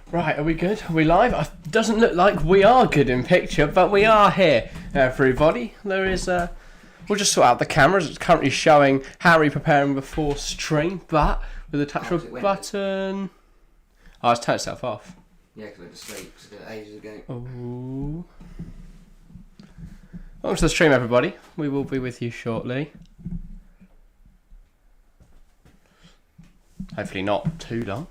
Right, are we good? Are we live? It doesn't look like we are good in picture, but we are here, everybody. There is we'll just sort out the cameras. It's currently showing Harry preparing before stream, but with a touch of a button... Oh, it's turned itself off. Yeah, because I went to sleep because I did it ages ago. Oh. Welcome to the stream, everybody. We will be with you shortly. Hopefully not too long.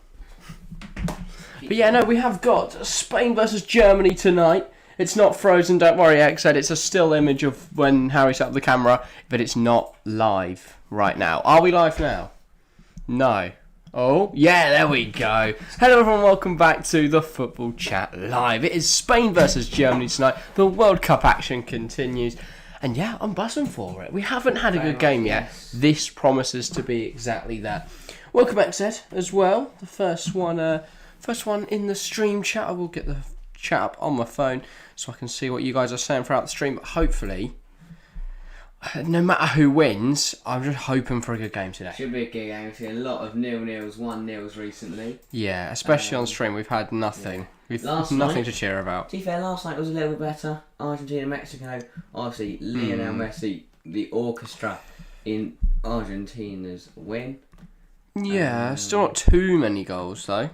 But yeah, no, we have got Spain versus Germany tonight. It's not frozen, don't worry, X said. It's a still image of when Harry set up the camera, but it's not live right now. Are we live now? No. Oh, yeah, there we go. Hello everyone, welcome back to the Football Chat Live. It is Spain versus Germany tonight. The World Cup action continues. And yeah, I'm buzzing for it. We haven't had a good game yet. This promises to be exactly that. Welcome back, Zed, as well. The first one in the stream chat. I will get the chat up on my phone so I can see what you guys are saying throughout the stream. But hopefully, no matter who wins, I'm just hoping for a good game today. Should be a good game. We've seen a lot of 0-0s, 1-0s recently. Yeah, especially on stream. We've had nothing. Yeah. We've nothing to cheer about. To be fair, last night was a little bit better. Argentina, Mexico. Obviously, Lionel Messi, the orchestra in Argentina's win. Yeah, still not too many goals though.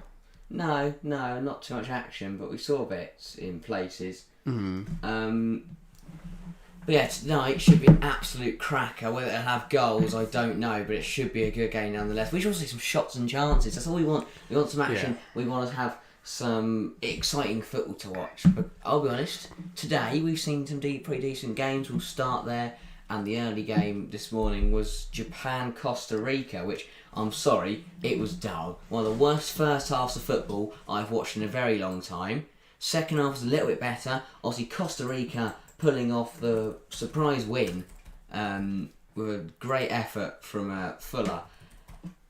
No, not too much action, but we saw bits in places. But yeah, tonight should be an absolute cracker. Whether it'll have goals, I don't know, but it should be a good game nonetheless. We should also see some shots and chances. That's all we want. We want some action. Yeah. We want to have some exciting football to watch. But I'll be honest, today we've seen some pretty decent games. We'll start there. And the early game this morning was Japan-Costa Rica, which, I'm sorry, it was dull. One of the worst first halves of football I've watched in a very long time. Second half was a little bit better. Obviously, Costa Rica pulling off the surprise win with a great effort from Fuller.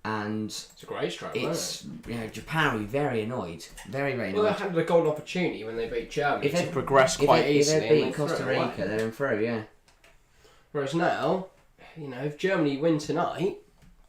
And it's a great strike, isn't it? Japan will be very annoyed. Very, very annoyed. Well, they had a golden opportunity when they beat Germany to progress quite easily. If they beat Costa Rica, they're in through, yeah. Whereas now, if Germany win tonight,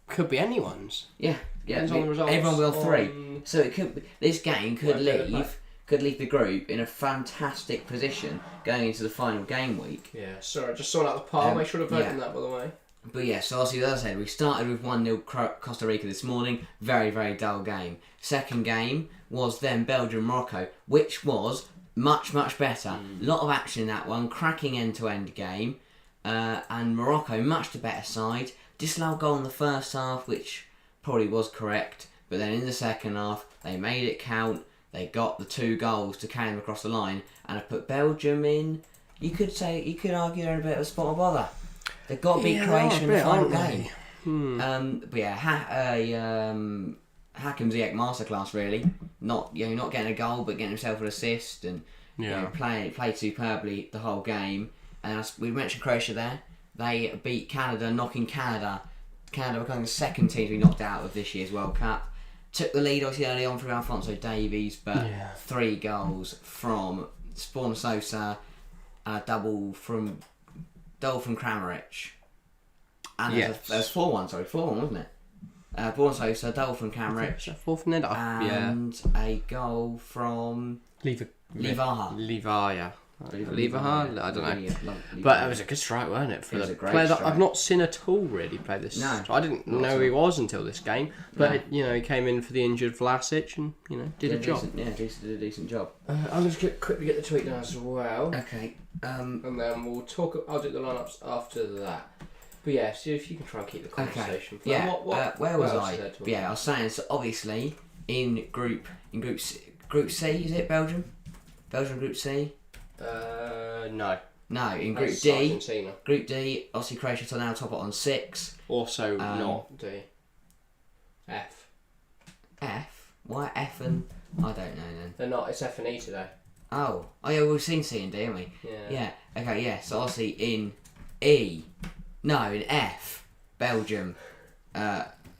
could be anyone's. Yeah. Depends on the results. Everyone will three. So it could. This game could leave the group in a fantastic position going into the final game week. Yeah. Sorry, I just saw it at the poll. Make sure to vote on that, by the way. But yeah, so obviously, as I said, we started with 1-0 Costa Rica this morning. Very, very dull game. Second game was then Belgium-Morocco, which was much, much better. A lot of action in that one. Cracking end-to-end game. And Morocco, much the better side. Disallowed goal in the first half, which probably was correct. But then in the second half, they made it count. They got the 2 goals to carry them across the line. And have put Belgium in, you could argue they're in a bit of a spot of bother. They've got to beat Croatia in the final game. But yeah, Hakim Ziyech masterclass really. Not getting a goal, but getting himself an assist and played superbly the whole game. And as we mentioned Croatia there, they beat Canada, knocking Canada becoming the second team to be knocked out of this year's World Cup. Took the lead obviously early on from Alphonso Davies, but 3 goals from Spawn Sosa, double from Kramaric. And there's 4-1, 4-1, wasn't it? Spawn Sosa, double from Kramaric. 4 from Ned. And a goal from Livaja. Livaja? I don't know. But it was a good strike, wasn't it? For the player that I've not seen at all really play this. No. I didn't know he was until this game. But, he came in for the injured Vlasic and, did a job. Did a decent job. I'm just going to quickly get the tweet down as well. Okay. And then we'll talk. I'll do the lineups after that. But yeah, see if you can try and keep the conversation. Okay. Yeah. Where was I? I was saying, so obviously, in Group C, is it Belgium? Belgium Group C? No. No, in Group D. Argentina. Group D, obviously Croatia now top it on 6. Also not D. F. F? Why F and... I don't know then. They're not, it's F and E today. Oh yeah, we've seen C and D, haven't we? Yeah. Okay, yeah, so obviously in E... No, in F, Belgium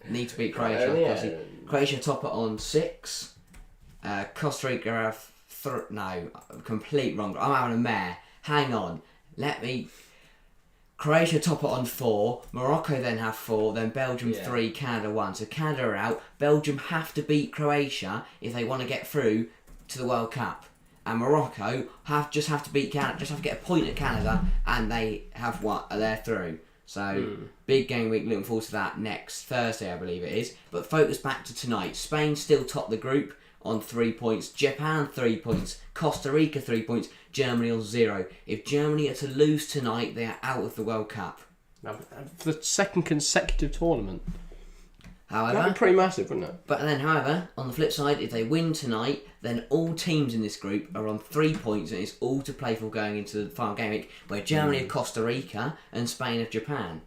need to beat Croatia. Croatia top it on 6. Costa Rica have... complete wrong. I'm having a mare. Hang on. Croatia top it on 4, Morocco then have 4, then Belgium 3, Canada 1. So Canada are out. Belgium have to beat Croatia if they want to get through to the World Cup. And Morocco just have to beat Canada, just have to get a point at Canada, and they have they're through. So big game week, looking forward to that next Thursday, I believe it is. But focus back to tonight. Spain still top the group on 3 points, Japan 3 points, Costa Rica 3 points, Germany on 0. If Germany are to lose tonight, they are out of the World Cup. For the second consecutive tournament. However, that'd be pretty massive, wouldn't it? But then, however, on the flip side, if they win tonight, then all teams in this group are on 3 points, and it's all to play for going into the final game week, where Germany have Costa Rica and Spain have Japan.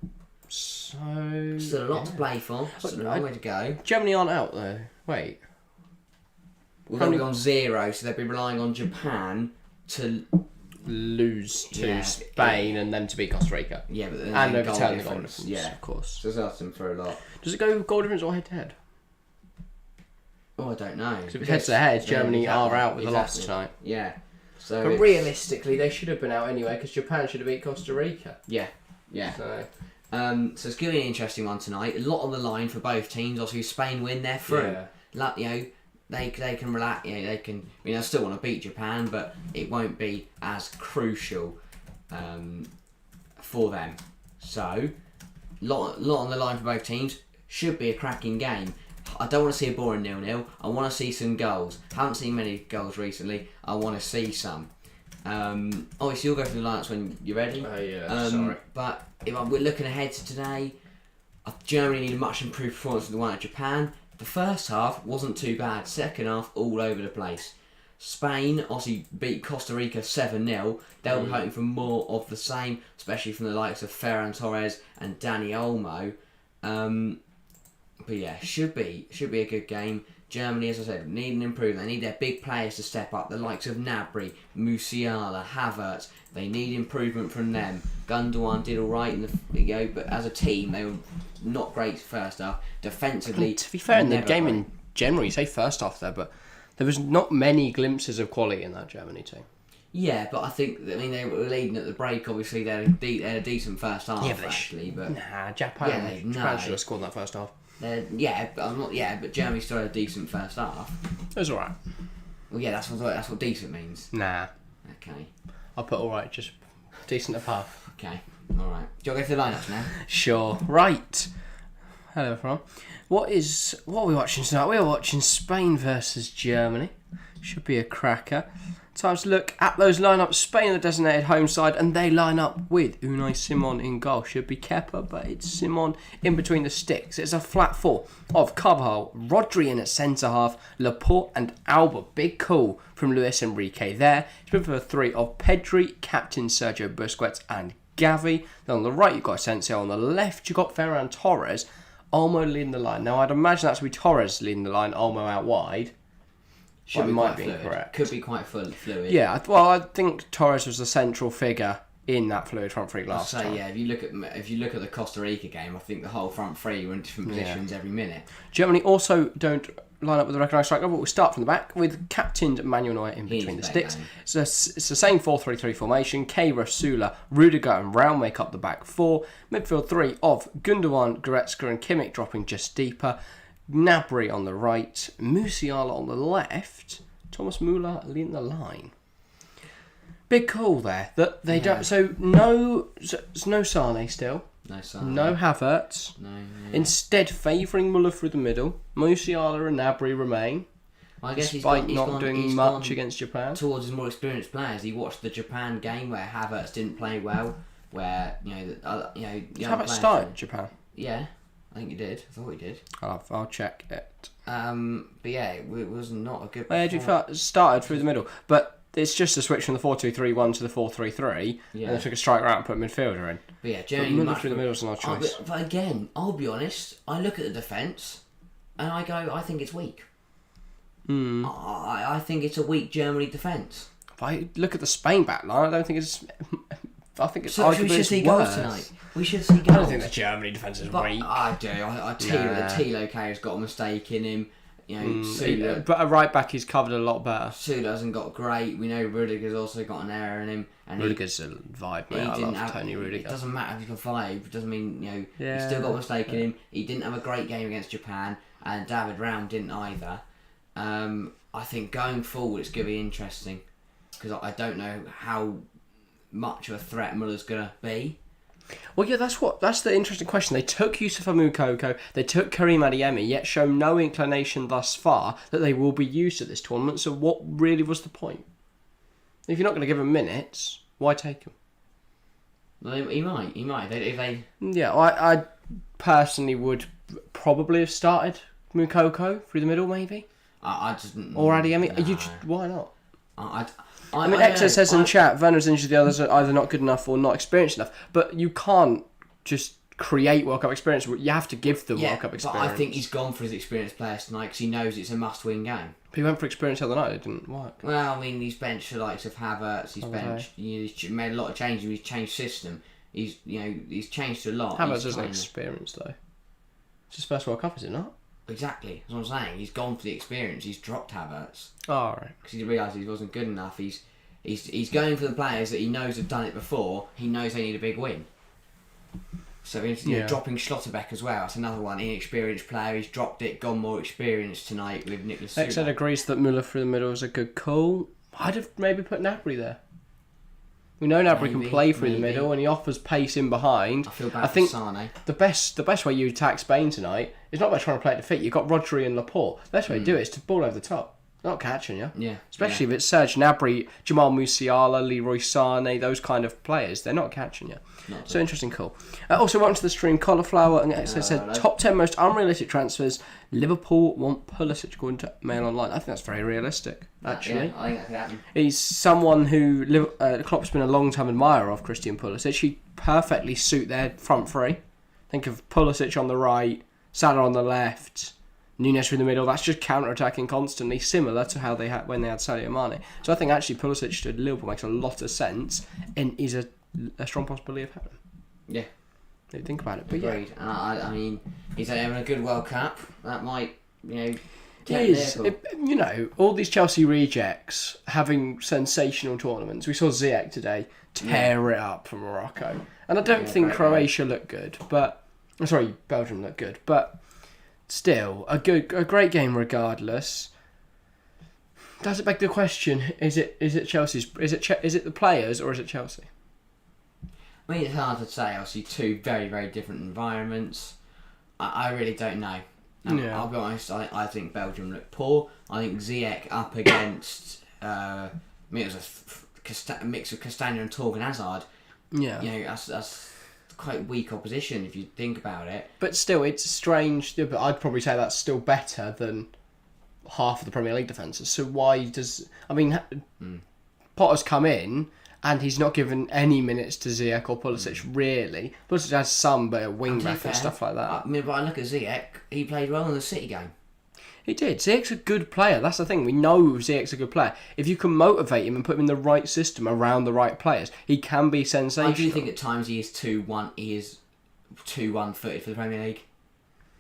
So still a lot to play for. Still a long way to go. Germany aren't out though. Wait. Well, they'll be on 0, so they'll be relying on Japan to lose to Spain and them to beat Costa Rica. Yeah, but then and overturn the goal difference. difference. Yeah, of course. So that's asking for a lot. Does it go goal difference or head to head? Oh, I don't know. Because if it's head to head, Germany are out with a loss tonight. Yeah. So but realistically, they should have been out anyway because Japan should have beat Costa Rica. Yeah. So it's going to be an interesting one tonight. A lot on the line for both teams. Obviously, if Spain win, they're through. Yeah. They can relax. They can. I still want to beat Japan, but it won't be as crucial for them. So, lot on the line for both teams. Should be a cracking game. I don't want to see a boring 0-0. I want to see some goals. Haven't seen many goals recently. I want to see some. Obviously, you'll go through the lineups when you're ready. Sorry. But we're looking ahead to today, Germany need a much improved performance than the one at Japan. The first half wasn't too bad. Second half, all over the place. Spain obviously beat Costa Rica 7-0. They'll be hoping for more of the same, especially from the likes of Ferran Torres and Dani Olmo. But yeah, should be a good game. Germany, as I said, need an improvement. They need their big players to step up. The likes of Gnabry, Musiala, Havertz. They need improvement from them. Gundogan did all right in the but as a team, they were not great first half. Defensively, to be fair, in the game in general, you say first half there, but there was not many glimpses of quality in that Germany team. Yeah, but I think they were leading at the break. Obviously, they had a decent first half. But Japan should have scored in that first half. But Germany still had a decent first half. It was alright. Well, yeah, that's what decent means. Nah. Okay. I'll put alright, just decent above. Okay. Alright. Do you want to go through the lineups now? Sure. Right. Hello, everyone. What are we watching tonight? We are watching Spain versus Germany. Should be a cracker. Time to look at those lineups. Spain, the designated home side, and they line up with Unai Simon in goal. Should be Kepa, but it's Simon in between the sticks. It's a flat four of Carvajal, Rodri in at centre half, Laporte and Alba. Big call from Luis Enrique there. It's been for a three of Pedri, captain Sergio Busquets and Gavi. Then on the right you've got Asensio. On the left you've got Ferran Torres. Olmo leading the line. Now I'd imagine that's to be Torres leading the line, Olmo out wide. Might be incorrect. Could be quite fluid. Yeah, well, I think Torres was the central figure in that fluid front three last time. Yeah, if you look at the Costa Rica game, I think the whole front three were in different positions every minute. Germany also don't line up with the recognised striker, but we'll start from the back with captained Manuel Neuer in between the sticks. It's the same 4-3-3 formation. Keira, Sula, Rudiger and Raul make up the back four. Midfield three of Gundogan, Goretzka and Kimmich dropping just deeper. Gnabry on the right, Musiala on the left, Thomas Müller leading the line. Big call there that they don't. So no Sane still. No Sane. No Havertz. No. Instead, favouring Müller through the middle. Musiala and Gnabry remain. I guess despite not doing much against Japan. Towards his more experienced players, he watched the Japan game where Havertz didn't play well. Where Havertz started Japan. Yeah. I think he did. I thought he did. I'll check it. But yeah, it was not a good. Started through the middle, but it's just a switch from the 4-2-3-1 to the 4-3-3, and they took a striker out and put a midfielder in. But yeah, Germany through the middle is not a choice. But again, I'll be honest. I look at the defence, and I go, I think it's weak. I think it's a weak Germany defence. If I look at the Spain back line, I don't think it's. I think it's so arguably we should see worse. goals tonight. We should see goals. I don't think the Germany defence is weak. I do. Tilo K's got a mistake in him. You know, Sula, but a right back is covered a lot better. Sula hasn't got great. We know Rudiger's also got an error in him. And Rudiger's a vibe, mate. I love Tony Rudiger. It doesn't matter if he's got vibe. It doesn't mean, he's still got a mistake in him. He didn't have a great game against Japan, and David Raum didn't either. I think going forward it's going to be interesting because I don't know how much of a threat Muller's going to be. Well, yeah, that's the interesting question. They took Yusufa Moukoko, they took Karim Adeyemi, yet show no inclination thus far that they will be used at this tournament. So what really was the point? If you're not going to give them minutes, why take them? Well, he might. If they... Yeah, I personally would probably have started Moukoko through the middle, maybe. I just... Or Adeyemi. No. Why not? I mean, Exo says in chat, Werner's injured, the others are either not good enough or not experienced enough. But you can't just create World Cup experience. You have to give the World Cup experience. But I think he's gone for his experienced players tonight because he knows it's a must-win game. But he went for experience the other night. It didn't work. Well, I mean, he's benched the likes of Havertz. He's benched. He's made a lot of changes. He's changed system. He's changed a lot. Havertz isn't experienced though. It's his first World Cup, is it not? Exactly. That's what I'm saying. He's gone for the experience. He's dropped Havertz. Oh, all right. Because he realised he wasn't good enough. He's going for the players that he knows have done it before. He knows they need a big win. So dropping Schlotterbeck as well. That's another one. Inexperienced player. He's dropped it, gone more experienced tonight with Nicolas Sula. Exed agrees that Müller through the middle is a good call. I'd have maybe put Gnabry there. We know Gnabry can play through the middle and he offers pace in behind. I feel bad for Sane. The best way you attack Spain tonight is not by trying to play at defeat. You've got Rodri and Laporte. The best way to do it is to ball over the top. Not catching you. Yeah. Especially if it's Serge Gnabry, Jamal Musiala, Leroy Sané, those kind of players. They're not catching you. So interesting call. Also, welcome to the stream, Cauliflower, and it said top 10 most unrealistic transfers. Liverpool want Pulisic according to Mail Online. I think that's very realistic, actually. Yeah, I think that could happen. He's someone who Klopp's been a long-time admirer of, Christian Pulisic. He'd perfectly suit their front three. Think of Pulisic on the right, Salah on the left, Nunes through the middle. That's just counter-attacking constantly, similar to how they had when they had Sadio Mane. So I think actually Pulisic to Liverpool makes a lot of sense and is a strong possibility of happening. Yeah. Think about it. But agreed. Yeah. I mean, he's having a good World Cup. That might, It is. All these Chelsea rejects having sensational tournaments. We saw Ziyech today tear it up for Morocco. And I don't think Croatia looked good, but... Sorry, Belgium looked good, but still, a great game regardless. Does it beg the question, is it Chelsea's... Is it the players or is it Chelsea? I mean, it's hard to say. Obviously, two very, very different environments. I really don't know. I'll be honest. I think Belgium looked poor. I think Ziyech up against. It was a mix of Castagna and Torgan Hazard. Yeah. That's quite weak opposition if you think about it. But still, it's strange. But I'd probably say that's still better than half of the Premier League defences. So why does... I mean, Potter's come in... And he's not given any minutes to Ziyech or Pulisic, really. Pulisic has some, but at wing-back and stuff like that. But I look at Ziyech, he played well in the City game. He did. Ziyech's a good player. That's the thing. We know Ziyech's a good player. If you can motivate him and put him in the right system around the right players, he can be sensational. I do think at times he is too one-footed for the Premier League.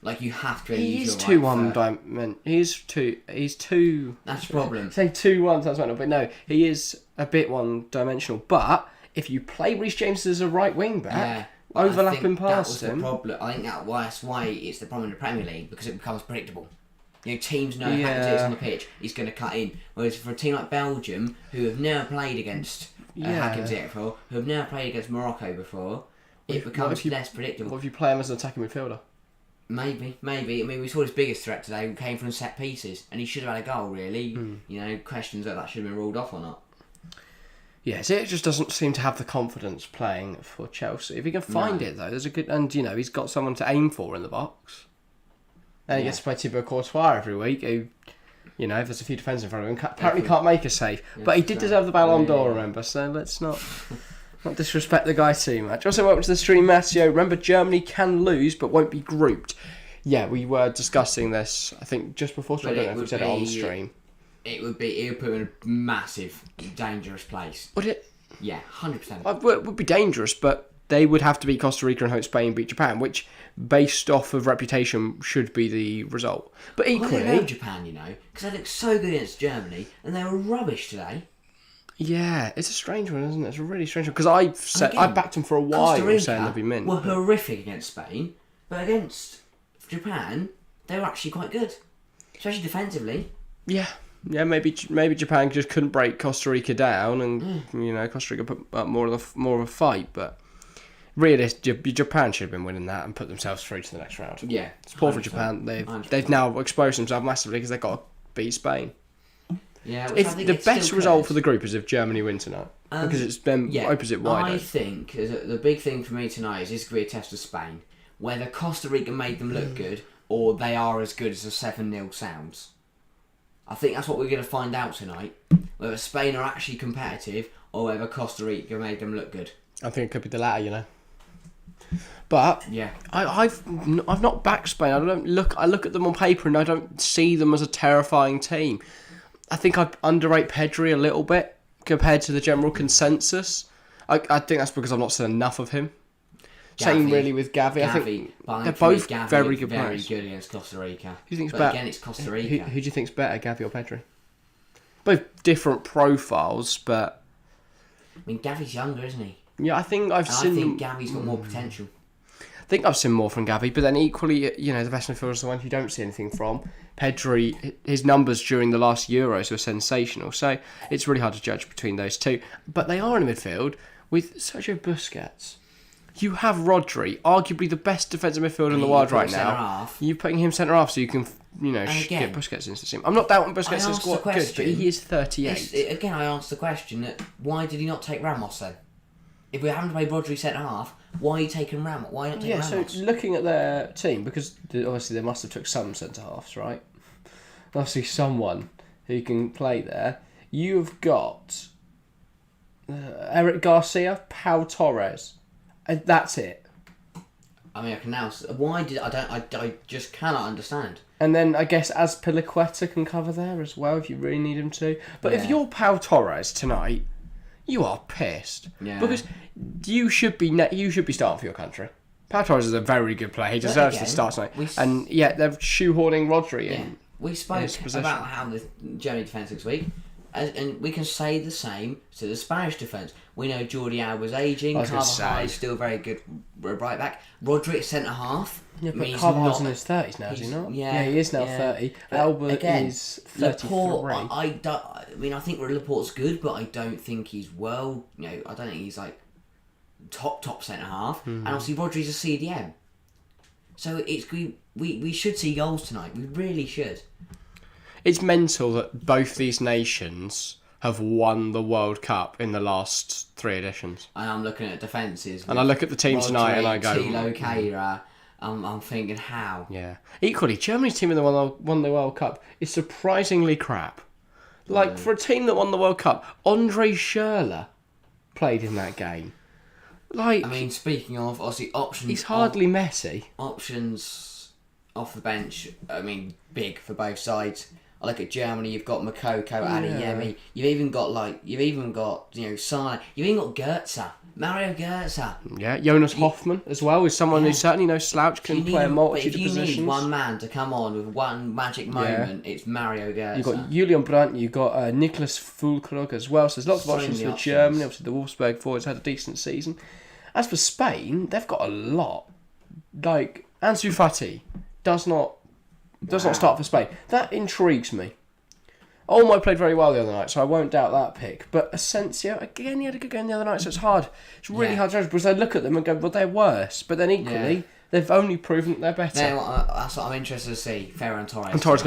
Like, you have to really use your right foot. He's too... That's the problem. Say 2-1 sounds right, but no, he is a bit one-dimensional. But if you play Reece James as a right wing-back, overlapping past him... Problem. I think that's why it's the problem in the Premier League, because it becomes predictable. Teams know how to do it on the pitch. He's going to cut in. Whereas for a team like Belgium, who have never played against Hakim Ziyech before, who have never played against Morocco before, it becomes less predictable. What if you play him as an attacking midfielder? Maybe. I mean, we saw his biggest threat today came from set pieces, and he should have had a goal, really. Questions that should have been ruled off or not. Yes, it just doesn't seem to have the confidence playing for Chelsea. If he can find it, though, there's a good... And, he's got someone to aim for in the box. And he gets to play Thibaut Courtois every week, who, if there's a few defenders in front of him, apparently can't make a save. But he did deserve the Ballon d'Or, remember, so let's not... Not disrespect the guy too much. Also, welcome to the stream, Matteo. Remember, Germany can lose, but won't be grouped. Yeah, we were discussing this, I think, just before, so I don't know if we said it on stream. It would put him in a massive, dangerous place. Would it? Yeah, 100%. It would be dangerous, but they would have to beat Costa Rica and hope Spain beat Japan, which, based off of reputation, should be the result. But equally... I don't know Japan, because they looked so good against Germany, and they were rubbish today. Yeah, it's a strange one, isn't it? It's a really strange one. Because I backed them for a while, saying they'd be mint. Were horrific against Spain, but against Japan, they were actually quite good. Especially defensively. Yeah, maybe Japan just couldn't break Costa Rica down, and Costa Rica put up more of a fight. But really, Japan should have been winning that and put themselves through to the next round. Yeah, it's poor for Japan. They've now exposed themselves massively because they've got to beat Spain. Yeah, if the best result for the group is if Germany win tonight, because it's been opposite wide. I think the big thing for me tonight is this could be a test of Spain, whether Costa Rica made them look good or they are as good as a 7-0 sounds. I think that's what we're going to find out tonight, whether Spain are actually competitive or whether Costa Rica made them look good. I think it could be the latter, But yeah, I've not backed Spain. I look at them on paper and I don't see them as a terrifying team. I think I underrate Pedri a little bit compared to the general consensus. I think that's because I've not seen enough of him. Same really with Gavi. I think they're both very good players. Very good against Costa Rica. Who do you think's but better? Again, it's Costa Rica. Who do you think's better, Gavi or Pedri? Both different profiles, but I mean, Gavi's younger, isn't he? Yeah, I think I think Gavi's got more potential. I think I've seen more from Gavi, but then equally, the best midfielder is the one you don't see anything from. Pedri, his numbers during the last Euros were sensational, so it's really hard to judge between those two. But they are in a midfield with Sergio Busquets. You have Rodri, arguably the best defensive midfielder in the world right now. You're putting him centre half so you can, get Busquets into the team. I'm not doubting Busquets is good, but he is 38. Again, I asked the question that why did he not take Ramos then? If we haven't played Rodri centre half, why are you taking Ramos? Why not taking Ramos? So looking at their team, because obviously they must have took some centre halves, right? Obviously someone who can play there. You've got Eric Garcia, Pau Torres. That's it. I mean, I can now. Why did I just cannot understand. And then I guess Azpilicueta can cover there as well if you really need him to. But if you're Pau Torres tonight, you are pissed because you should be starting for your country. Pau Torres is a very good player. He deserves to start tonight. They're shoehorning Rodri in. We spoke about how the Germany defence looks weak. And we can say the same to the Spanish defence. We know Jordi Alba's ageing. Carvajal is still very good right back. Rodri at centre half. Yeah, but Carvajal's in his 30s now, is he not? Yeah, he is now 30. Alba is 33. Laporte, I think Laporte's good, but I don't think he's I don't think he's like top centre half. And obviously Rodri's a CDM. So we should see goals tonight. We really should. It's mental that both these nations have won the World Cup in the last 3 editions. And I'm looking at defences. And I look at the team tonight and I go... Tilo Kehrer, I'm thinking, how? Yeah. Equally, Germany's team that won the World Cup is surprisingly crap. For a team that won the World Cup, Andre Schürrle played in that game. Speaking of, obviously, options... He's hardly Messi. Options off the bench, big for both sides. I look at Germany. You've got Makoko, Adeyemi. You've even got Sane. You've even got Goetze, Mario Goetze. Yeah, Jonas Hoffmann as well is someone who certainly no slouch, can play a multitude of positions. If you need one man to come on with one magic moment, it's Mario Goetze. You've got Julian Brandt. You've got Niklas Füllkrug as well. So there's lots of options for Germany. Obviously, the Wolfsburg forwards had a decent season. As for Spain, they've got a lot. Ansu Fati does not start for Spain. That intrigues me. Olmo played very well the other night, so I won't doubt that pick. But Asensio, again, he had a good game the other night, so it's hard. It's really hard to judge because I look at them and go, well, they're worse. But then equally, they've only proven that they're better. That's what I'm interested to see. Ferran Torres. And Torres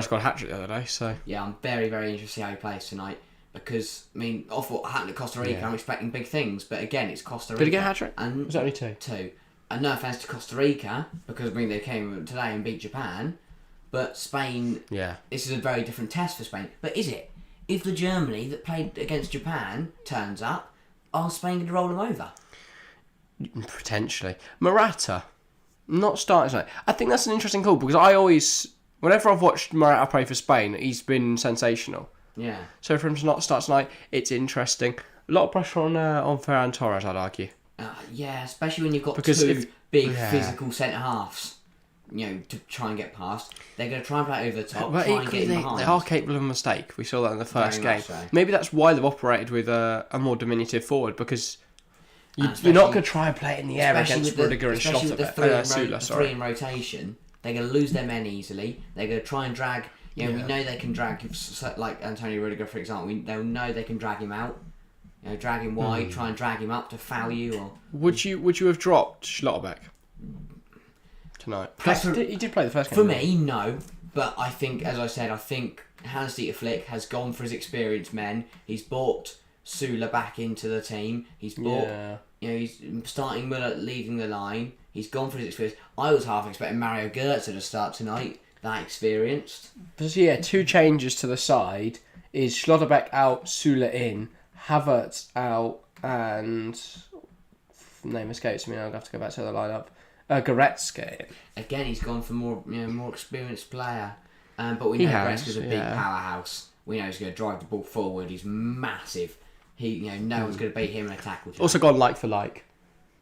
got a hat-trick the other day, so... Yeah, I'm very, very interested to see how he plays tonight. Because, off what happened at Costa Rica, I'm expecting big things. But again, it's Costa Rica. Did he get a hat-trick? Was it only 2? 2. And no offence to Costa Rica, because they came today and beat Japan. But Spain, this is a very different test for Spain. But is it? If the Germany that played against Japan turns up, are Spain going to roll them over? Potentially. Morata, not starting tonight. I think that's an interesting call because whenever I've watched Morata play for Spain, he's been sensational. Yeah. So for him to not start tonight, it's interesting. A lot of pressure on Ferran Torres, I'd argue. Yeah, especially when you've got Because two big physical centre halves. To try and get past. They're going to try and play over the top, But try and get in behind. they are capable of a mistake. We saw that in the first Very game. much so. Maybe that's why they've operated with a more diminutive forward, because you're not going to try and play it in the air against Rudiger and Sula. Sorry. Three in rotation, they're going to lose their men easily. They're going to try and drag. We know they can drag, like Antonio Rudiger, for example. They'll know they can drag him out. Drag him wide, try and drag him up to foul you. Or would you have dropped Schlotterbeck tonight? He did play the first game. For me, no. But I think, as I said, Hans-Dieter Flick has gone for his experienced men. He's brought Sula back into the team. He's brought, he's starting Müller leading the line. He's gone for his experience. I was half expecting Mario Götze to start tonight. That experienced. But yeah, two changes to the side is Schlotterbeck out, Sula in, Havertz out, and name escapes me. I'll have to go back to the lineup. Goretzka. Again, he's gone for more experienced player. But we know Goretzka's a big powerhouse. We know he's going to drive the ball forward. He's massive. No one's going to beat him in a tackle. Also gone like for like.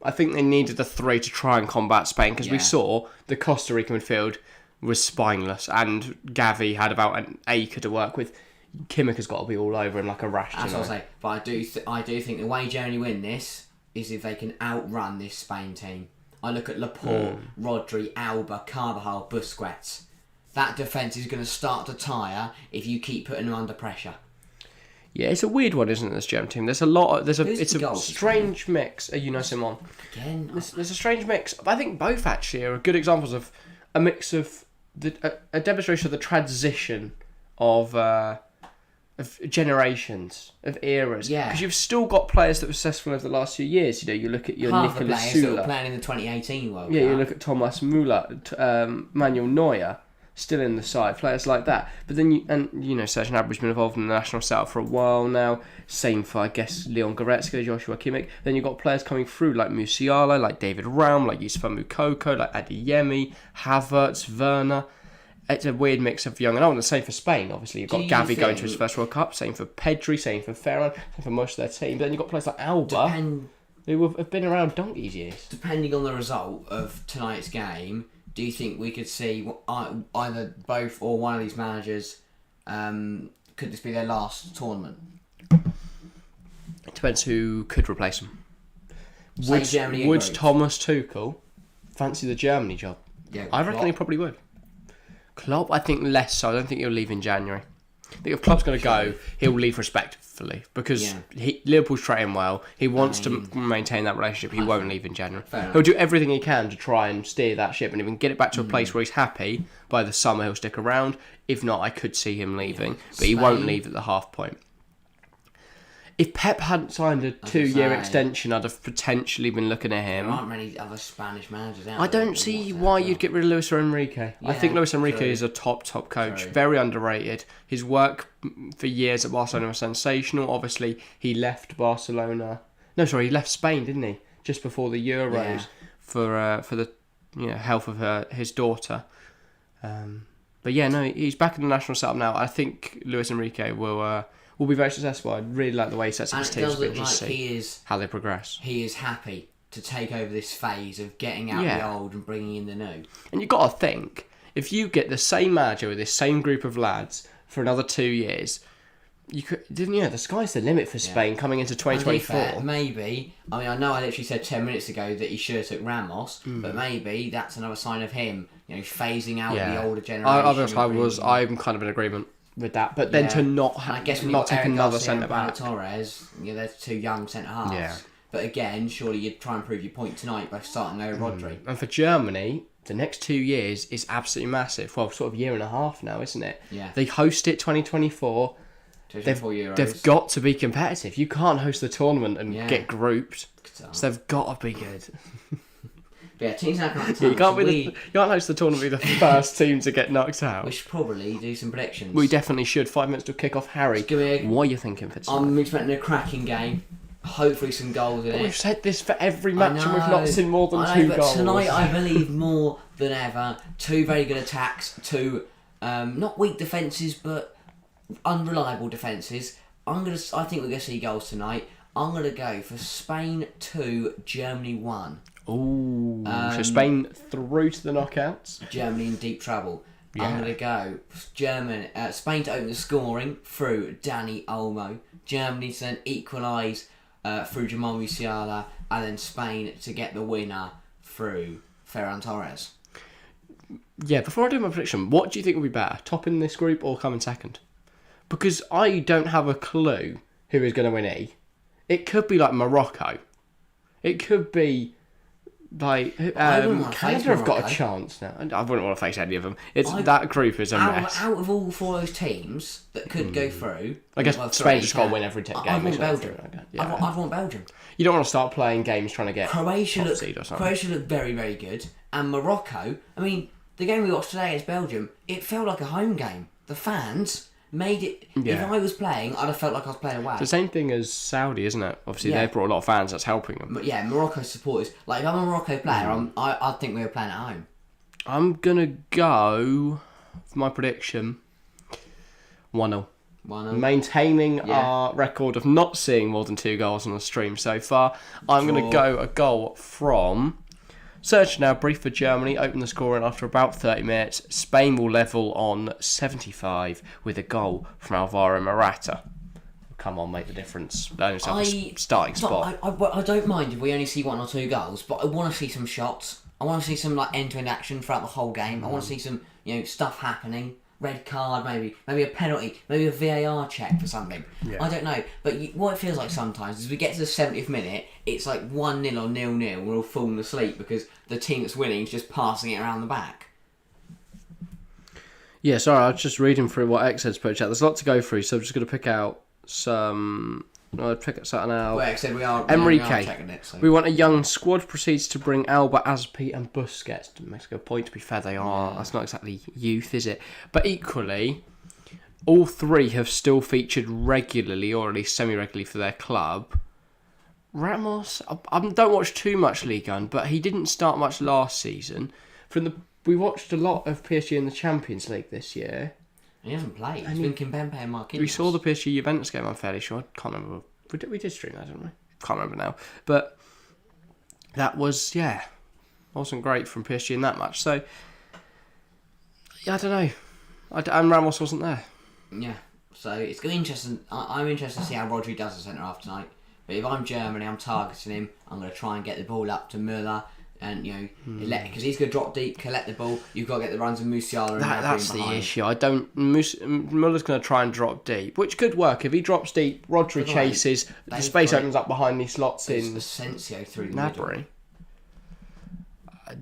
I think they needed the three to try and combat Spain, because we saw the Costa Rica midfield was spineless, and Gavi had about an acre to work with. Kimmich has got to be all over him like a rash. That's what I say. But I do think the way Germany win this is if they can outrun this Spain team. I look at Laporte, Rodri, Alba, Carvajal, Busquets. That defence is going to start to tire if you keep putting them under pressure. Yeah, it's a weird one, isn't it? This German team. It's a strange mix. You know, Simon. Again, there's a strange mix. I think both actually are good examples of a mix of a demonstration of the transition of generations, of eras. Yeah. Because you've still got players that were successful over the last few years. You look at your half Nicolas the players Sula. that were playing in the 2018 World Cup. Yeah, you look at Thomas Müller, Manuel Neuer, still in the side, players like that. But then Serge Gnabry's been involved in the national setup for a while now. Same for, I guess, Leon Goretzka, Joshua Kimmich. Then you've got players coming through like Musiala, like David Raum, like Yusufa Moukoko, like Adeyemi, Havertz, Werner. It's a weird mix of young and old. And the same for Spain, obviously. You've got Gavi going to his first World Cup. Same for Pedri, same for Ferran, same for most of their team. But then you've got players like Alba, who have been around donkey's years. Depending on the result of tonight's game, do you think we could see either both or one of these managers, could this be their last tournament? It depends who could replace them. Would Thomas Tuchel fancy the Germany job? Yeah, I reckon he probably would. Klopp, I think less so. I don't think he'll leave in January. I think if Klopp's going to go, he'll leave respectfully, because Liverpool's training well. He wants to maintain that relationship. He won't leave in January. He'll do everything he can to try and steer that ship, and if he can get it back to a place where he's happy, by the summer he'll stick around. If not, I could see him leaving, but he won't leave at the half point. If Pep hadn't signed a 2-year extension, I'd have potentially been looking at him. There aren't many other Spanish managers out there. I don't see why you'd get rid of Luis Enrique. I think Luis Enrique is a top coach. Very underrated. His work for years at Barcelona was sensational. Obviously, he left Barcelona. No, sorry, he left Spain, didn't he? Just before the Euros for the health of his daughter. But yeah, no, he's back in the national setup now. I think Luis Enrique will be very successful. I really like the way he sets up his teams. And it does look like how they progress. He is happy to take over this phase of getting out the old and bringing in the new. And you've got to think, if you get the same manager with this same group of lads for another 2 years, the sky's the limit for Spain coming into 2024. Fair, maybe. I mean, I know I literally said 10 minutes ago that he should have took Ramos, but maybe that's another sign of him, phasing out the older generation. I'm kind of in agreement with that, but then to not take another centre back. Torres, there's two young centre halves. Yeah. But again, surely you'd try and prove your point tonight by starting over Rodri. And for Germany, the next 2 years is absolutely massive. Well, sort of year and a half now, isn't it? Yeah. They host it 2024. They've got to be competitive. You can't host the tournament and get grouped, so they've got to be good. But yeah, teams have you can't host the tournament, be the first team to get knocked out. We should probably do some predictions. We definitely should. 5 minutes to kick off. Harry, what are you thinking for tonight? I'm expecting a cracking game. Hopefully some goals in it. We've said this for every match and we've not seen more than 2 goals. But tonight I believe more than ever. 2 very good attacks, 2 not weak defences but unreliable defences. I think we're going to see goals tonight. I'm going to go for Spain 2, Germany 1. Ooh, so Spain through to the knockouts. Germany in deep trouble. Yeah. I'm going to go Spain to open the scoring through Dani Olmo. Germany to then equalise through Jamal Musiala. And then Spain to get the winner through Ferran Torres. Yeah, before I do my prediction, what do you think will be better? Top in this group or coming second? Because I don't have a clue who is going to win E. It could be like Morocco. It could be like Canada have got a chance now. I wouldn't want to face any of them. That group is a mess. Out of all 4 of those teams that could go through, I guess Spain just got to win every game. I'd want Belgium. I'd want Belgium. You don't want to start playing games trying to get Croatia top seed or something. Croatia looked very, very good. And Morocco, I mean, the game we watched today against Belgium, it felt like a home game. The fans made it. Yeah. If I was playing, I'd have felt like I was playing away. It's the same thing as Saudi, isn't it? Obviously, they brought a lot of fans. That's helping them. But yeah, Morocco supporters. Like, if I'm a Morocco player, I'd think we were playing at home. I'm gonna go for my prediction 1-0. Maintaining our record of not seeing more than 2 goals on the stream so far. I'm going to go a goal from Search now, brief for Germany, open the scoring after about 30 minutes. Spain will level on 75 with a goal from Alvaro Morata. Come on, make the difference. Earn yourself a starting spot. I don't mind if we only see 1 or 2 goals, but I want to see some shots. I want to see some like end-to-end action throughout the whole game. I want to see some stuff happening. Red card, maybe a penalty, maybe a VAR check for something. Yeah. I don't know. But what it feels like sometimes is we get to the 70th minute, it's like 1-0 or 0-0, we're all falling asleep because the team that's winning is just passing it around the back. Yeah, sorry, I was just reading through what X has put out. There's a lot to go through, so I'm just going to pick out some... I'll pick something out. Well, X said we are checking it. So. We want a young squad, proceeds to bring Alba, Azpi and Busquets. Makes a good point, to be fair, they are. That's not exactly youth, is it? But equally, all 3 have still featured regularly, or at least semi-regularly for their club. Ramos, I don't watch too much Ligue 1, but he didn't start much last season. We watched a lot of PSG in the Champions League this year. He hasn't played. He's been Kimpembe and Marquinhos. We saw the PSG Juventus game, I'm fairly sure. I can't remember. We did stream that, didn't we? Can't remember now. But that was, wasn't great from PSG in that match. So, I don't know. And Ramos wasn't there. Yeah. So, it's going to be interesting. I'm interested to see how Rodri does the centre-half tonight. But if I'm Germany, I'm targeting him. I'm going to try and get the ball up to Müller. And, because he's going to drop deep, collect the ball. You've got to get the runs of Musiala and that's the issue. Muller's going to try and drop deep, which could work. If he drops deep, Rodri chases, the space opens up behind these slots in Asensio through the Gnabry. middle.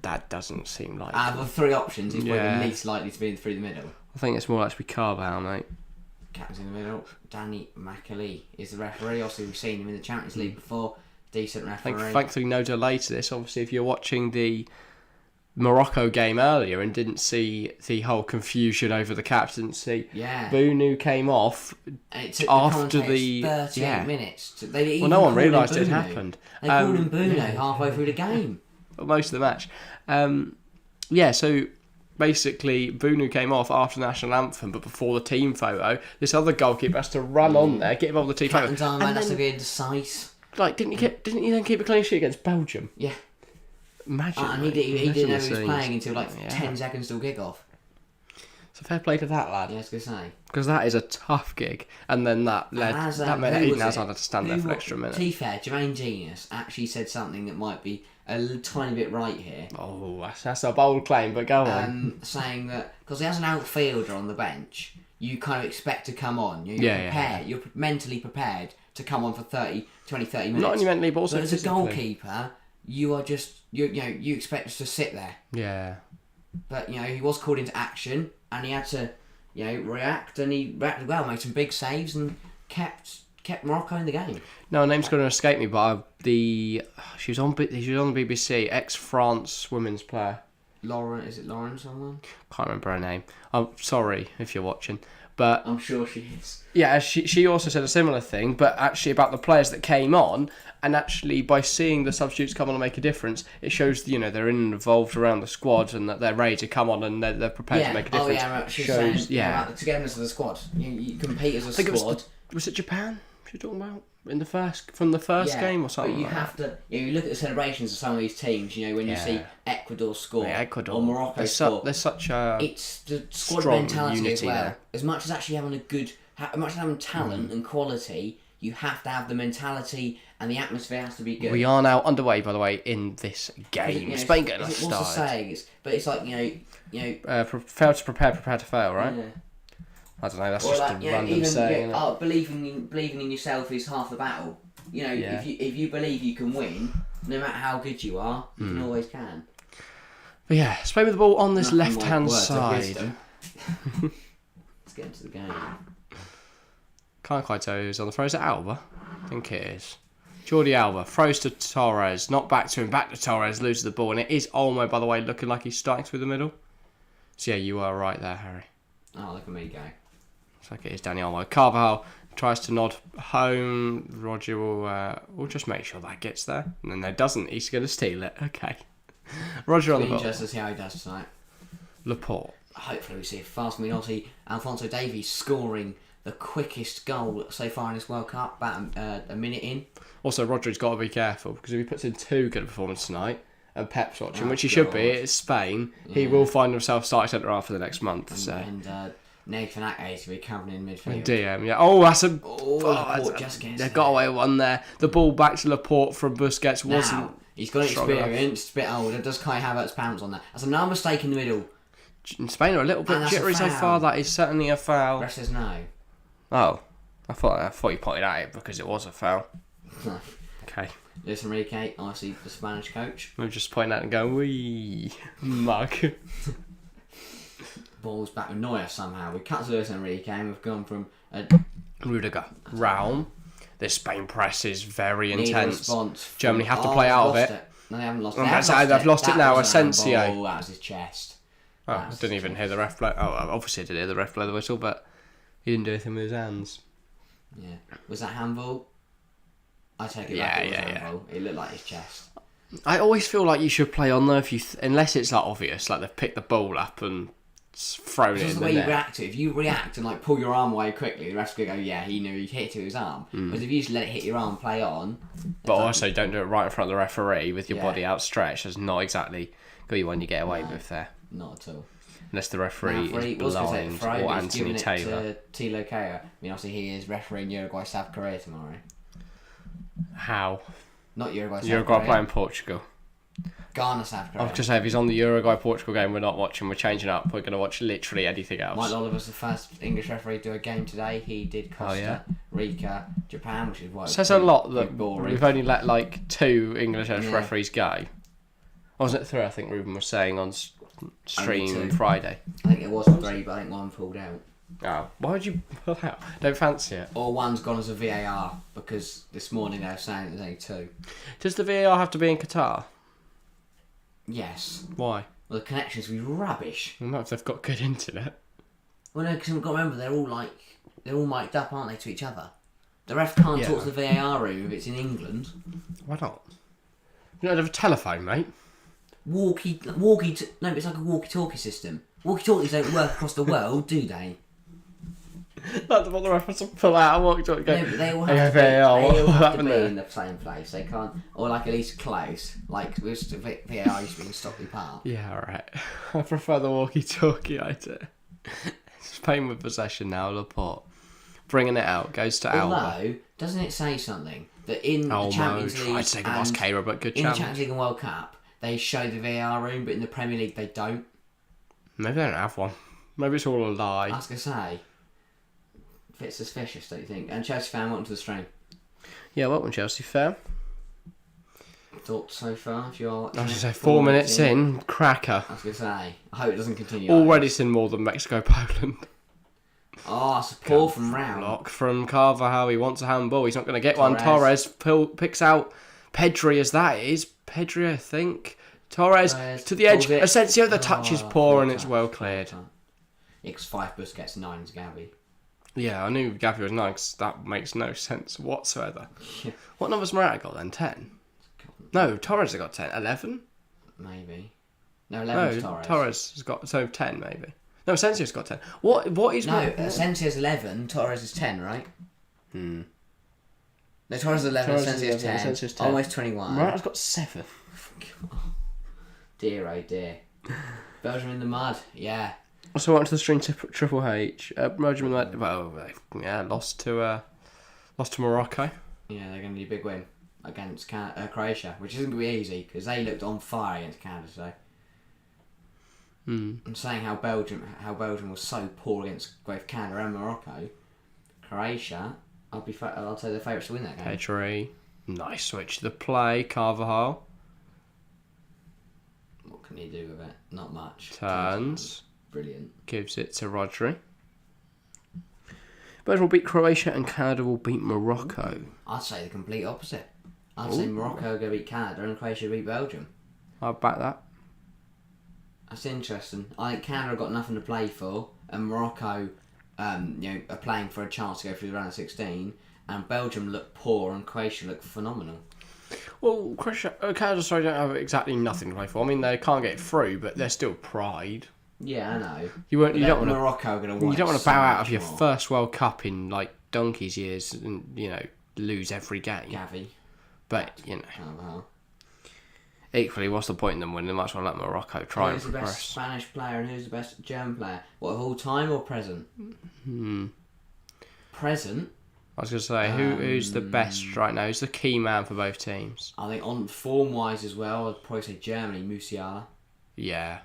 That doesn't seem like... Out of the 3 options, he's probably the least likely to be through the middle. I think it's more likely to be Carvalho, mate. Captain's in the middle. Danny McAlee is the referee. Obviously, we've seen him in the Champions League before. Decent referee. Thankfully, no delay to this. Obviously, if you're watching the Morocco game earlier and didn't see the whole confusion over the captaincy, Bunu came off after the 38 minutes. No one realised it happened. They called him Bunu halfway through the game. Most of the match. So basically, Bunu came off after the national anthem, but before the team photo. This other goalkeeper has to run on there, get involved with the team photo. Captain's arm has to be indecisive. Like, didn't he then keep a clean sheet against Belgium? Yeah. Imagine. And he didn't know he was playing until 10 seconds till kick-off. So fair play to that lad. Yeah, I was going to say. Because that is a tough gig. And then that meant Eden Hazard had to stand there for an extra minute. To be fair, Jermaine Genius actually said something that might be a tiny bit right here. Oh, that's a bold claim, but go on. Saying that, because he has an outfielder on the bench, you kind of expect to come on. You're mentally prepared to come on for 20, 30 minutes. Not only mentally, but also but as physically. A goalkeeper, you are just, you expect us to sit there. Yeah. But, he was called into action, and he had to, react, and he reacted well, made some big saves, and kept Morocco in the game. No, her name's going to escape me, but she was on the BBC, ex-France women's player. Is it Lauren someone? Can't remember her name. I'm sorry if you're watching. But I'm sure she is. Yeah, she also said a similar thing, but actually about the players that came on, and actually by seeing the substitutes come on and make a difference, it shows they're involved around the squad and that they're ready to come on and they're prepared to make a difference. She was saying about the togetherness of the squad. You compete as a squad. Was it Japan? you talking about? From the first game or something? But you like have that? to. You look at the celebrations of some of these teams. When you see Ecuador score or Morocco score, there's such a it's the squad strong mentality unity as well. there. As much as actually having as much as having talent and quality, you have to have the mentality and the atmosphere has to be good. We are now underway, by the way, in this game. Spain getting us started. What's the saying? But it's like fail to prepare to fail, right? Yeah. I don't know. That's just a random saying. Believing in yourself is half the battle. If you believe you can win, no matter how good you are, you can always can. But yeah, Spain with the ball on this left-hand side. Let's get into the game. Can't quite tell who's on the throw. Is it Alba? I think it is. Jordi Alba throws to Torres, not back to him, back to Torres, loses the ball, and it is Olmo, by the way, looking like he's starting through the middle. So yeah, you are right there, Harry. Oh, look at me go. Looks like it is Dani Olmo. Carvajal tries to nod home. Roger will just make sure that gets there, and then it doesn't. He's going to steal it. Okay. Roger on the ball. Interested to see how he does tonight. Laporte. Hopefully we see a fast Minotti. Alphonso Davies scoring the quickest goal so far in this World Cup, about a minute in. Also, Rodri's got to be careful because if he puts in too good a performance tonight and Pep's watching, which he should be, it's Spain, he will find himself starting centre half for the next month. And Nathan Ake to be covering in midfield. DM, yeah. Oh, that's a... Laporte just gets they got away with one there. The ball back to Laporte from Busquets wasn't... Now, he's got experience, a bit older. Does Kai Havertz pounce on that? That's another mistake in the middle. Spain are a little bit jittery so far. That is certainly a foul. Ref says no. Oh, I thought you pointed at it because it was a foul. No. Okay. Luis Enrique, obviously the Spanish coach. We're just pointing at it and going, wee, mug. Ball's back with Neuer somehow. We cut to Luis Enrique and we've gone from Rudiger. Raum. This Spain press is very intense. Response. Germany have to play out of it. No, they haven't lost it. They've lost it now. Asensio. That was his chest. Oh, I didn't even hear the ref blow. Oh, obviously I did hear the ref blow the whistle, but he didn't do anything with his hands. Yeah. Was that handball? I take it back. It was handball. It looked like his chest. I always feel like you should play on though unless it's like obvious, like they've picked the ball up and thrown it in the way net. you react to it. If you react and like pull your arm away quickly, the ref's gonna go, yeah, he knew he'd hit it to his arm. But if you just let it hit your arm, play on. But also don't do it right in front of the referee with your body outstretched. That's not exactly the one you get away with there. Not at all. Unless the referee is blind or Anthony Taylor. Tilo Kea. I mean, obviously he is refereeing Uruguay South Korea tomorrow. How? Not Uruguay South Uruguay Korea. playing Portugal. Ghana South Korea. I was just saying, if he's on the Uruguay-Portugal game, we're not watching, we're changing up. We're going to watch literally anything else. Mike Oliver's the first English referee to do a game today. He did Costa Rica, Japan, which is why... Says a lot that we've only let like 2 English referees go. Wasn't it 3, I think Ruben was saying on stream Friday? I think it was 3, but I think 1 pulled out. Oh, why would you pull out? Don't fancy it. Or 1's gone as a VAR, because this morning they were saying there's only 2. Does the VAR have to be in Qatar? Yes. Why? Well, the connections will be rubbish. Well, not if they've got good internet. Well, no, because we've got to remember they're all mic'd up, aren't they, to each other? The ref can't talk to the VAR room if it's in England. Why not? You don't have a telephone, mate. No, but it's like a walkie-talkie system. Walkie-talkies don't work across the world, do they? That's what the reference to pull out a walkie-talkie. No, but they all have to be in the same place. They can't, or like at least close. Like with VAR used to be in Stockley Park. Yeah, alright. I prefer the walkie-talkie idea. Spain with possession now, Laporte. Bringing it out, goes to Alba. Although, doesn't it say something that in the Champions League tried to take a Keira, but good in challenge. the Champions League and World Cup, they show the VAR room, but in the Premier League they don't. Maybe they don't have one. Maybe it's all a lie. I was going to say, a bit suspicious, don't you think? And Chelsea fan, welcome to the stream. Yeah, welcome Chelsea fan. Thoughts so far? If you're, I was going to say 4 minutes in, cracker. I was going to say, I hope it doesn't continue. Already seen more than Mexico, Poland. Oh, support from Raul. Block from Carvajal. He wants a handball. He's not going to get one. Torres picks out Pedri as that is. Pedri, I think. Torres to the edge. Asensio, the touch is poor and it's well cleared. It's 5 Busquets, 9's Gavi. Yeah, I knew Gavi was 9 because that makes no sense whatsoever. What number's Morata got then? 10? No, Torres has got 10. 11? Maybe. No, 11's Torres. Torres has got 10 maybe. No, Asensio's got 10. What is... No, Asensio's 11, Torres is 10, right? No, Torres 11, Torres Asensio's 11, 10. Asensio's 10. Almost 21. Morata's got 7. Dear, oh dear. Belgium in the mud, yeah. So on to the string Triple H. Belgium in the mud. Well, yeah, lost to Morocco. Yeah, they're going to be a big win against Croatia, which isn't going to be easy because they looked on fire against Canada. So I'm saying how Belgium was so poor against both Canada and Morocco. Croatia, I'll say the favourites to win that game. Pedri, nice switch to the play. Carvajal What can he do with it? Not much. turns, Brilliant. gives it to Rodri. Belgium will beat Croatia and Canada will beat Morocco. I'd say the complete opposite. I'd say Morocco will go beat Canada and Croatia will beat Belgium. I'll back that. That's interesting. I think Canada have got nothing to play for, and Morocco, are playing for a chance to go through the round of 16. And Belgium look poor, and Croatia look phenomenal. Well, Canada sorry don't have exactly nothing to play for. I mean, they can't get through, but they're still pride. Yeah, I know. You don't want to. Morocco are going to. You don't want to bow out of your first World Cup in like donkey's years and lose every game. Gavi. But equally, what's the point in them winning? They might as well let Morocco try and progress. Who's the best Spanish player and who's the best German player? What, of all time or present? Present. I was going to say, who's the best right now? Who's the key man for both teams? I think on form-wise as well, I'd probably say Germany, Musiala. Yeah.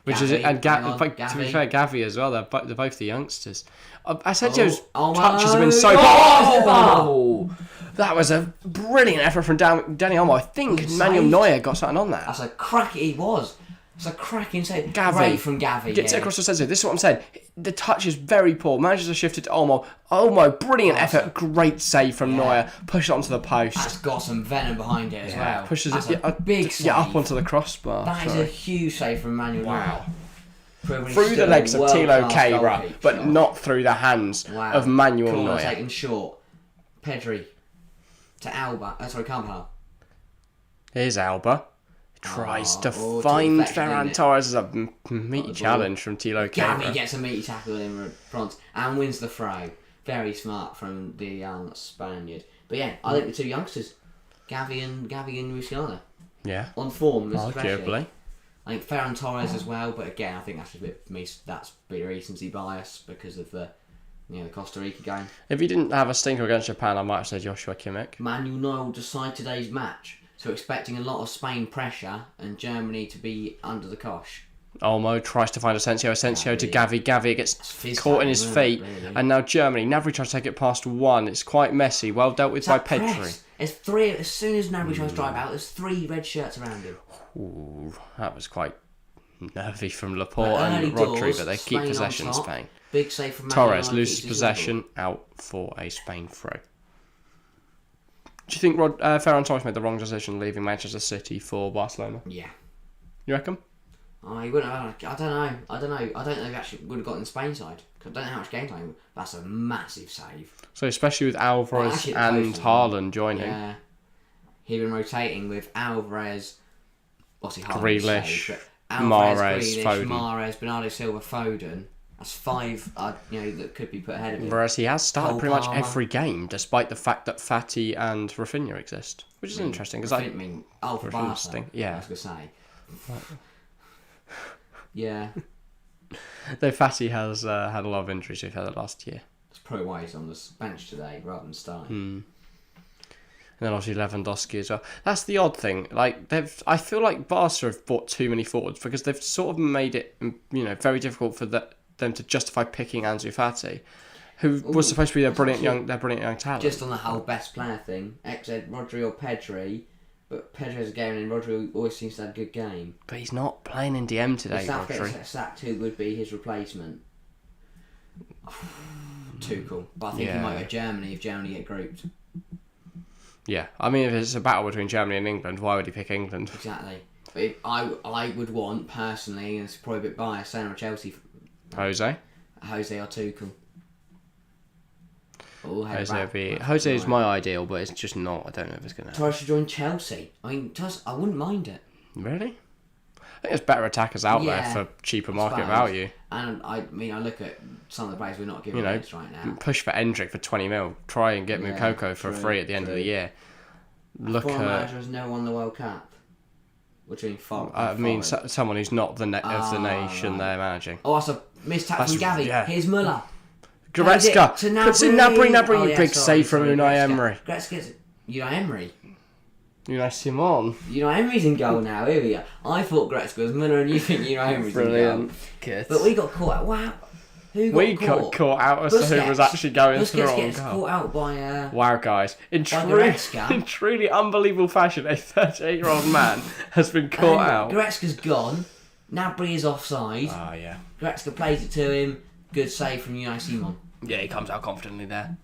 Which Gavi, is it, and Gavi. to be fair, Gavi as well. They're both the youngsters. Asensio's Oh, touches have been so. That was a brilliant effort from Danny Olmo. I think Manuel Neuer got something on that. That's a crack. He was. It's a cracking save. Gavi. Great from Gavi. Gets it across the centre. This is what I'm saying. The touch is very poor. Manages to shift it to Olmo. Olmo, brilliant effort. Great save from Neuer. Push it onto the post. That's got some venom behind it as well. Pushes That's it a big save. up onto the crossbar. That is a huge save from Manuel Neuer. Through the legs of Thilo Kehrer, but not through the hands of Manuel Neuer. Taken short. Pedri to Alba. Carvajal. Here's Alba. Tries to find Ferran Torres as a meaty challenge from Thilo Kehrer. Gavi gets a meaty tackle in front and wins the throw. Very smart from the Spaniard. But yeah, I think the two youngsters, Gavi and Musiala. Yeah. On form, especially. Arguably. I think Ferran Torres as well, but again, I think that's a bit for me. That's a bit of recency bias because of the Costa Rica game. If he didn't have a stinker against Japan, I might have said Joshua Kimmich. Manuel Neuer will decide today's match, so expecting a lot of Spain pressure and Germany to be under the cosh. Olmo tries to find Asensio to Gavi. Gavi gets caught in his feet, really. And now Germany. Navri tries to take it past one. It's quite messy. Well dealt with by Pedri. There's three. As soon as Navri tries to drive out, there's 3 red shirts around him. Ooh, that was quite nervy from Laporte and Rodri, but they keep possession, Spain. Big save from Torres loses possession, out for a Spain throw. Do you think Ferran Torres made the wrong decision leaving Manchester City for Barcelona? Yeah. You reckon? He wouldn't. I don't know. I don't know if he actually would have got in the Spain side. Cause I don't know how much game time. That's a massive save. So especially with Alvarez and Haaland joining. Yeah. He'd been rotating with Alvarez. What's he? Grealish, Mahrez, Bernardo Silva, Foden. That's 5. That could be put ahead of him. Whereas he has started pretty much every game, despite the fact that Fati and Rafinha exist, which is interesting because for Barca. Yeah. I was gonna say. Yeah. Though Fati has had a lot of injuries we've had last year. That's probably why he's on the bench today rather than starting. And then obviously Lewandowski as well. That's the odd thing. I feel like Barca have bought too many forwards because they've sort of made it, very difficult for them to justify picking Ansu Fati, who was supposed to be their brilliant young talent. Just on the whole best player thing, said Rodri or Pedri, but Pedri has a game and Rodri always seems to have a good game. But he's not playing in DM today, Rodri. If sacked, who would be his replacement? Tuchel. But I think he might go Germany if Germany get grouped. Yeah, I mean, if it's a battle between Germany and England, why would he pick England? Exactly. But if I would want, personally, and it's probably a bit biased, saying or Chelsea. Jose or Tuchel. Jose is my ideal, but it's just not. I don't know if it's going to happen. Torres should join Chelsea. I mean, I wouldn't mind it. Really? think there's better attackers out there Yeah, for cheaper market suppose. value. And I look at some of the players we're not giving minutes right now. Push for Endrick for 20 mil. Try and get Mukoko for free at the end of the year. Look Foreign at. manager has never won the World Cup. What do you mean? I mean, someone who's not of the nation they're managing. Oh, that's a missed tap from Gavi. Yeah. Here's Muller. Goretzka puts in Gnabry. Big save from Unai Emery. Goretzka's Unai Emery. Unai Simon. Unai Emery's in goal now. Here we are. I thought Goretzka was Muller, and you think Unai Emery's Brilliant. in goal. Good. But we got caught out. Wow. Who got caught out as to who was actually going through. Busquets gets caught out by. Wow, guys! In Goretzka. truly unbelievable fashion, a 38-year-old man has been caught out. Goretzka's gone. Gnabry is offside. Oh yeah. Goretzka plays it to him. Good save from Unai Simon. Yeah, he comes out confidently there.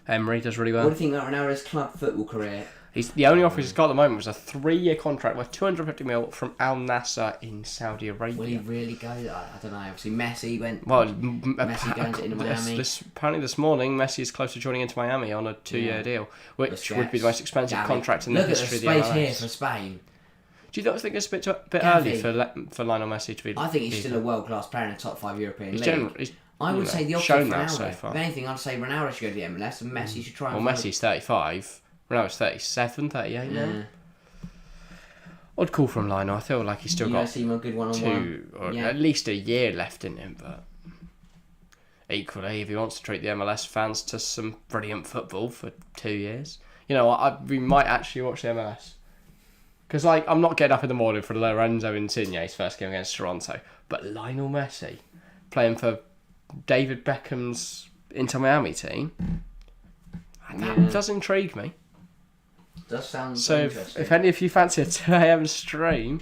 Emery does really well. What do you think about Ronaldo's club football career? He's the only offer he's got at the moment was a 3-year contract worth 250 mil from Al Nassr in Saudi Arabia. Will he really go? I don't know. Obviously, Messi went. Well, Messi going to Inter Miami. Apparently this morning, Messi is close to joining Inter Miami on a 2-year deal, which would be the most expensive contract in the history of the MLS. Look at the space here for Spain. Do you not think it's a bit early for Lionel Messi to be? I think he's still a world-class player in the top 5 European league. I would say the opposite for Ronaldo. If anything, I'd say Ronaldo should go to the MLS and Messi should try. Well, Messi's 35. Ronaldo's 37, 38 now. Odd call from Lionel. I feel like he's still got a good one-on-one. or at least a year left in him. But equally, if he wants to treat the MLS fans to some brilliant football for 2 years, you know, we might actually watch the MLS. Because I'm not getting up in the morning for Lorenzo Insigne's first game against Toronto, but Lionel Messi playing for David Beckham's Inter Miami team, that does intrigue me. Does sound so interesting. If any of you fancy a 2 a.m. stream,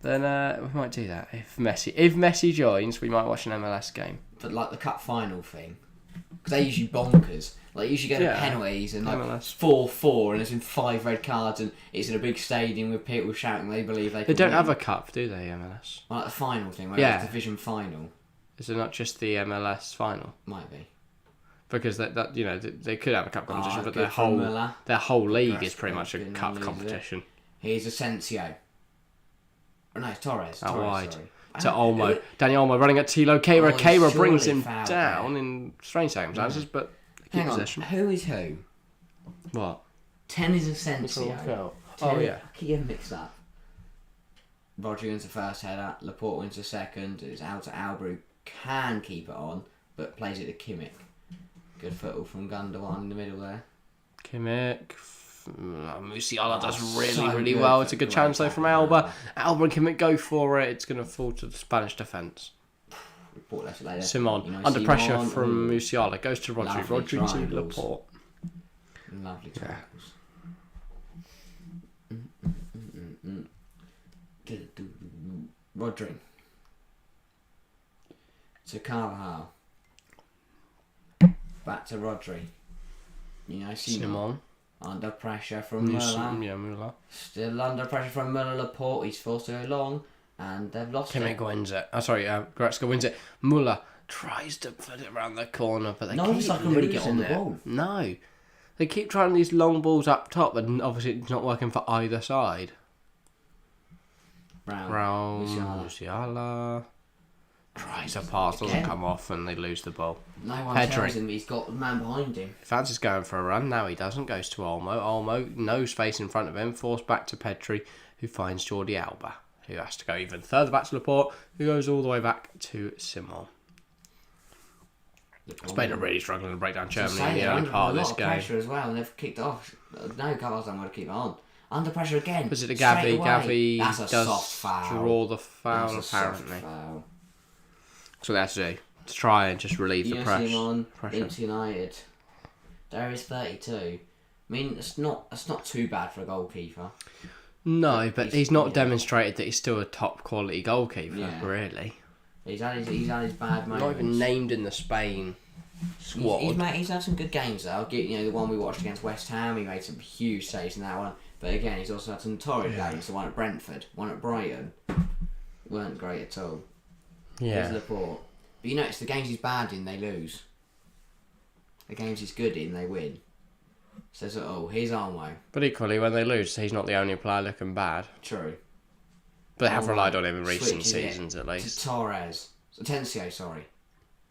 then we might do that. If Messi joins, we might watch an MLS game. But like the cup final thing, because they usually bonkers. Like usually go to penalties and like 4-4, and there's been 5 red cards, and it's in a big stadium with people shouting they believe they. They don't have a cup, do they? MLS. Like the final thing, where it's division final. Is it not just the MLS final? Might be. Because that you know they could have a cup competition, but their whole league is pretty much a cup competition. Here's Asensio. Oh no, it's Torres. Out wide. Sorry. To Olmo. Danny Olmo running at Tilo Kehrer. Kehrer brings him down in strange circumstances, but hang on. Position. Who is who? What? 10 is Asensio. Oh yeah. I keep getting mixed up. Rodri wins the first header. Laporte wins the second. It's out to Albrecht. Can keep it on, but plays it to Kimmich. Good football from Gundogan in the middle there. Kimmich. Musiala does really well. It's a good chance though from Alba. Alba and Kimmich go for it. It's going to fall to the Spanish defence. Simon under pressure from Musiala goes to Rodri. Rodri to Laporte. Lovely tackles. Rodri. To Carvajal. Back to Rodri. Simon. Under pressure from Muller. Muller. Still under pressure from Muller. Laporte. He's forced to go long. And they've lost it. Kimmich wins it. Goretzka wins it. Muller tries to put it around the corner, but they keep really get on the ball. No. They keep trying these long balls up top, but obviously it's not working for either side. Brown. Musiala. Tries a pass, doesn't come off, and they lose the ball. No one tells him he's got the man behind him. Fancy's going for a run. Now he doesn't. Goes to Olmo. Olmo, no space in front of him. Forced back to Pedri, who finds Jordi Alba, who has to go even further back to Laporte, who goes all the way back to Simon. Spain are really struggling to break down Germany in the early part of this game. Pressure as well, and they've kicked off. No, Carlos don't want to keep it on. Under pressure again. Was it a Gavi? Gavi That's a does soft foul. Draw the foul, apparently. That's what they have to do. To try and just relieve the pressure. Inter United. There is 32. I mean, it's not too bad for a goalkeeper. No, but he's not demonstrated that he's still a top quality goalkeeper, really. He's had his bad moments. Not even named in the Spain squad. He's had some good games though. I'll get the one we watched against West Ham. He made some huge saves in that one. But again, he's also had some torrid games. The one at Brentford, one at Brighton, weren't great at all. Yeah. There's Laporte. But you notice the games he's bad in, they lose. The games he's good in, they win. So here's Olmo. But equally, when they lose, he's not the only player looking bad. True. But they have relied on him in recent Switches it seasons, at least. to Torres. Atencio, sorry.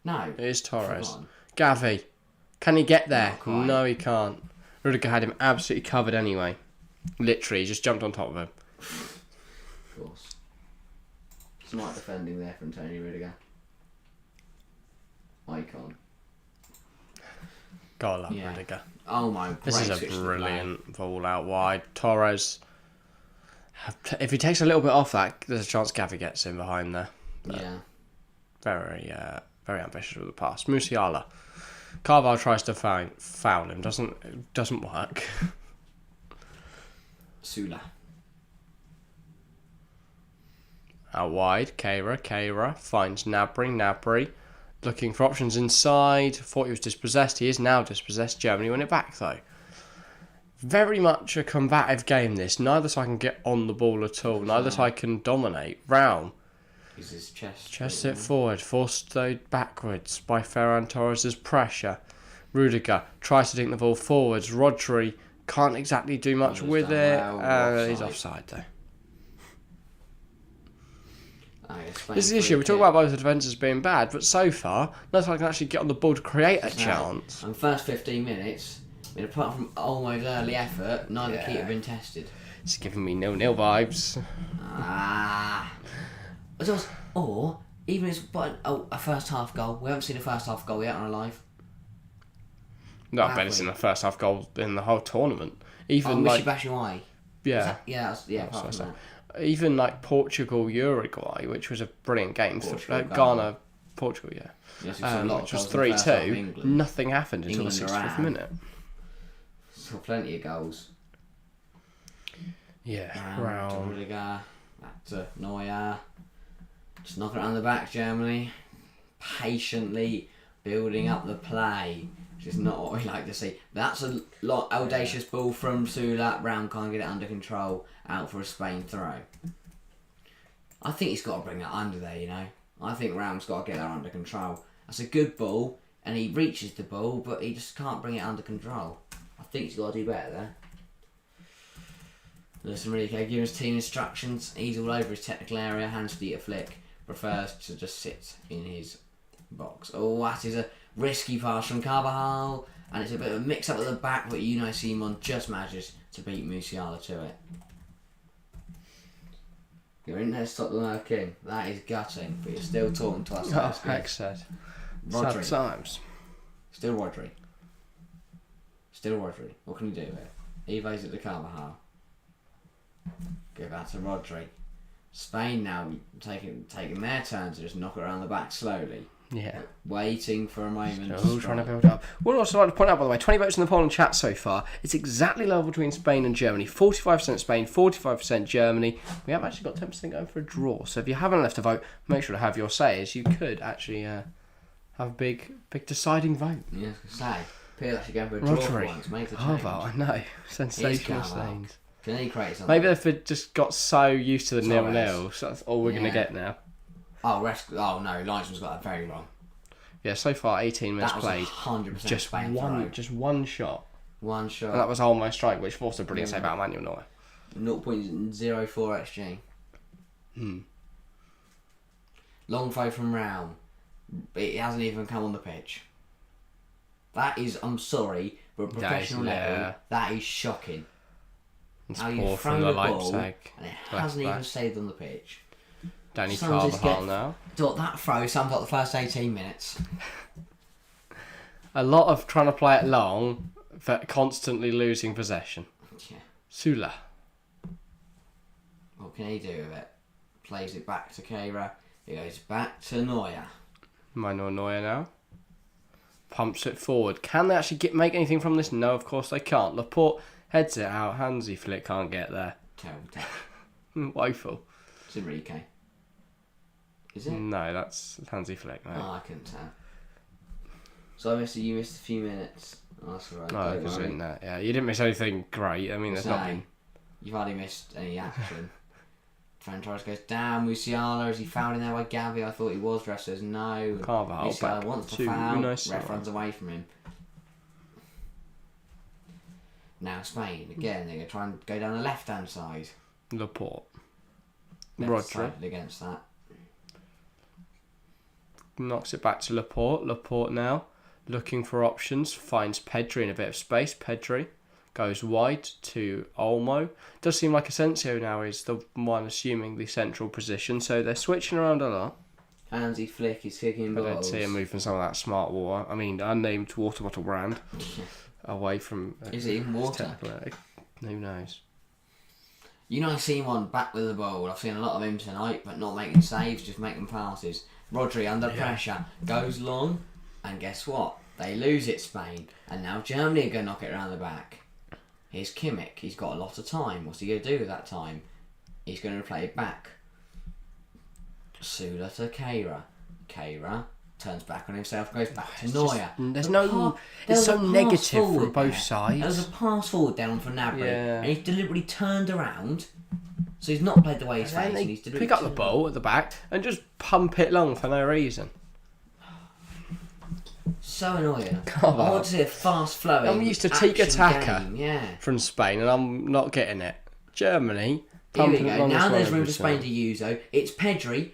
No. It is Torres. Forgotten. Gavi. Can he get there? Not quite. No, he can't. Rudiger had him absolutely covered anyway. Literally, he just jumped on top of him. Of course. Smart defending there from Tony Rudiger. Icon. God, I love Rudiger. Oh my god. This is a brilliant ball out wide. Torres. If he takes a little bit off that, there's a chance Gavi gets in behind there. But yeah. Very ambitious with the pass. Musiala. Carvalho tries to foul him. Doesn't work. Sula. Out wide. Keira finds Gnabry. Looking for options inside. Thought he was dispossessed. He is now dispossessed. Germany win it back though. Very much a combative game this. Neither side can get on the ball at all. Neither side can dominate. Raul. Is his Chest it forward. Forced though backwards by Ferran Torres' pressure. Rudiger tries to dink the ball forwards. Rodri can't exactly do much with it. He's offside though. This is the issue. We talk about both the defences being bad, but so far, neither side can actually get on the ball to create a chance. And first 15 minutes, I mean, apart from Olmo's early effort, neither key have been tested. It's giving me 0-0 vibes. Or, even if it's a first half goal. We haven't seen a first half goal yet on our live. No, I bet it's in the first half goal in the whole tournament. Even Batshuayi. Yeah. Apart from that. Even like Portugal, Uruguay, which was a brilliant game. Ghana, Portugal, yeah. Yes, which was 3-2. Nothing happened until the 65th minute. Saw plenty of goals. Yeah, Raul. Rudiger, back to Neuer. Just knocking it around the back, Germany. Patiently building up the play, which is not what we like to see. But that's a lot audacious ball from Sula. Brown can't get it under control. Out for a Spain throw. I think he's got to bring that under there, you know. I think Ram's got to get that under control. That's a good ball, and he reaches the ball, but he just can't bring it under control. I think he's got to do better there. Listen, really giving his team instructions. He's all over his technical area. Hands to flick. Prefers to just sit in his box. Oh, that is a risky pass from Carvajal, and it's a bit of a mix up at the back, but Unai Simon just manages to beat Musiala to it. You're in there, stop the lurking. That is gutting, but you're still talking to us. Oh, heck said. Rodri. Sad times. Still Rodri. What can you do with it? Eva's at the Carvajal. Go back to Rodri. Spain now taking their turn to just knock it around the back slowly. Yeah. Waiting for a moment. Still trying to build up. We'd also like to point out, by the way, 20 votes in the poll and chat so far. It's exactly level between Spain and Germany. 45% Spain, 45% Germany. We have actually got 10% going for a draw. So if you haven't left a vote, make sure to have your say, as you could actually have a big deciding vote. Yeah, I was going to say. People actually going for a draw for once. Make the change. I know. Sensational stains. Can he create something? Maybe they've just got so used to the 0-0, so that's all we're going to get now. Oh no, Lynchman's got that very wrong. Yeah, so far 18 minutes that was played. 100% Just Spain one shot. One shot. And that was Olmo's strike, which forced a brilliant save out of Manuel Neuer. 0.04 XG. Long throw from Raul. It hasn't even come on the pitch. That is, I'm sorry, but at professional level, that is shocking. It's how poor you from throw the the ball Leipzig. and it hasn't even stayed on the pitch. Danny Carvajal now. That throw sums up the first 18 minutes. A lot of trying to play it long, but constantly losing possession. Yeah. Sula. What can he do with it? Plays it back to Keira. It goes back to Neuer. Manuel Neuer now. Pumps it forward. Can they actually make anything from this? No, of course they can't. Laporte heads it out. Hansi Flick can't get there. Terrible. Woeful. It's Enrique. Is it? No, that's Hansi Flick, mate. Oh, I couldn't tell. So you missed a few minutes. Oh, that's alright. No, because in that, yeah, you didn't miss anything great. I mean, there's not been. You've hardly missed any action. Ferran Torres goes down. Musiala, is he fouled in there by Gavi? I thought he was. Ref says no. Carvajal Musiala wants to foul. Ref runs away from him. Now Spain again. They're going to try and go down the left-hand side. Laporte. Rodri decided against that. knocks it back to Laporte. Laporte now looking for options, finds Pedri in a bit of space. Pedri goes wide to Olmo. Does seem like Asensio now is the one assuming the central position, so they're switching around a lot. Hansi Flick is kicking I balls. don't see him moving some of that smart water. I mean, unnamed water bottle brand away from. Is it even water? Who knows? You know, I've seen one back with the ball. I've seen a lot of him tonight, but not making saves, just making passes. Rodri under pressure goes long, and guess what? They lose it, Spain, and now Germany are going to knock it around the back. Here's Kimmich. He's got a lot of time. What's he going to do with that time? He's going to play it back. Sula to Keira. Keira turns back on himself, goes back to Neuer. It's so negative from both sides. There was a pass forward down for Gnabry, Yeah. and he's deliberately turned around. So he's not played the way he's And facing. they He's pick up the ball at the back and just pump it long for no reason. So annoying. Come I on. want to see a fast flowing. I'm used to tiki-taka game. Yeah. from Spain, and I'm not getting it. Germany, Here we pumping it go. long Now as there's well room every for Spain time. to use though. It's Pedri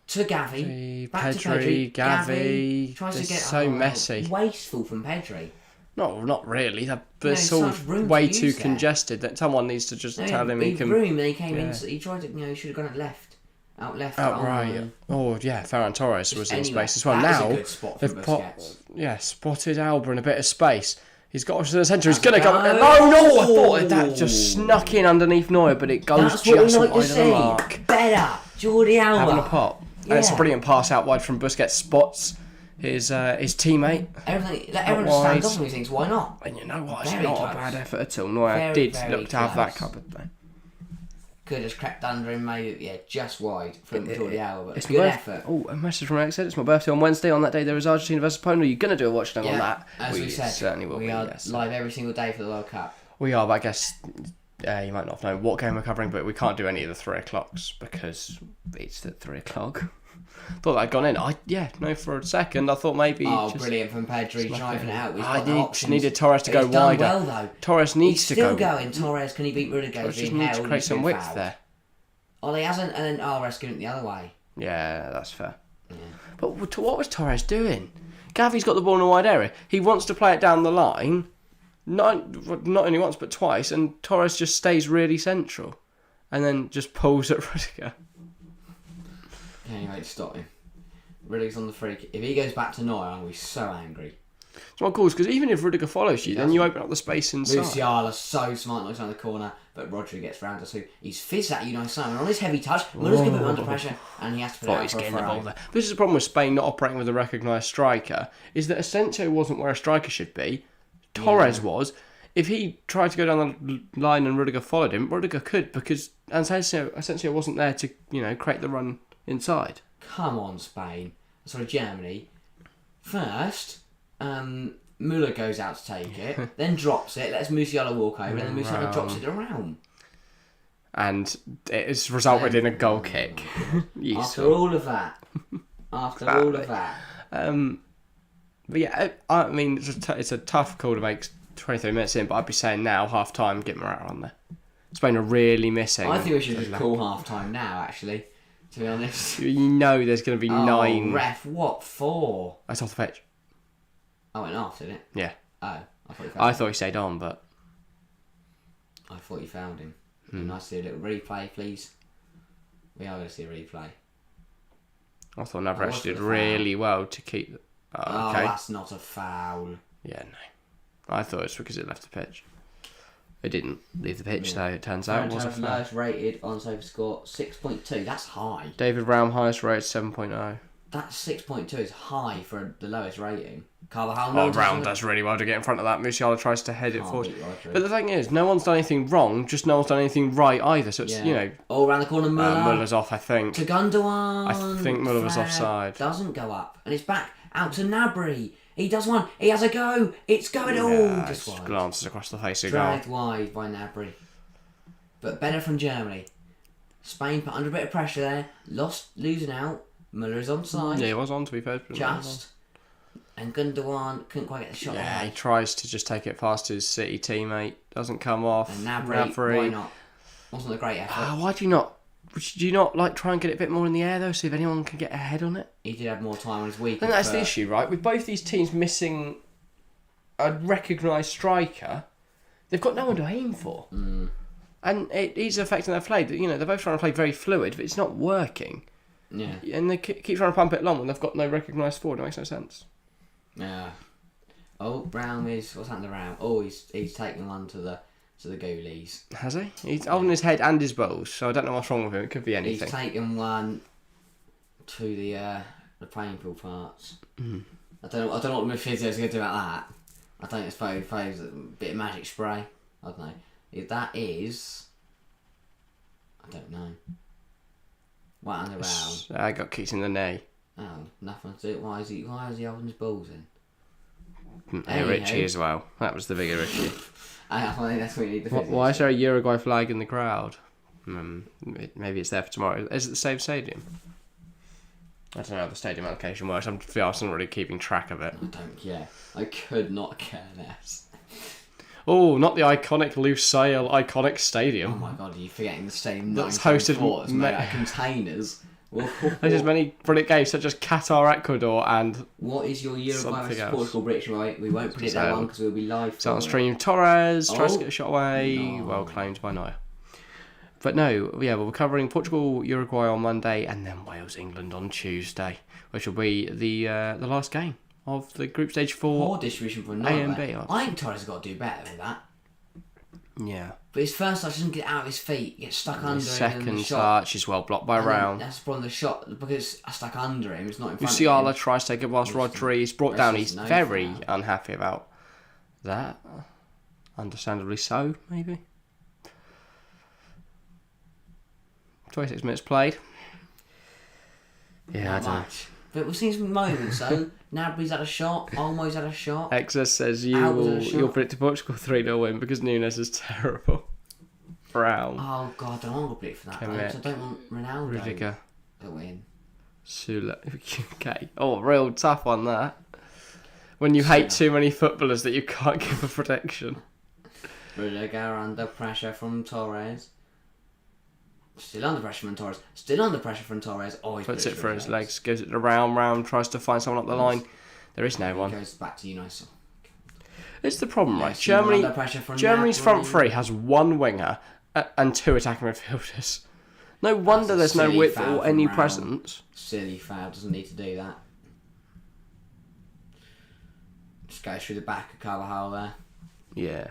to Gavi. Back to Pedri, Pedri. Gavi. Tries to It's get so messy. Wasteful from Pedri. Not really. But it's No, all such room way to too use there. congested that someone needs to just tell him he He can. room and he came yeah. in. He tried to. He should have gone out left. Outright. Oh yeah, Ferran Torres was in Anyway, space as well. that is Now a good spot for they've Busquets. spotted Alba in a bit of space. He's got to the centre. He's gonna Has go. it No, go? I thought that just snuck in underneath Neuer, but it goes That's what we just like to wide of the see. mark. Better, Jordi Alba. Having a pop. And it's a Yeah. brilliant pass out wide from Busquets. Spots his teammate. Everyone wide. stands up and he thinks, why not? And you know what? It's Very not close. a bad effort at all. Neuer Very, did very look to have that close. covered though. Could have crept under him, maybe, just wide from Jordi Alba. But It's good my effort. Oh, a message from Alex said it's my birthday on Wednesday. On that day, there is Argentina versus Poland. Are you going to do a watch along on that? As we said, certainly will we be. are Yes. live every single day for the World Cup. We are, but I guess you might not know what game we're covering, but we can't do any of the 3 o'clocks because it's at 3 o'clock. Thought I'd gone in. For a second I thought maybe. Oh, just brilliant from Pedri, driving it out. He's I got the options. needed Torres to But go he's done wider. well, though. Torres needs He's to go. still going. Torres, can he beat Rudiger? Torres He's just been needs to held, create he's some been width fouled. there. Oh, he hasn't, and then Alvarez giving it the other way. Yeah, that's fair. Yeah. But what was Torres doing? Gavi's got the ball in a wide area. He wants to play it down the line. Not only once, but twice. And Torres just stays really central. And then just pulls at Rudiger. Anyway, to stop him. Rudiger's on the free kick. If he goes back to Neuer, I'm going to be so angry. It's not cool, because even if Rudiger follows you, then you open up the space inside. Musiala, so smart, knocks down the corner, but Rodri gets round us. He's fizzed at you, nice Simon. On his heavy touch, Muller's going to put him under pressure, and he has to put it out He's for a getting the ball throw. there. This is the problem with Spain not operating with a recognised striker, is that Asensio wasn't where a striker should be. Torres was. If he tried to go down the line and Rudiger followed him, Rudiger could, because Asensio wasn't there to, create the run inside. Come on, Spain. Sorry, Germany. First, Muller goes out to take it, then drops it, lets Musiala walk over, and then Musiala drops it around. And it has resulted in a goal kick. After all of that. But yeah, I mean, it's a tough call to make 23 minutes in, but I'd be saying now, half time, get Morata on there. Spain are really missing. I think we should just call half time now, actually, to be honest. You know there's going to be 9. Ref, what for? That's off the pitch. I went off, didn't it? Yeah. Oh, I thought you found I him. thought he stayed on, but... I thought you found him. Nice to see a little replay, please. We are going to see a replay. I thought Navarrete what's did the foul? really well to keep... Oh, okay. that's not a foul. Yeah, no. I thought it's because it left the pitch. It didn't leave the pitch, though, it turns out. It was a foul. Lowest rated on SofaScore, 6.2. That's high. David Raum, highest rated, 7.0. That 6.2 is high for the lowest rating. Carvajal, Oh, Raum does really well to get in front of that. Musiala tries to head it Can't forward. beat Rodri. But the thing is, no one's done anything wrong, just no one's done anything right either. So it's, all around the corner, Muller. Muller's off, I think. To Gundogan. I think Muller was Fred offside. Doesn't go up. And it's back out to Gnabry. He does one. He has a go. It's going all. Yeah, Just just wide. glances across the face of goal. Dragged wide by Gnabry. But better from Germany. Spain put under a bit of pressure there. Losing out. Muller is onside. Yeah, he was on, to be fair. Just. And Gundogan couldn't quite get the shot Yeah, he away. tries to just take it past his City teammate. Doesn't come off. And Gnabry, why not? Wasn't a great effort. Why do you not? Do you not like try and get it a bit more in the air though, see if anyone can get ahead on it? He did have more time on his week. I think that's the issue, right? With both these teams missing a recognised striker, they've got no one to aim for. And it is affecting their play. You know, they're both trying to play very fluid, but it's not working. Yeah. And they keep trying to pump it long when they've got no recognised forward. It makes no sense. Yeah. Oh, Brown is... What's happened to Brown? Oh, he's taken one to the goalies. Has he? He's holding his head and his balls, so I don't know what's wrong with him. It could be anything. He's taken one to the painful parts. I don't know what my physio's going to do about that. I think it's probably a bit of magic spray. I don't know. If that is... I don't know. What under round? I got kicked in the knee. Oh, nothing to do. Why is he holding his balls in? Hey, Richie as well. That was the bigger issue. I think that's what you need the physio. Why is there a Uruguay flag in the crowd? Maybe it's there for tomorrow. Is it the same stadium? I don't know how the stadium allocation works. I'm not really keeping track of it. I don't care. I could not care less. Oh, not the iconic Lusail iconic Oh stadium. my god, are you forgetting the stadium That's hosted that's made out of containers? There's as many brilliant games such as Qatar, Ecuador, and What is your Uruguay something versus else. Portugal British right? We won't predict that one because we'll be live. it's on stream. Torres tries Oh. to get a shot away, No. well claimed by Neuer. But no, yeah, we're covering Portugal, Uruguay on Monday, and then Wales, England on Tuesday, which will be the last game of the group stage Poor 4. distribution for A Norway. and B, I think Torres has got to do better than that. Yeah. But his first touch doesn't get out of his feet, gets stuck under him. His And the second shot, touch is well blocked by and then Round. that's the problem. The shot because it's stuck under him. It's not in front of Musiala him. tries to take it whilst It's- Rodri is brought it's down. just He's no very foul. unhappy about that. Understandably so, maybe. 26 minutes played. Yeah, I Not don't know. much. But we've seen some moments though. Nabry's had a shot. Olmo's had a shot. Exa says Alba's had a you'll shot. predict a Portugal 3-0 win because Nunes is terrible. Brown, Oh god, I don't want to predict for that. Though, Kimmich, 'cause I don't want Ronaldo Rudiger, to win. Sula. Okay. Oh, real tough on that. When you hate too many footballers that you can't give a prediction. Rudiger under pressure from Torres. Still under pressure from Torres. Still under pressure from Torres. Oh, he Puts it for his legs, gives it to Round, tries to find someone up the line. There is no one. Goes back to United. It's the problem, right? Yes, under Germany, pressure from Germany's front Gnabry. three has one winger and 2 attacking midfielders. No wonder there's no silly width foul or from any Round. presence. Silly foul. Doesn't need to do that. Just goes through the back of Carvajal there. Yeah.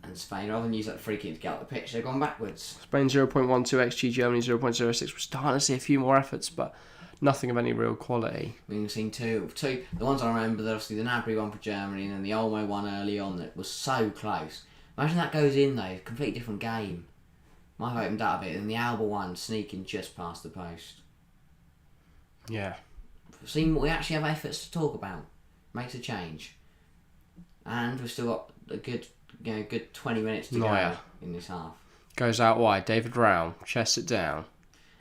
And Spain, rather than use that free kick to get out the pitch, they've gone backwards. Spain 0.12 XG, Germany 0.06. We're starting to see a few more efforts, but nothing of any real quality. We've seen two. The ones I remember, obviously the Gnabry one for Germany and then the Olmo one early on that was so close. Imagine that goes in though, completely different game. Might have opened up a bit, and the Alba one sneaking just past the post. Yeah. We actually have efforts to talk about. Makes a change. And we've still got a good 20 minutes to Neuer. go in this half. Goes out wide. David Round chests it down.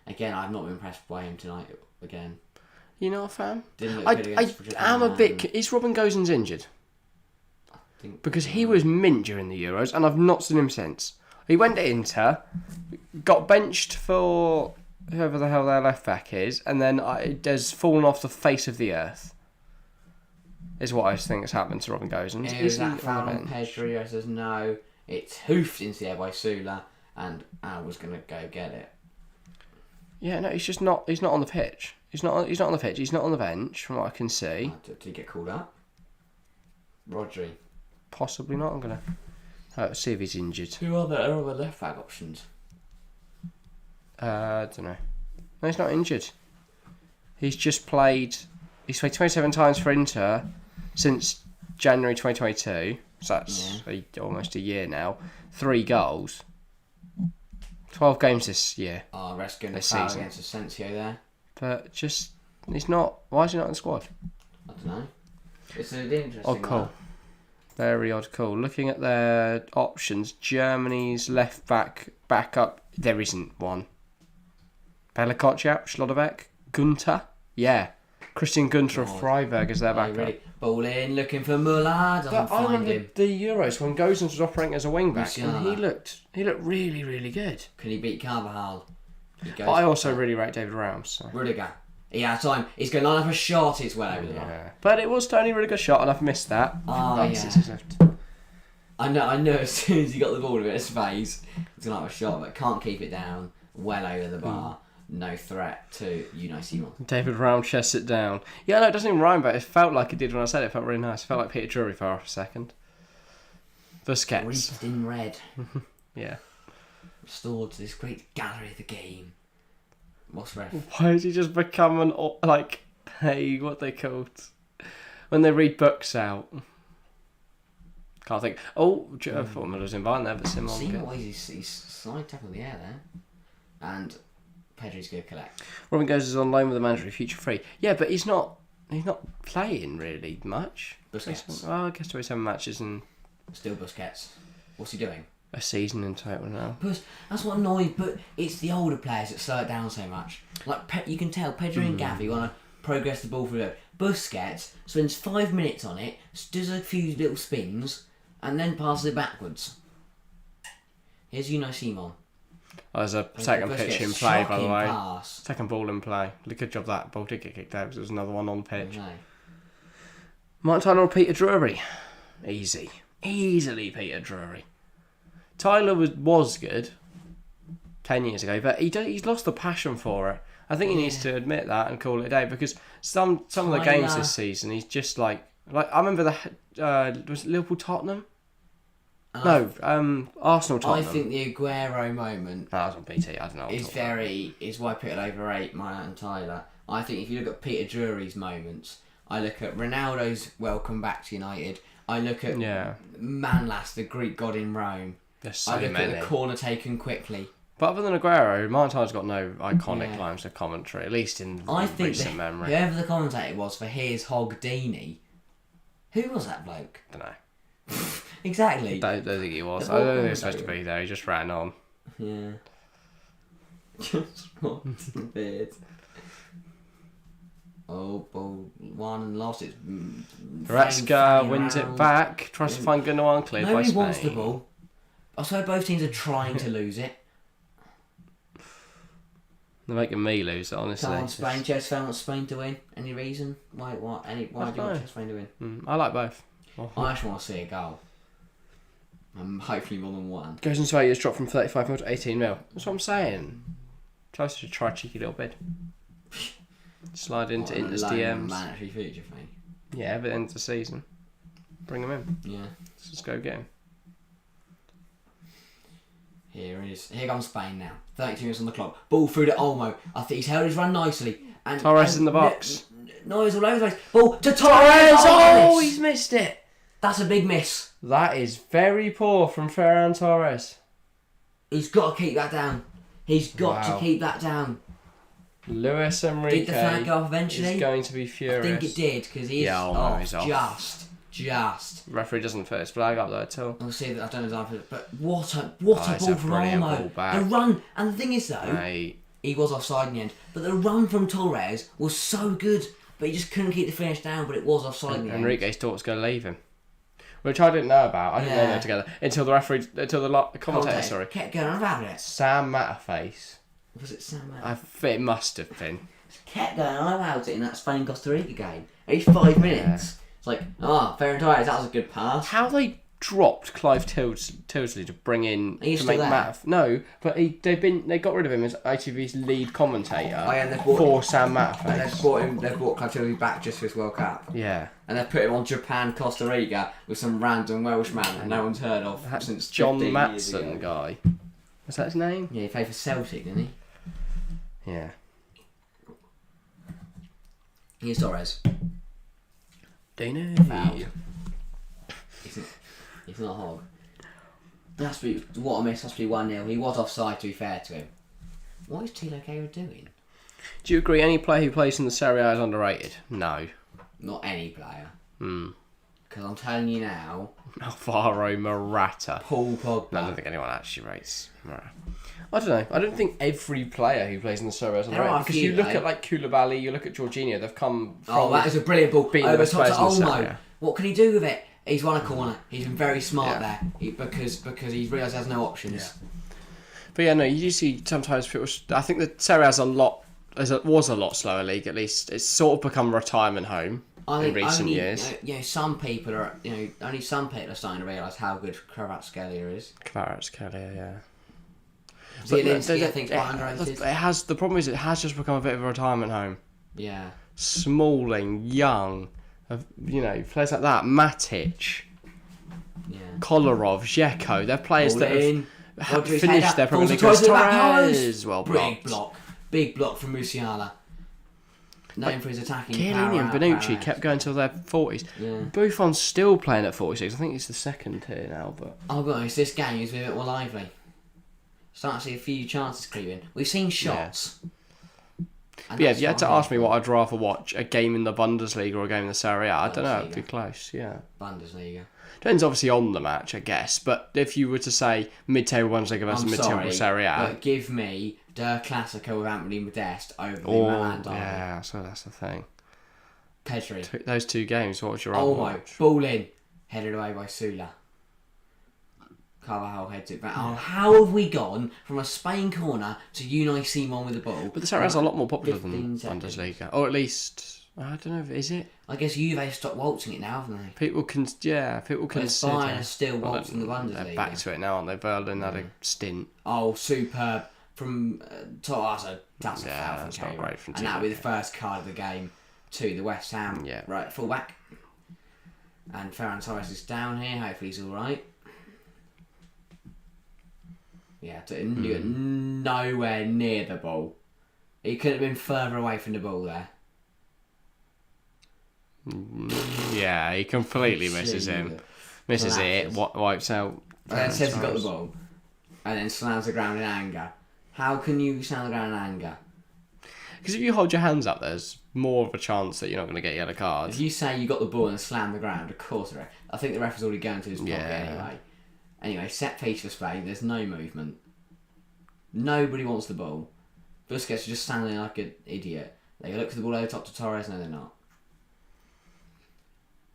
Again, I've not been impressed by him tonight again. You not a fan? Didn't look I good against am a Japan. bit... Is Robin Gosens injured? Because he was mint during the Euros, and I've not seen him since. He went to Inter, got benched for whoever the hell their left back is, and then it has fallen off the face of the earth. Is what I think has happened to Robin Gosens. It Is was he that foul on the on bench? Pedro. Says no. It's hoofed into the air by Sula, and Al was going to go get it. Yeah, no, he's just not. He's not on the pitch. He's not on the pitch. He's not on the bench, from what I can see. Did he get called up? Rodri. Possibly not. I'm gonna see if he's injured. Who are the other left back options? I don't know. No, he's not injured. He's just played. He's played 27 times for Inter since January 2022. So that's almost a year now. 3 goals. 12 games this year. Oh, Reskin the This foul season. against Asensio there. But just he's not. Why is he not in the squad? I don't know. It's an interesting Odd call. one. Very odd call. Looking at their options, Germany's left back up. There isn't one. Belakociak, Schlotterbeck, Gunter. Yeah. Christian Gunter of God. Freiburg is their backup. Really ball in, looking for Muller. Doesn't But I find remember him. the Euros when Gosens was operating as a wing back, and Musiala. he looked really, really good. Can he beat Carvajal? He goes But I also really rate David Rams. So. Rudiger. He had time. He's going to line up a shot. It's well over the line. Yeah. But it was Tony Rudiger's shot, and I've missed that. Oh, Like yeah. 6 seconds left. I know. As soon as he got the ball in his face, he's going to have a shot, but can't keep it down. Well over the bar. No threat to Unai Simon. David Rams chests it down. Yeah, no, it doesn't even rhyme, but it felt like it did when I said it. It felt really nice. It felt like Peter Drury for a second. Busquets. Wreathed in red. Yeah. Restored to this great gallery of the game. What's ref? Why did he just become an, like, hey, what they called? When they read books out. Can't think. Oh, I thought Miller was inviting there, but Simon. Simon, he's slide tackle in the air there. And Pedri's going to collect. Robin Goes is on loan with the Managerial future free. Yeah, but he's not playing really much. Busquets. Well, I guess 27 matches and Still Busquets. What's he doing? a season in total now. That's what annoys, but it's the older players that slow it down so much. Like, you can tell Pedri and Gavi want to progress the ball through it. Busquets spends 5 minutes on it, does a few little spins, and then passes it backwards. Here's Unai Simon. Oh, there's a second pitch in play, by the way. Pass. Second ball in play. Good job that ball did get kicked out because there was another one on pitch. No. Martin Tyler or Peter Drury? Easily Peter Drury. Tyler was good 10 years ago, but he's lost the passion for it. I think he needs to admit that and call it a day, because some of the games this season he's just like I remember was it Liverpool Tottenham? Arsenal Tottenham. I think the Aguero moment that was on BT. I don't know. is why people overrate Martin Tyler. I think if you look at Peter Drury's moments, I look at Ronaldo's welcome back to United. I look at Manlas, the Greek god in Rome. There's so I look many. at the corner taken quickly. But other than Aguero, Martin Tyler's got no iconic lines of commentary, at least in recent memory. Whoever the commentator was for Here's Hogdini, who was that bloke? I don't know. Exactly. Don't think he was. I don't think he was supposed to be there. He just ran on. Yeah. Just what beard. Oh, ball won and lost. It's Goretzka wins it back. Tries to find Gundogan, cleared by Nobody Spain. wants the ball. I swear both teams are trying to lose it. They're making me lose it, honestly. Come on, Spain. Chelsea fan wants Spain to win. Any reason? Why do you want Spain to win? I like both. I actually want to see a goal. Hopefully more than one. Goes into value has dropped from 35 mil to 18 mil. That's what I'm saying. Chelsea should try a cheeky little bid. Slide into Inter's DMs. Mandatory feature for me. Yeah, but end of the season. Bring him in. Yeah. Let's just go get him. Here comes Spain now. 32 minutes on the clock. Ball through to Olmo. I think he's held his run nicely. And Torres in the box. Noise all over the place. Ball to Torres. Oh, he's missed it. That's a big miss. That is very poor from Ferran Torres. He's got to keep that down. He's got to keep that down. Luis Enrique Did the flag go off eventually? is going to be furious. I think it did, because he's off. He's off. Just. Referee doesn't put his flag up though at all. I'll see that. I don't know, but what a ball from Olmo. The run, and the thing is though, he was offside in the end. But the run from Torres was so good, but he just couldn't keep the finish down. But it was offside in the end. Enrique's thought was going to leave him, which I didn't know about. I didn't know they were together until the commentator kept going on about it. Sam Matterface. Was it Sam Matterface? I think it must have been. Kept going on about it in that Spain Costa Rica game. Every 5 minutes. It's like, Ferran Torres, that was a good pass. How they dropped Clive Tilsley to bring in to make Matt? No, but they got rid of him as ITV's lead commentator for Sam Matterface. And they've brought Clive Tilsley back just for his World Cup. Yeah. And they've put him on Japan Costa Rica with some random Welshman that no one's heard of since John Matson guy. Was that his name? Yeah, he played for Celtic, didn't he? Yeah. Here's Torres. Dino. He's not a hog. What a miss. Has to be 1-0. He was offside, to be fair to him. What is Tilo Kehrer doing? Do you agree any player who plays in the Serie A is underrated? No. Not any player. Because I'm telling you now... Alvaro Morata. Paul Pogba. No, I don't think anyone actually rates Morata. I don't know. I don't think every player who plays in the Serie A is on the rate. Because you look at like Koulibaly, you look at Jorginho, they've come from... Oh, that is a brilliant ball. Over top to Olmo. What can he do with it? He's won a corner. He's been very smart there because he's realised he has no options. Yeah. But yeah, no, you do see sometimes people... I think the Serie A was a lot slower league, at least. It's sort of become a retirement home in recent years. Some people are... only some people are starting to realise how good Kvaratskhelia is. Kvaratskhelia, yeah. Zielinski, I think, quite underrated. The problem is it has just become a bit of a retirement home. Yeah. Smalling, Young, players like that, Matic, Kolarov, Dzeko, they're players that have finished their Premier League. Torres, well blocked. Big block from Musiala. Known for his attacking power. Chiellini and Bonucci kept going till their 40s. Yeah. Buffon's still playing at 46. I think he's the second here now. But I'll be honest, this game is a bit more lively. Starting to see a few chances creeping. We've seen shots. Yeah, if you had to ask me what I'd rather watch, a game in the Bundesliga or a game in the Serie A, I don't know, it'd be close, yeah. Bundesliga. Depends obviously on the match, I guess, but if you were to say mid-table Bundesliga versus mid-table Serie A... but give me Der Klassiker with Anthony Modeste over the Milan derby. Yeah, so that's the thing. Pedri. Those two games, what would you rather watch? Ball in, headed away by Sula. Carvajal heads it back. Oh, how have we gone from a Spain corner to Unai Simon with the ball? But the Serie A is a lot more popular than Bundesliga. Or at least, I don't know, is it? I guess Juve stopped waltzing it now, haven't they? People can consider. Bayern are still waltzing the Bundesliga. They're back to it now, aren't they? Berlin had a stint. Oh, superb. From that's a foul from not great from and that'll be the first card of the game to the West Ham right fullback. And Ferran Torres is down here. Hopefully he's all right. Yeah, nowhere near the ball. He could have been further away from the ball there. Yeah, he completely misses him. Misses it, wipes out. And then says he got the ball. And then slams the ground in anger. How can you slam the ground in anger? Because if you hold your hands up, there's more of a chance that you're not going to get a yellow card. If you say you got the ball and slam the ground, of course, I think the ref is already going to his pocket anyway. Anyway, set piece for Spain. There's no movement. Nobody wants the ball. Busquets is just standing there like an idiot. They look for the ball over top to Torres. No, they're not.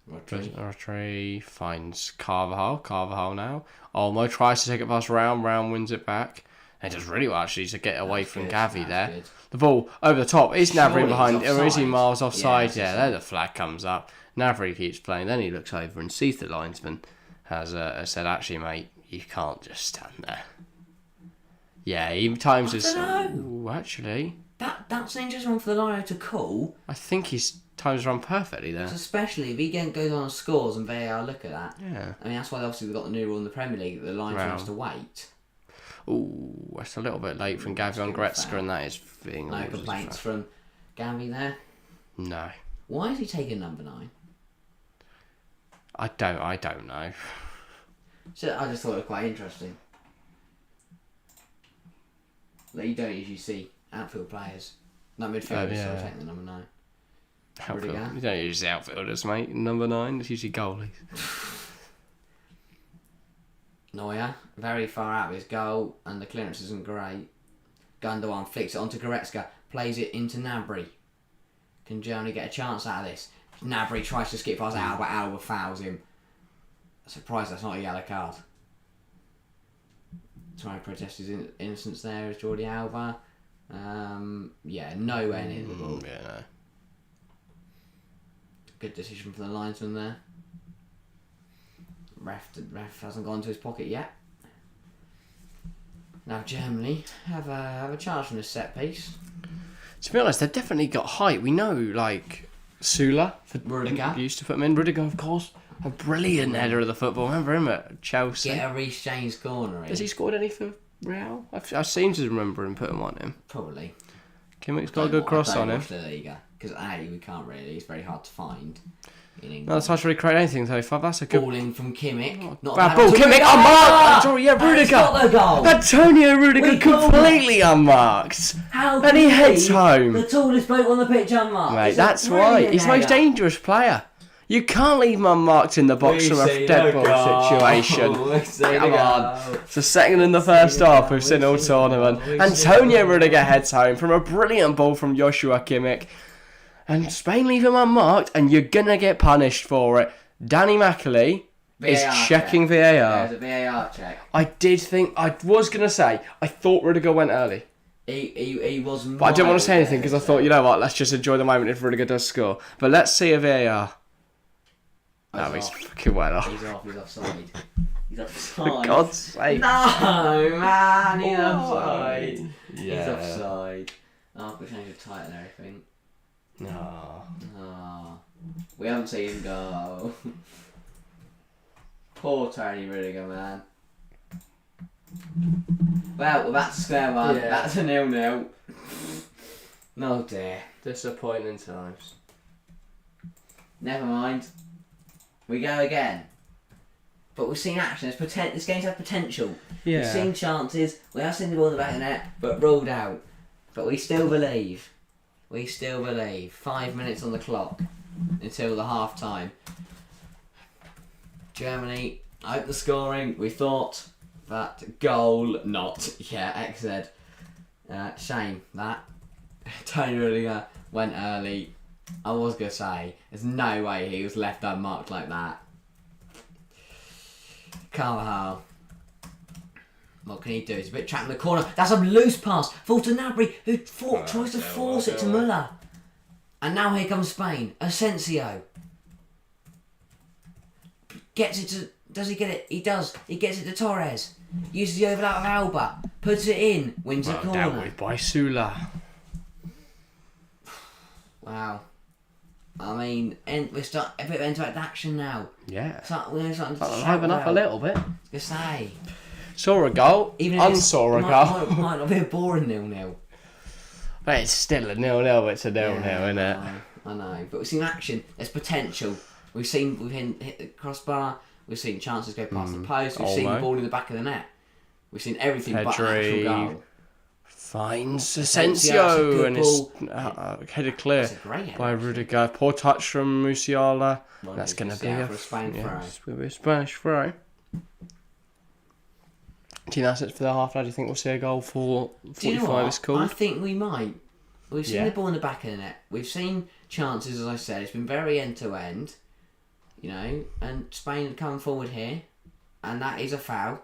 Rodri finds Carvajal. Carvajal now. Olmo tries to take it past Round. Round wins it back. And does really well actually to get away from Gavi there. Good. The ball over the top. Is Navri behind? Or is he miles offside? Yeah, there the flag comes up. Navri keeps playing. Then he looks over and sees the linesman. Has said, actually, mate, you can't just stand there. Yeah, he times his... Ooh, actually... That's an interesting one for the Lino to call. I think his times run perfectly there. Especially if he goes on and scores and VAR look at that. Yeah. I mean, that's why obviously we've got the new rule in the Premier League that the line has to wait. Ooh, that's a little bit late from Gavi on Goretzka, and that is being... No complaints from Gavi there? No. Why is he taking number 9? I don't know. So I just thought it was quite interesting. That you don't usually see outfield players. Not midfielders, so taking the number 9. You don't usually see outfielders, mate. Number 9, it's usually goalies. Neuer, very far out of his goal, and the clearance isn't great. Gundogan flicks it onto Goretzka, plays it into Gnabry. Can Germany get a chance out of this? Gnabry tries to skip past Alba, Alba fouls him. Surprised that's not a yellow card. Trying to protest his innocence there is Jordi Alba. Nowhere near the ball. Yeah, no. Good decision from the linesman there. Ref hasn't gone to his pocket yet. Now Germany have a chance from this set piece. To be honest, they've definitely got height. We know, like, Sula Rudiger used to put him in. Rudiger, of course, a brilliant header of the football. Remember him at Chelsea? Get a Reece James corner in. Has he scored any for Real? I seem to remember him putting one in. Probably. Kimmich's got a good cross on him. Because we can't really. It's very hard to find. No, it's hard to really create anything so far. That's a good ball in from Kimmich. Not bad ball. Kimmich unmarked. Sorry, Rudiger. Got the goal. Antonio Rudiger completely unmarked. And he heads home. The tallest bloke on the pitch unmarked. Mate, that's why he's the most dangerous player. You can't leave him unmarked in the box from a dead ball situation. Come on. It's the second in the first half we've seen all tournament. Antonio Rudiger heads home from a brilliant ball from Joshua Kimmich. And Spain leave him unmarked, and you're going to get punished for it. Danny McAlee is checking VAR. There's a VAR check. I was going to say, I thought Rudiger went early. He was. But I didn't want to say anything because I thought, you know what, let's just enjoy the moment if Rudiger does score. But let's see a VAR. No, he's fucking well off. He's offside. He's offside. For God's sake. No, man, he's offside. Yeah. He's offside. Oh, I've got to change the title and everything. No. Oh, we haven't seen him go. Poor Tony Rudiger, man. Well, that's square one. Yeah. That's a 0-0. No dear. Disappointing times. Never mind. We go again. But we've seen action. This game's had potential. Yeah. We've seen chances. We have seen the ball in the back of the net, but ruled out. But we still believe. 5 minutes on the clock until the half time. Germany out the scoring. We thought that goal not. Yeah, XZ. Shame that. Tony Rudiger went early. I was going to say, there's no way he was left unmarked like that. Carvajal. What can he do? He's a bit trapped in the corner. That's a loose pass. Falls to Gnabry, who tries to force it to Müller. And now here comes Spain. Asensio. Gets it to... Does he get it? He does. He gets it to Torres. Uses the overlap of Alba. Puts it in. Wins the corner. Dealt with by Sula. Wow. I mean, we're starting a bit of end-to-end action now. Yeah. We're starting to Liven up a little bit. I say. Saw a goal. Even unsaw a goal. Might not be a boring 0-0. But it's still a 0-0. It's a 0-0, isn't it? I know. But we've seen action. There's potential. We've hit the crossbar. We've seen chances go past the post. We've seen the ball in the back of the net. We've seen everything but an actual goal. Finds Asensio and is headed clear That's a great header, by Rudiger. Poor touch from Musiala. That's going to be a Spain throw. It's going to be a Spanish throw. Team assets for the half. Do you think we'll see a goal for 45 is called? I think we might. We've seen the ball in the back of the net. We've seen chances, as I said. It's been very end-to-end. You know, and Spain coming forward here. And that is a foul.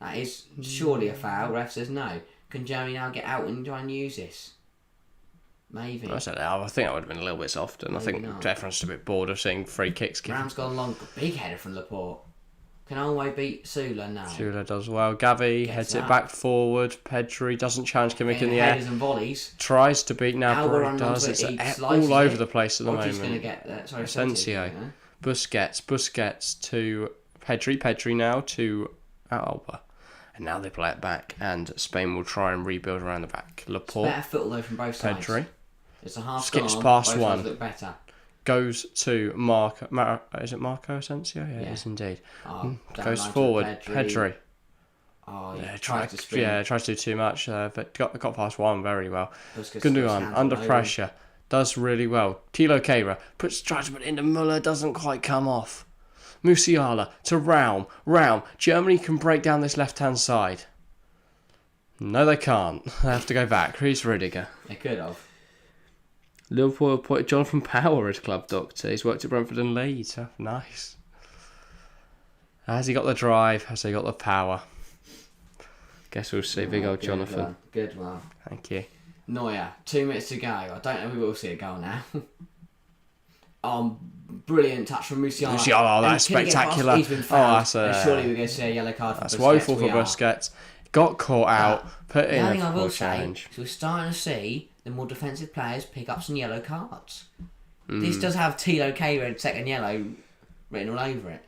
That is surely a foul. Ref says no. Can Germany now get out and try and use this? Maybe. I think that would have been a little bit softer. And I think everyone's a bit bored of seeing free kicks given. Ram's gone long. Big header from Laporte. Can Alway beat Sula now? Sula does well. Gavi heads it back forward. Pedri doesn't challenge Kimmich in the air. Headers and volleys. Tries to beat Gnabry. Does. It's all over the place at the moment. Going to get that. Sorry, Asensio. Busquets to Pedri. Pedri now to Alba. And now they play it back, and Spain will try and rebuild around the back. Laporte. Better football though from both sides. Pedri. It's a half skips gone, past both one. sides look better. Goes to is it Marco Asensio? Yeah, it is indeed. Goes forward. Pedri. Tries to do too much, but got past one very well. Gundogan under pressure. Does really well. Thilo Kehrer tries to put it into Müller, doesn't quite come off. Musiala to Raum. Germany can break down this left-hand side. No, they can't. They have to go back. Who's Rudiger? They could have. Liverpool appointed Jonathan Power as club doctor. He's worked at Brentford and Leeds. Oh, nice. Has he got the drive? Has he got the power? Guess we'll see. Big old Jonathan. Good one. Thank you. Neuer, 2 minutes to go. I don't know if we will see a goal now. Brilliant touch from Musiala. Musiala, that's spectacular. He's been fouled. Surely we're going to see a yellow card for Busquets. That's woeful for Busquets. Got caught out, put in a full challenge. So we're starting to see the more defensive players pick up some yellow cards. This does have Thilo Kehrer second yellow written all over it.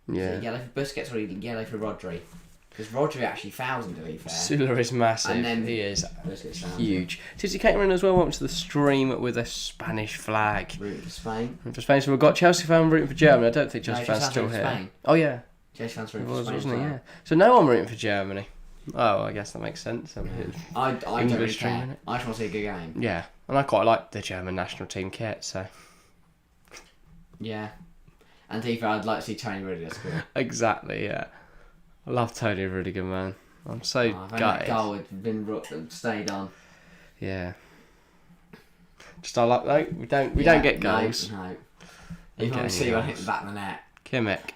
Yeah. So yellow for Busquets or yellow for Rodri. Because Rodri actually fouls him, to be fair. Sula is massive. And then he is huge. Tizzy Cameron as well went to the stream with a Spanish flag. Rooting for Spain. Rooting for Spain. So we've got Chelsea fan rooting for Germany. I don't think Chelsea fans still here. Spain. Oh yeah. Chelsea fans rooting for Spain. Wasn't he? Yeah. So no one rooting for Germany. Oh, I guess that makes sense. I don't really care. I just want to see a good game. Yeah, and I quite like the German national team kit. So Yeah. And to be fair, I'd like to see Tony Rudiger score. Exactly, yeah. I love Tony Rudiger, man. I'm so If only that gutted. goal had been stayed on. Yeah. Just I like though. We don't get goals. No. You can see one hit the back of the net. Kimmich.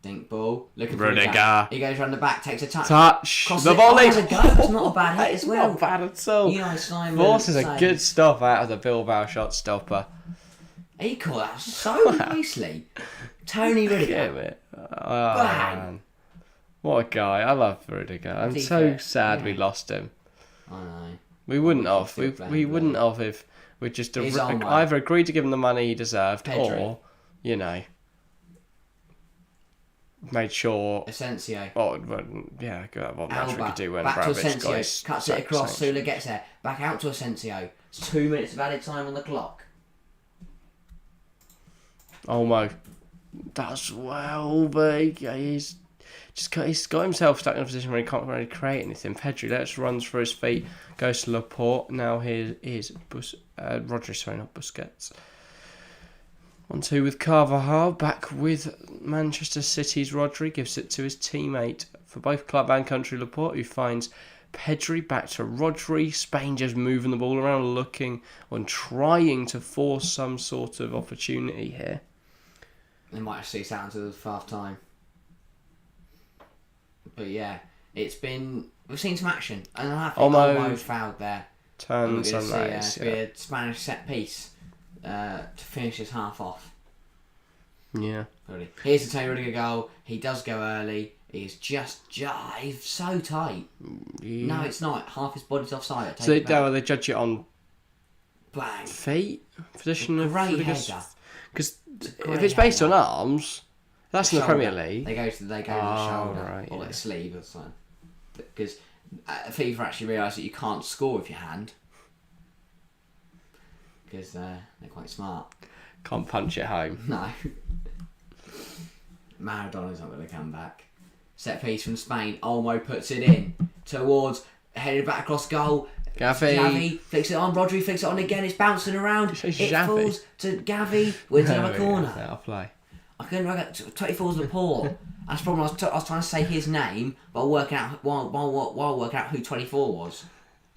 Dink ball. Looking for Rudiger. He goes round the back, takes a touch. The volley. That's a go. It's not a bad hit as well. Not bad at all. Simon. Forces a good stop out of the Bilbao shot stopper. He caught that so nicely. Tony Rudiger. Man. What a guy. I love Rudiger. I'm so sad we lost him. I know. We wouldn't have. We wouldn't have if we just either agreed to give him the money he deserved or, made sure. Asensio. Oh, yeah, what match we could do when back to Abramovich Asensio. Cuts it across. Sula gets there. Back out to Asensio. It's 2 minutes of added time on the clock. Olmo does well, but he's got himself stuck in a position where he can't really create anything. Pedri runs for his feet, goes to Laporte. Now here is Rodri, sorry, not Busquets. 1-2 with Carvajal, back with Manchester City's Rodri, gives it to his teammate for both club and country, Laporte, who finds Pedri, back to Rodri. Spain just moving the ball around, looking and trying to force some sort of opportunity here. They might have ceased out until the half time. But yeah, we've seen some action. And I think Olmo's fouled there. Turns on that. It's a Spanish set piece to finish his half off. Yeah. Here's the Tony Rudiger goal. He does go early. He's so tight. Yeah. No, it's not. Half his body's offside. So they judge it on feet? Position of Rudiger's? Because if it's based on arms, that's in the Premier League. They go to the shoulder or the sleeve or something. Because FIFA actually realised that you can't score with your hand. Because they're quite smart. Can't punch it home. No. Maradona's not going to come back. Set piece from Spain. Olmo puts it in towards, headed back across goal. Gavi flicks it on. Rodri flicks it on again. It's bouncing around. It falls to Gavi. Wins another corner. I'll play. I couldn't work out. 24's Laporte. That's the problem. I was trying to say his name, but working out while working out who 24 was.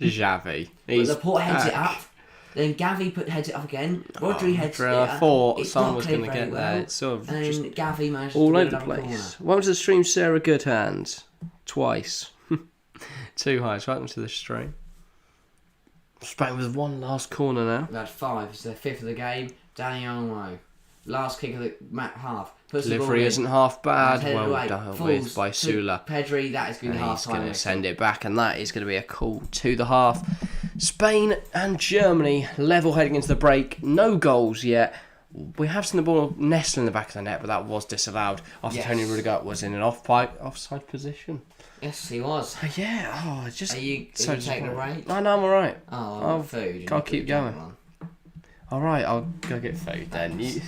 Xavi. Laporte heads it up. Then Gavi heads it up again. Rodri heads it up. I thought someone was going to get there. It's sort of and just then Gavi managed all to over the place. Welcome to the stream, Sarah Goodhand. Twice. 2 highs. Welcome to the stream. Spain with one last corner now. We had 5. It's the 5th of the game. Dani Olmo. Last kick of the half. Delivery isn't half bad. Well done with by Sula. Pedri, that is going to be half time. He's going to send it back, and that is going to be a call to the half. Spain and Germany level heading into the break. No goals yet. We have seen the ball nestle in the back of the net, but that was disallowed after Tony Rudiger was in an offside position. Yes, he was. Yeah. Are you taking a break? No, I'm alright. Oh, food. I'll keep going. Alright, I'll go get food then. You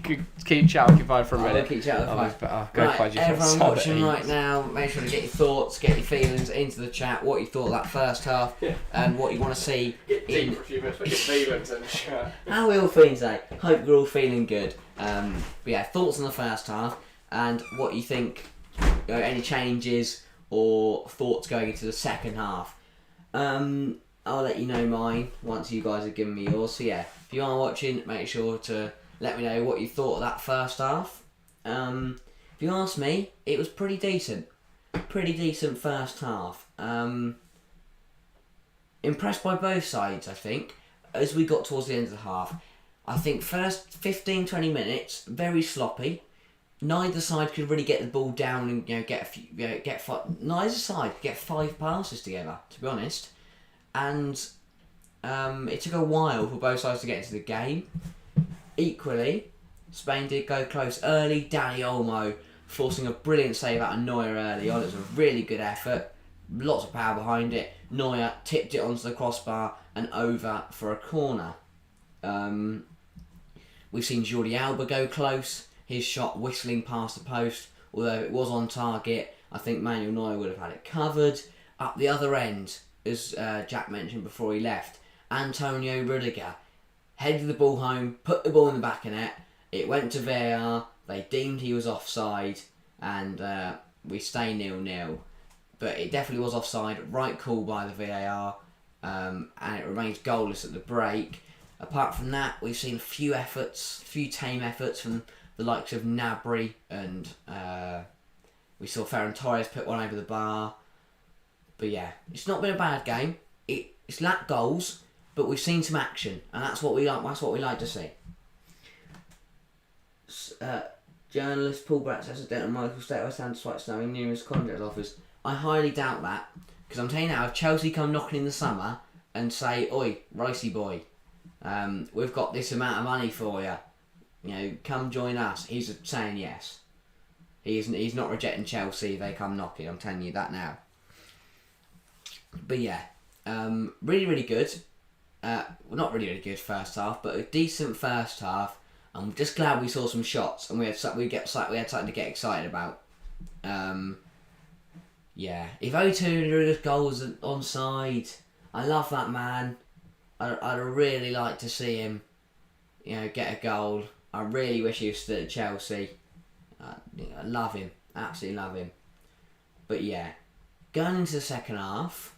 could keep chat occupied for a minute. I'll keep chat occupied. I'll go find you everyone watching right now, make sure to get your thoughts, get your feelings into the chat, what you thought of that first half, and what you want to see get deep for a few minutes, get feelings in the chat. How are we all feeling today? Hope you're all feeling good. But yeah, thoughts on the first half, and what you think, any changes or thoughts going into the second half. I'll let you know mine once you guys have given me yours. So yeah, if you are watching, make sure to let me know what you thought of that first half. If you ask me, it was pretty decent. Pretty decent first half. Impressed by both sides, I think, as we got towards the end of the half. I think first 15-20 minutes, very sloppy. Neither side could really get the ball down and neither side could get 5 passes together, to be honest. And it took a while for both sides to get into the game. Equally, Spain did go close early. Dani Olmo forcing a brilliant save out of Neuer early on. It was a really good effort. Lots of power behind it. Neuer tipped it onto the crossbar and over for a corner. We've seen Jordi Alba go close. His shot whistling past the post. Although it was on target, I think Manuel Neuer would have had it covered. Up the other end, as Jack mentioned before he left, Antonio Rudiger. headed the ball home, put the ball in the back of net. It went to VAR. They deemed he was offside, and we stay 0-0. But it definitely was offside. Right call by the VAR, and it remains goalless at the break. Apart from that, we've seen a few tame efforts from the likes of Gnabry, and we saw Ferran Torres put one over the bar. But yeah, it's not been a bad game. It's lacked goals, but we've seen some action, and that's what we like. That's what we like to see. Journalist Paul Bratz accidental Michael State West Ham despite snowing numerous contract offers. I highly doubt that, because I'm telling you now, if Chelsea come knocking in the summer and say, "Oi, Ricey boy, we've got this amount of money for you, come join us," he's saying yes. He's not rejecting Chelsea if they come knocking. I'm telling you that now. But yeah, really, really good. Well, not really, really good first half, but a decent first half. I'm just glad we saw some shots and we had something to get excited about. Yeah, if O2 goals onside, I love that man. I'd really like to see him, get a goal. I really wish he was still at Chelsea. I love him, absolutely love him. But yeah, going into the second half,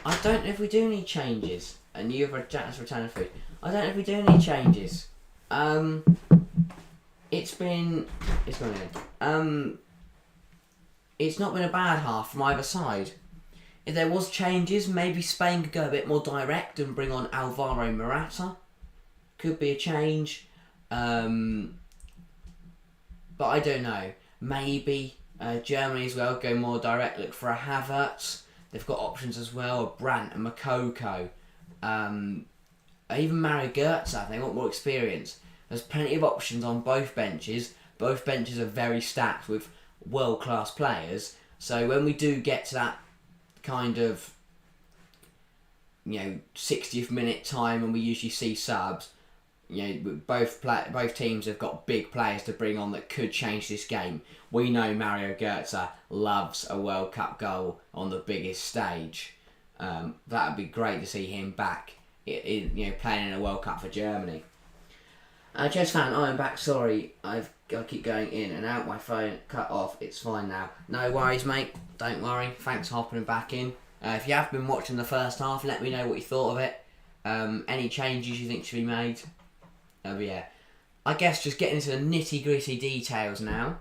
I don't know if we do need changes. And you've returned food. I don't know if we do need changes. It's not been a bad half from either side. If there was changes, maybe Spain could go a bit more direct and bring on Alvaro Morata. Could be a change. But I don't know. Maybe Germany as well go more direct. Look for a Havertz. They've got options as well. A Brandt and Makoko. Even Mario Götze, if they want more experience. There's plenty of options on both benches. Both benches are very stacked with world-class players. So when we do get to that kind of 60th minute time when we usually see subs, both teams have got big players to bring on that could change this game. We know Mario Götze loves a World Cup goal on the biggest stage. That would be great to see him back, playing in a World Cup for Germany. Just found I'm back. Sorry, I've got to keep going in and out. My phone cut off. It's fine now. No worries, mate. Don't worry. Thanks for hopping back in. If you have been watching the first half, let me know what you thought of it. Any changes you think should be made. But yeah, I guess just getting into the nitty gritty details now.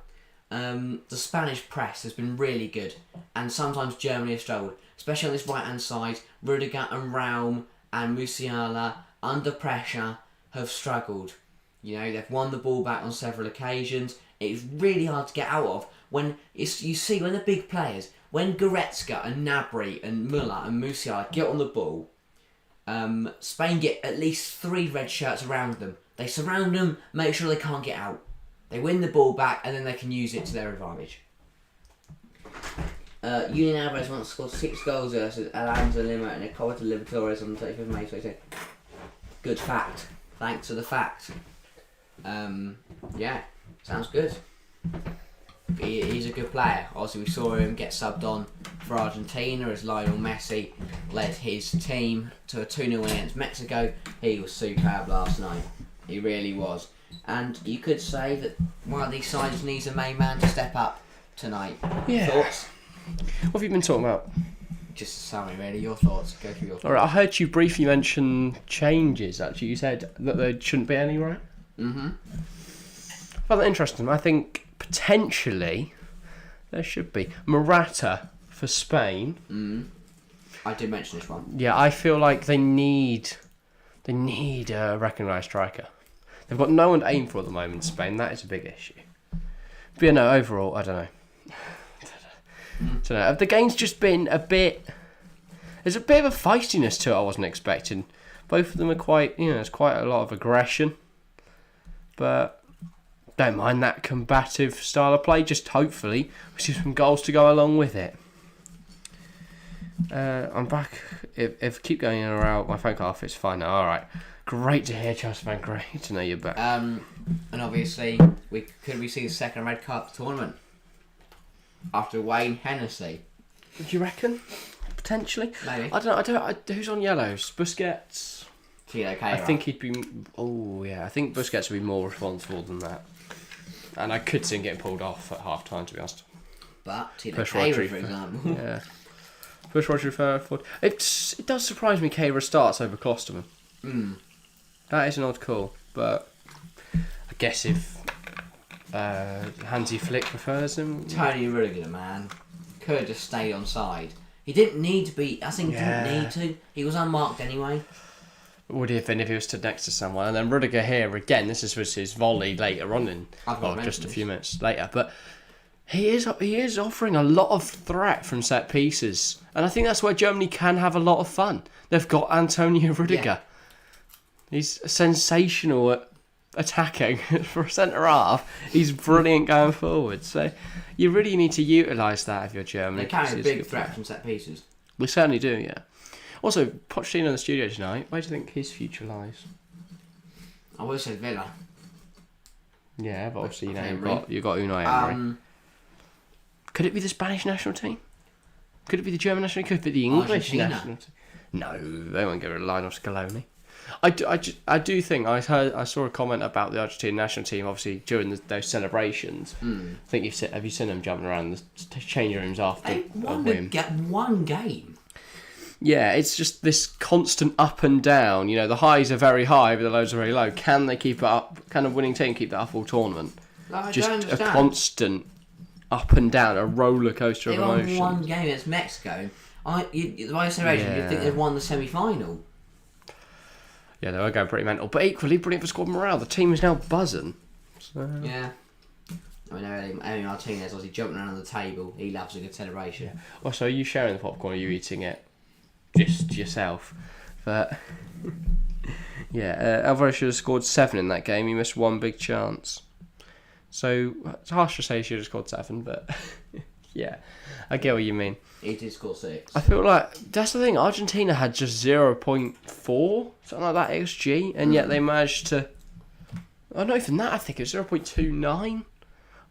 The Spanish press has been really good, and sometimes Germany have struggled, especially on this right hand side. Rudiger and Raum and Musiala under pressure have struggled. They've won the ball back on several occasions. It's really hard to get out of when when the big players, when Goretzka and Gnabry and Müller and Musiala get on the ball, Spain get at least 3 red shirts around them. They surround them, make sure they can't get out. They win the ball back, and then they can use it to their advantage. Julian Alvarez once scored 6 goals versus Alonso Lima and a Copa Libertadores on the 35th of May 2020. Good fact. Thanks for the fact. Yeah, sounds good. He's a good player. Obviously, we saw him get subbed on for Argentina as Lionel Messi led his team to a 2-0 win against Mexico. He was superb last night. He really was. And you could say that one of these sides needs a main man to step up tonight. Yeah. Thoughts? What have you been talking about? Just a summary, really. Your thoughts. Go through your thoughts. Alright, I heard you briefly mention changes, actually. You said that there shouldn't be any, right? Mm-hmm. I found that interesting. I think potentially there should be. Morata for Spain. I did mention this one. Yeah, I feel like they need a recognised striker. They've got no one to aim for at the moment, Spain. That is a big issue. But yeah, no, overall, I don't know. The game's just been a bit... There's a bit of a feistiness to it I wasn't expecting. Both of them are quite... there's quite a lot of aggression. But don't mind that combative style of play. Just hopefully we see some goals to go along with it. I'm back. If I keep going in or out, my phone cut off, it's fine now. Alright. Great to hear, Chelsea fan. Great to know you're back. And obviously, we see the second red card of the tournament after Wayne Hennessy. Do you reckon? Potentially. Maybe. I don't know. Who's on yellows? Busquets. Tilo I Kehrer. think he'd be. Oh yeah, I think Busquets would be more responsible than that. And I could see him getting pulled off at half time, to be honest. But Tilo Push Kehrer, Rodri for example. Yeah. Push Rodri forward. It does surprise me Kehrer starts over Klosterman. That is an odd call, but I guess if Hansi Flick prefers him. Tony Rudiger, man, could have just stayed on side. He didn't need to be. I think he didn't need to. He was unmarked anyway. Would he have been if he was stood next to someone? And then Rudiger here again. This was his volley later on in, just a few minutes later. But he is offering a lot of threat from set pieces, and I think that's where Germany can have a lot of fun. They've got Antonio Rudiger. Yeah. He's sensational at attacking for a centre half. He's brilliant going forward. So you really need to utilise that if you're Germany. They carry a big threat from set pieces. We certainly do, yeah. Also, Pochettino in the studio tonight. Where do you think his future lies? I would have said Villa. Yeah, but obviously Okay, you've got Unai Emery. Could it be the Spanish national team? Could it be the German national team? Could it be the English Argentina. national team? No, they won't get rid of Lionel Scaloni. I do think I saw a comment about the Argentine national team. Obviously, during those celebrations, I think have you seen them jumping around the change rooms after They a won to win? get one game. Yeah, it's just this constant up and down. You know, the highs are very high, but the lows are very low. Can they keep it up? Can a winning team keep that up all tournament? I Just don't a understand. constant up and down, a roller coaster They of won emotions. one game against Mexico. The by celebration, you'd think they'd won the semi-final. Yeah, they were going pretty mental, but equally brilliant for squad morale. The team is now buzzing. So. Yeah. I mean, Emi Martinez obviously jumping around the table. He loves a good celebration. Yeah. Also, are you sharing the popcorn or are you eating it just yourself? But yeah, Alvarez should have scored 7 in that game. He missed one big chance. So it's harsh to say he should have scored 7, but yeah, I get what you mean. He did score 6. I feel like that's the thing. Argentina had just 0.4, something like that XG, and yet they managed to. Oh, not even that. I think it was 0.29.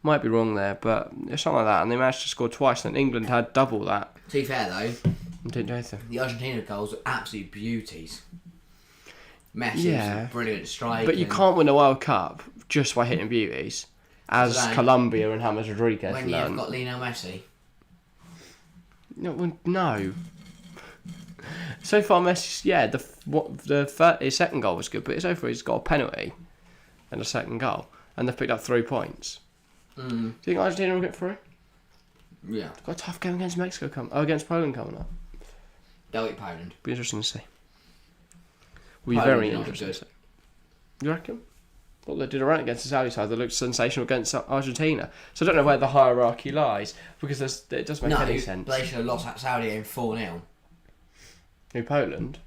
Might be wrong there, but it's something like that. And they managed to score twice. And England had double that. To be fair though, And didn't do anything. the Argentina goals were absolute beauties. Messi was a brilliant striker. But you can't win a World Cup just by hitting beauties, as So, Colombia and James Rodriguez when you've learned. got Lionel Messi. No. So far, Messi, his second goal was good, but so far he's got a penalty and a second goal, and they've picked up 3 points. Do you think Argentina will get through? Yeah. They've got a tough game against against Poland coming up. They'll get Poland. Be interesting to see. Will be Poland very are not interesting to good. see. You reckon? Well, they did alright against the Saudi side. They looked sensational against Argentina. So I don't know where the hierarchy lies, because it doesn't make any sense. They should have lost at Saudi in 4-0. Who, Poland?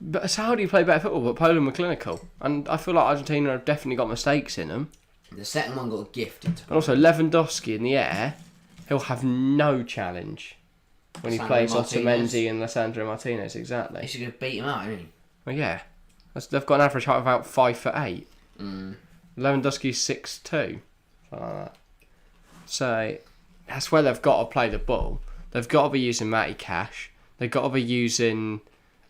But Saudi play better football, but Poland were clinical. And I feel like Argentina have definitely got mistakes in them. The second one got gifted to And also, Lewandowski in the air, he'll have no challenge when he Lisandro plays Martinez. Otamendi and Lisandro Martinez, exactly. He should have beat him out, didn't he? Well, yeah. They've got an average height of about 5'8". Lewandowski's 6'2". Something like that. So, that's where they've got to play the ball. They've got to be using Matty Cash. They've got to be using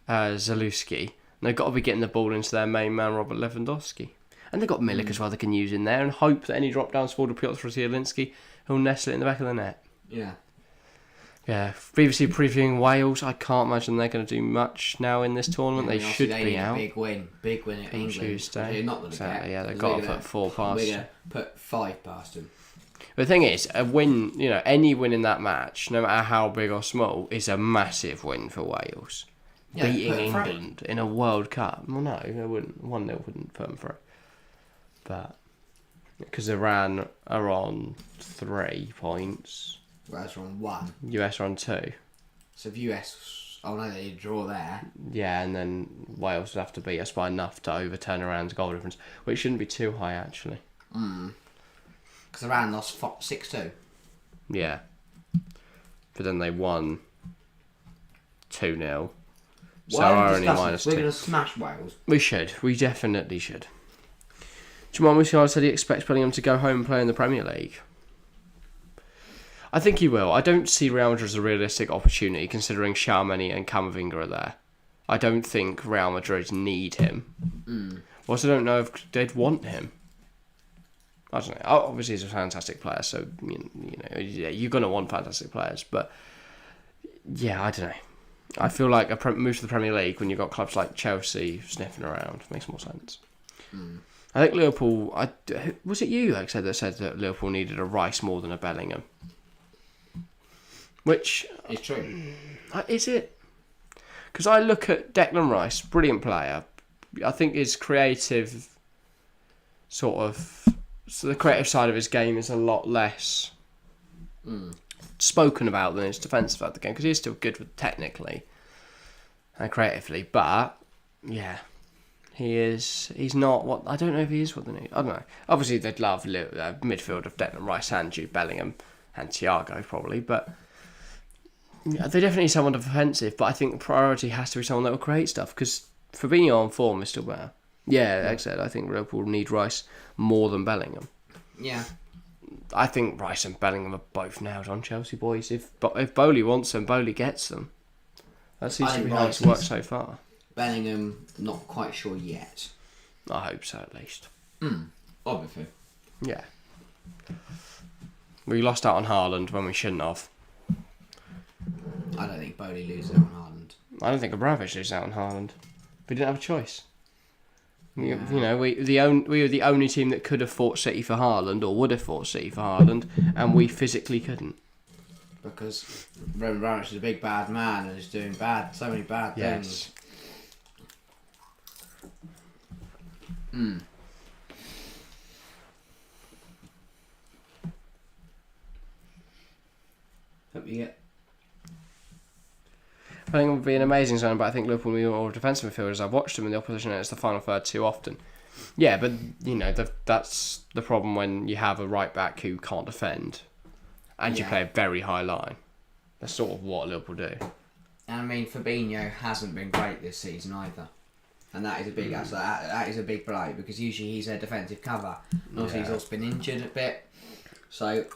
Zalewski. And they've got to be getting the ball into their main man, Robert Lewandowski. And they've got Milik as well they can use in there, and hope that any drop-downs fall to Piotr Zielinski, he'll nestle it in the back of the net. Yeah. Yeah, previously previewing Wales, I can't imagine they're going to do much now in this tournament. I mean, they obviously should they be need out. Big win at England. Tuesday. They're not going to Exactly, get. yeah, they've because got to put 4 past We're them. going to put 5 past them. The thing is, a win, any win in that match, no matter how big or small, is a massive win for Wales. Yeah, Beating put 'em through. England in a World Cup. Well, no, they wouldn't. 1-0 wouldn't put them through. But, because Iran are on 3 points, Whereas we're on 1. US are on 2. So if US, they need to draw there. Yeah, and then Wales would have to beat us by enough to overturn Iran's goal difference, which shouldn't be too high, actually. Because Iran lost 6-2. Yeah. But then they won 2-0. So are only minus We're 2. going to smash Wales. We should. We definitely should. Jamal Musiala said he expects Bellingham to go home and play in the Premier League. I think he will. I don't see Real Madrid as a realistic opportunity, considering Tchouaméni and Camavinga are there. I don't think Real Madrid need him. Also, don't know if they'd want him. I don't know. Obviously, he's a fantastic player, so yeah, you're gonna want fantastic players. But yeah, I don't know. I feel like a move to the Premier League when you've got clubs like Chelsea sniffing around makes more sense. I think Liverpool. Was it you that said that Liverpool needed a Rice more than a Bellingham? Which It's true. is it? Because I look at Declan Rice, brilliant player. I think his creative the creative side of his game is a lot less spoken about than his defensive side of the game, because he's still good technically and creatively. But yeah, he's not what I don't know if he is what they need. I don't know. Obviously, they'd love midfield of Declan Rice and Jude Bellingham and Thiago probably, but yeah, they definitely need someone defensive. But I think the priority has to be someone that will create stuff, because Fabinho on form is still better. Yeah, like I said, I think Liverpool need Rice more than Bellingham. Yeah. I think Rice and Bellingham are both nailed on Chelsea boys. If Bowley wants them, Bowley gets them. That seems to be how it's worked so far. Bellingham, not quite sure yet. I hope so, at least. Obviously. Yeah. We lost out on Haaland when we shouldn't have. I don't think Bowley loses on Haaland. I don't think Abramovich loses out on Haaland. We didn't have a choice. Yeah. We were the only team that could have fought City for Haaland, or would have fought City for Haaland, and we physically couldn't. Because Roman Abramovich is a big bad man and is doing so many bad things. Hope you get. I think it would be an amazing zone, but I think Liverpool need more defensive midfielders. I've watched them in the opposition and it's the final third too often. Yeah, but that's the problem when you have a right back who can't defend and you play a very high line. That's sort of what Liverpool do. And I mean, Fabinho hasn't been great this season either, and that is a big that is a big blow, because usually he's a defensive cover. And obviously he's also been injured a bit, so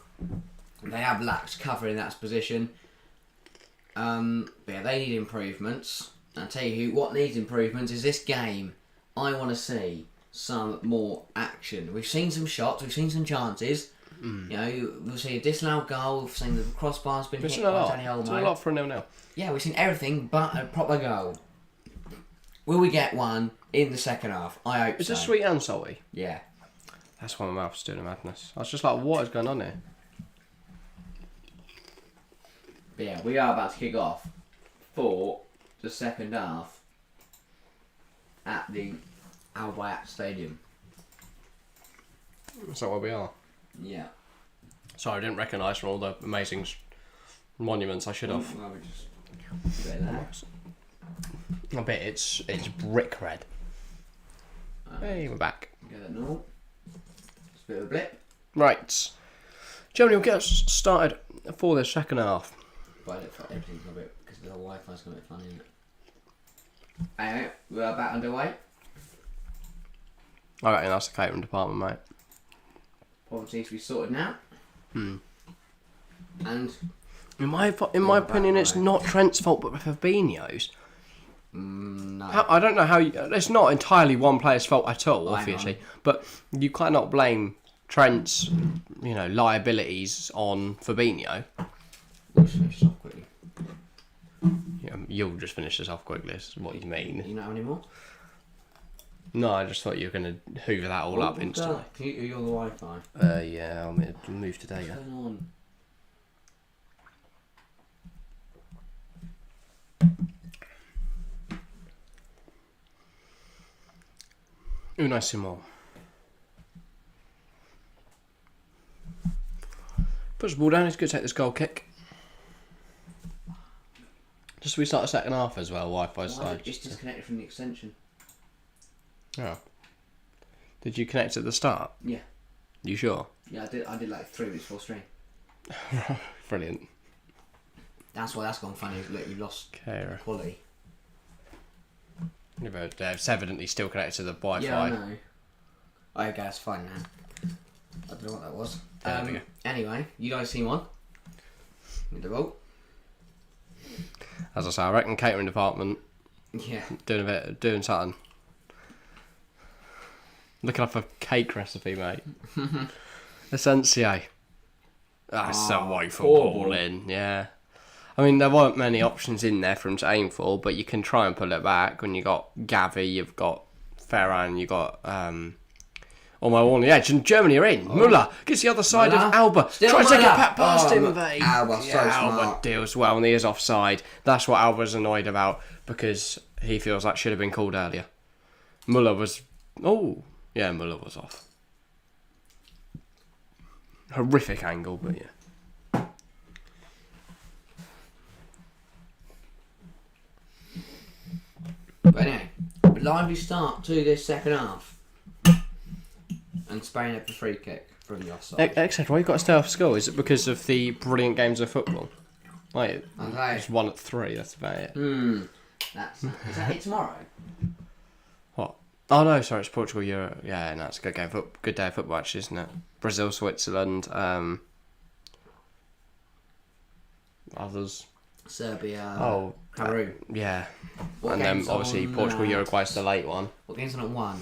they have lacked cover in that position. But yeah, they need improvements. I'll tell you what needs improvements is this game. I want to see some more action. We've seen some shots, we've seen some chances. We'll see a disallowed goal, we've seen the crossbar's been hit by Danny Olmo. It's a lot for a 0-0. Yeah, we've seen everything but a proper goal. Will we get one in the second half? I hope so. Is it sweet and salty? Yeah. That's why my mouth's doing a madness. I was just like, what is going on here? But yeah, we are about to kick off for the second half at the Al Bayat Stadium. Is that where we are? Yeah. Sorry, I didn't recognise from all the amazing monuments. I should have. Well, we just do that. I bet it's brick red. Hey, we're back. Get that normal. Just a bit of a blip. Right. Germany will get us started for the second half. But I don't feel everything's a bit, because the Wi-Fi's got a bit funny, isn't it? Anyway, we are back underway. I reckon that's the catering department, mate. Problem seems to be sorted now. And in my opinion, it's not Trent's fault, but Fabinho's. no. I don't know how. It's not entirely one player's fault at all, obviously. But you cannot blame Trent's, liabilities on Fabinho. We'll just finish this off quickly. Yeah, you'll just finish this off quickly. Is what you mean? You know any more? No, I just thought you were going to hoover that all up instantly. You're the Wi-Fi. Yeah, I'm going to move to data. Turn on. Unissimo. Puts the ball down. He's going to take this goal kick. Just we start the second half as well. Wi-Fi side. It's disconnected from the extension. Oh. Did you connect at the start? Yeah. You sure? Yeah, I did like 3 minutes full stream. Brilliant. That's why that's gone funny. Look, you lost quality. It's evidently still connected to the Wi-Fi. Yeah, I know. Okay, that's fine now. I don't know what that was. There we go. Anyway, you guys seen one? With the vote. As I say, I reckon catering department Yeah. Doing something. Looking up a cake recipe, mate. Essentia. That's a woeful ball in, yeah. I mean, there weren't many options in there for him to aim for, but you can try and pull it back. When you got Gavi, you've got Ferran, you've got Olmo on the edge, and Germany are in. Muller gets the other side of Alba. Tries to get past him, mate. Alba's so Alba smart. deals well, and he is offside. That's what Alba's annoyed about, because he feels like should have been called earlier. Muller was... Oh, yeah, Muller was off. Horrific angle, but yeah. But anyway, a lively start to this second half. And Spain had the free kick from the offside. Etc. Why you got to stay off school? Is it because of the brilliant games of football? Like, Okay. it's 1 at 3, that's about it. Is that it tomorrow? What? Oh no, sorry, it's Portugal, Euro. Yeah, no, it's a good game. Good day of football, actually, isn't it? Brazil, Switzerland, others. Serbia, Peru. Yeah. What And then game's obviously on, Portugal, Uruguay's the late one. What game's on at 1?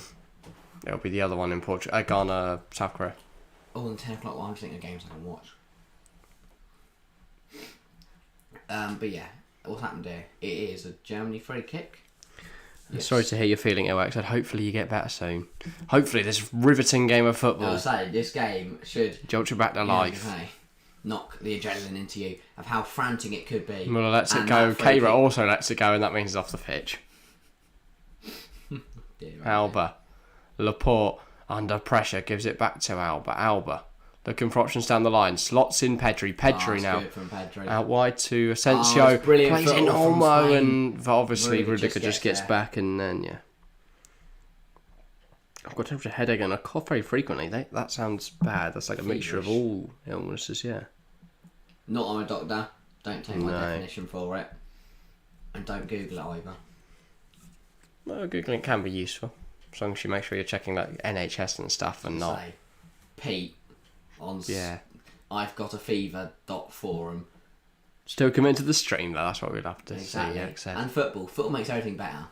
It'll be the other one in Portugal. Ghana, South Korea. Oh, and 10 o'clock one. I'm just thinking of games I can watch. But yeah, what's happened here? It is a Germany free kick. Yes. Sorry to hear you're feeling ill, Axel. Hopefully you get better soon. Hopefully this riveting game of football I was saying, this game should jolt you back to life. Knock the adrenaline into you of how frantic it could be. Muller lets it And go. that free Keira kick- also lets it go, and that means he's off the pitch. Dear, Alba. Laporte, under pressure, gives it back to Alba. Alba, looking for options down the line. Slots in Pedri. Pedri now. Good from Pedri. Out wide to Asensio. it's brilliant Plays in football from Olmo, Spain. and obviously Rudiger Rudiger just gets there. back, and then, yeah. I've got a headache and I cough very frequently. That sounds bad. That's like a mixture of all illnesses, yeah. Not I'm a doctor. Don't take my No. definition for it. And don't Google it either. Well, Googling can be useful. As long as you make sure you're checking like NHS and stuff and not... Say, Pete on Yeah. I've got a fever.forum. Still committed to the stream though, that's what we'd have to Exactly. see, yeah, except... And football. Football makes everything better.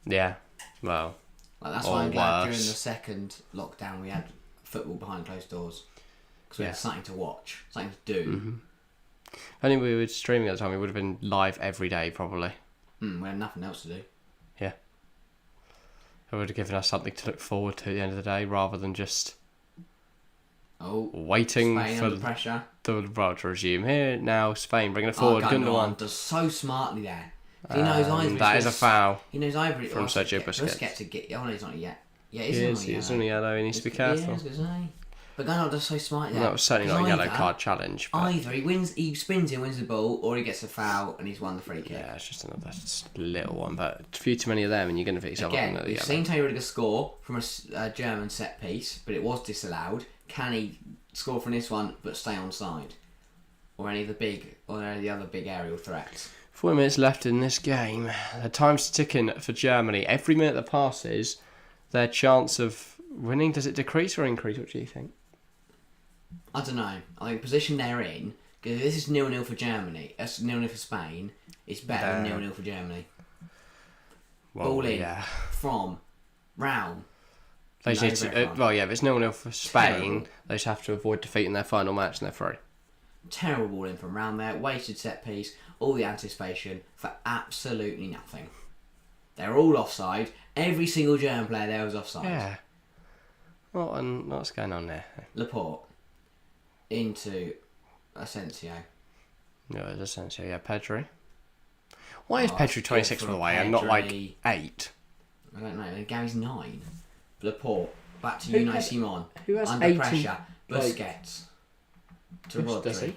Yeah, well... Like, that's Or why I'm glad during the worse. second lockdown we had football behind closed doors. Because we Yeah. had something to watch, something to do. If only we were streaming at the time, we would have been live every day, probably. We had nothing else to do. Yeah. It would have given us something to look forward to at the end of the day, rather than just Oh, waiting Spain for under pressure. the world to resume. Here, now, Spain, bringing it Oh, forward. Gundogan. does so smartly there. He knows either. That is a foul. He knows either. From Sergio Busquets. Busquets to get. Oh no, he's not yet. Yeah, He he's is only yellow, he needs to be careful. Yeah, I was gonna say. But Gundogan does so smartly there. That was certainly not a Because yellow card challenge. But Either he spins and wins the ball, or he gets a foul and he's won the free kick. yeah, it's just another little one, but a few too many of them, and you're going to fit yourself up Again, another we've yellow. seen Tony Rudiger score from a German set piece, but it was disallowed. Can he score from this one but stay on side, or any of the other big aerial threats? 4 minutes left in this game. The time's ticking for Germany. Every minute that passes, their chance of winning, does it decrease or increase? What do you think? I don't know. I think the position they're in, because this is 0-0 for Germany, 0-0 for Spain, it's better than 0-0 for Germany. Well, Ball in yeah. from Raum. They just No need to, red card. well, yeah, if it's 0-0 for Spain, Terrible. they just have to avoid defeat in their final match and they're through. Terrible ball in from round there, wasted set piece, all the anticipation for absolutely nothing. They're all offside. Every single German player there was offside. Yeah. What's going on there? Laporte into Asensio. No, it's essentially, yeah, Pedri. Why is Oh, Pedri it's 26 good all the from way and not like Pedri. 8? I don't know. Gary's 9. Laporte back to Who Unai has- Simon. who has Under 8 pressure. like- Busquets to Does Rodri. he?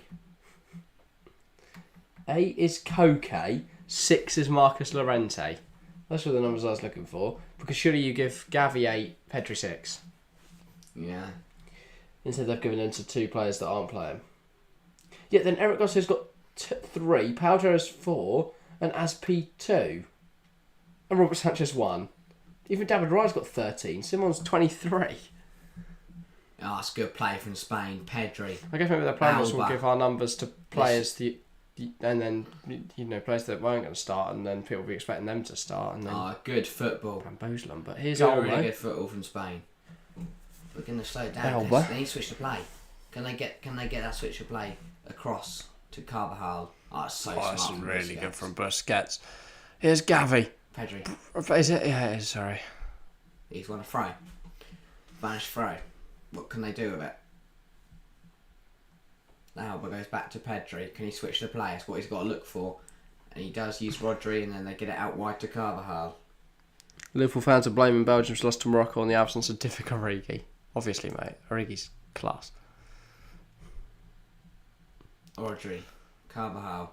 8 is Koke, 6 is Marcus Llorente. Those were the numbers I was looking for. Because surely you give Gavi 8, Pedri 6. Yeah. Instead they've given in to 2 players that aren't playing. Yeah, then Eric Gosse's got 3, Pau Torres 4, and Aspi 2. And Robert Sanchez 1. Even David Raya's got 13. Simon's 23. Oh, it's good play from Spain. Pedri. I guess maybe their plan was we'll Alba. give our numbers to players and then players that weren't going to start, and then people will be expecting them to start, and then good football. bamboozle them. But here's really good football from Spain. We're going to slow it down. They need to switch the play. Can they get that switch of play across to Carvajal? Oh, it's so smart. That's really good from Busquets. Here's Gavi. Pedri. Is it? Yeah, it is, sorry. He's won a throw. Vanished throw. What can they do with it? Alba goes back to Pedri. Can he switch the play? That's what he's got to look for. And he does use Rodri, and then they get it out wide to Carvajal. Liverpool fans are blaming Belgium's loss to Morocco on the absence of Divock Origi. Obviously, mate. Origi's class. Rodri. Carvajal.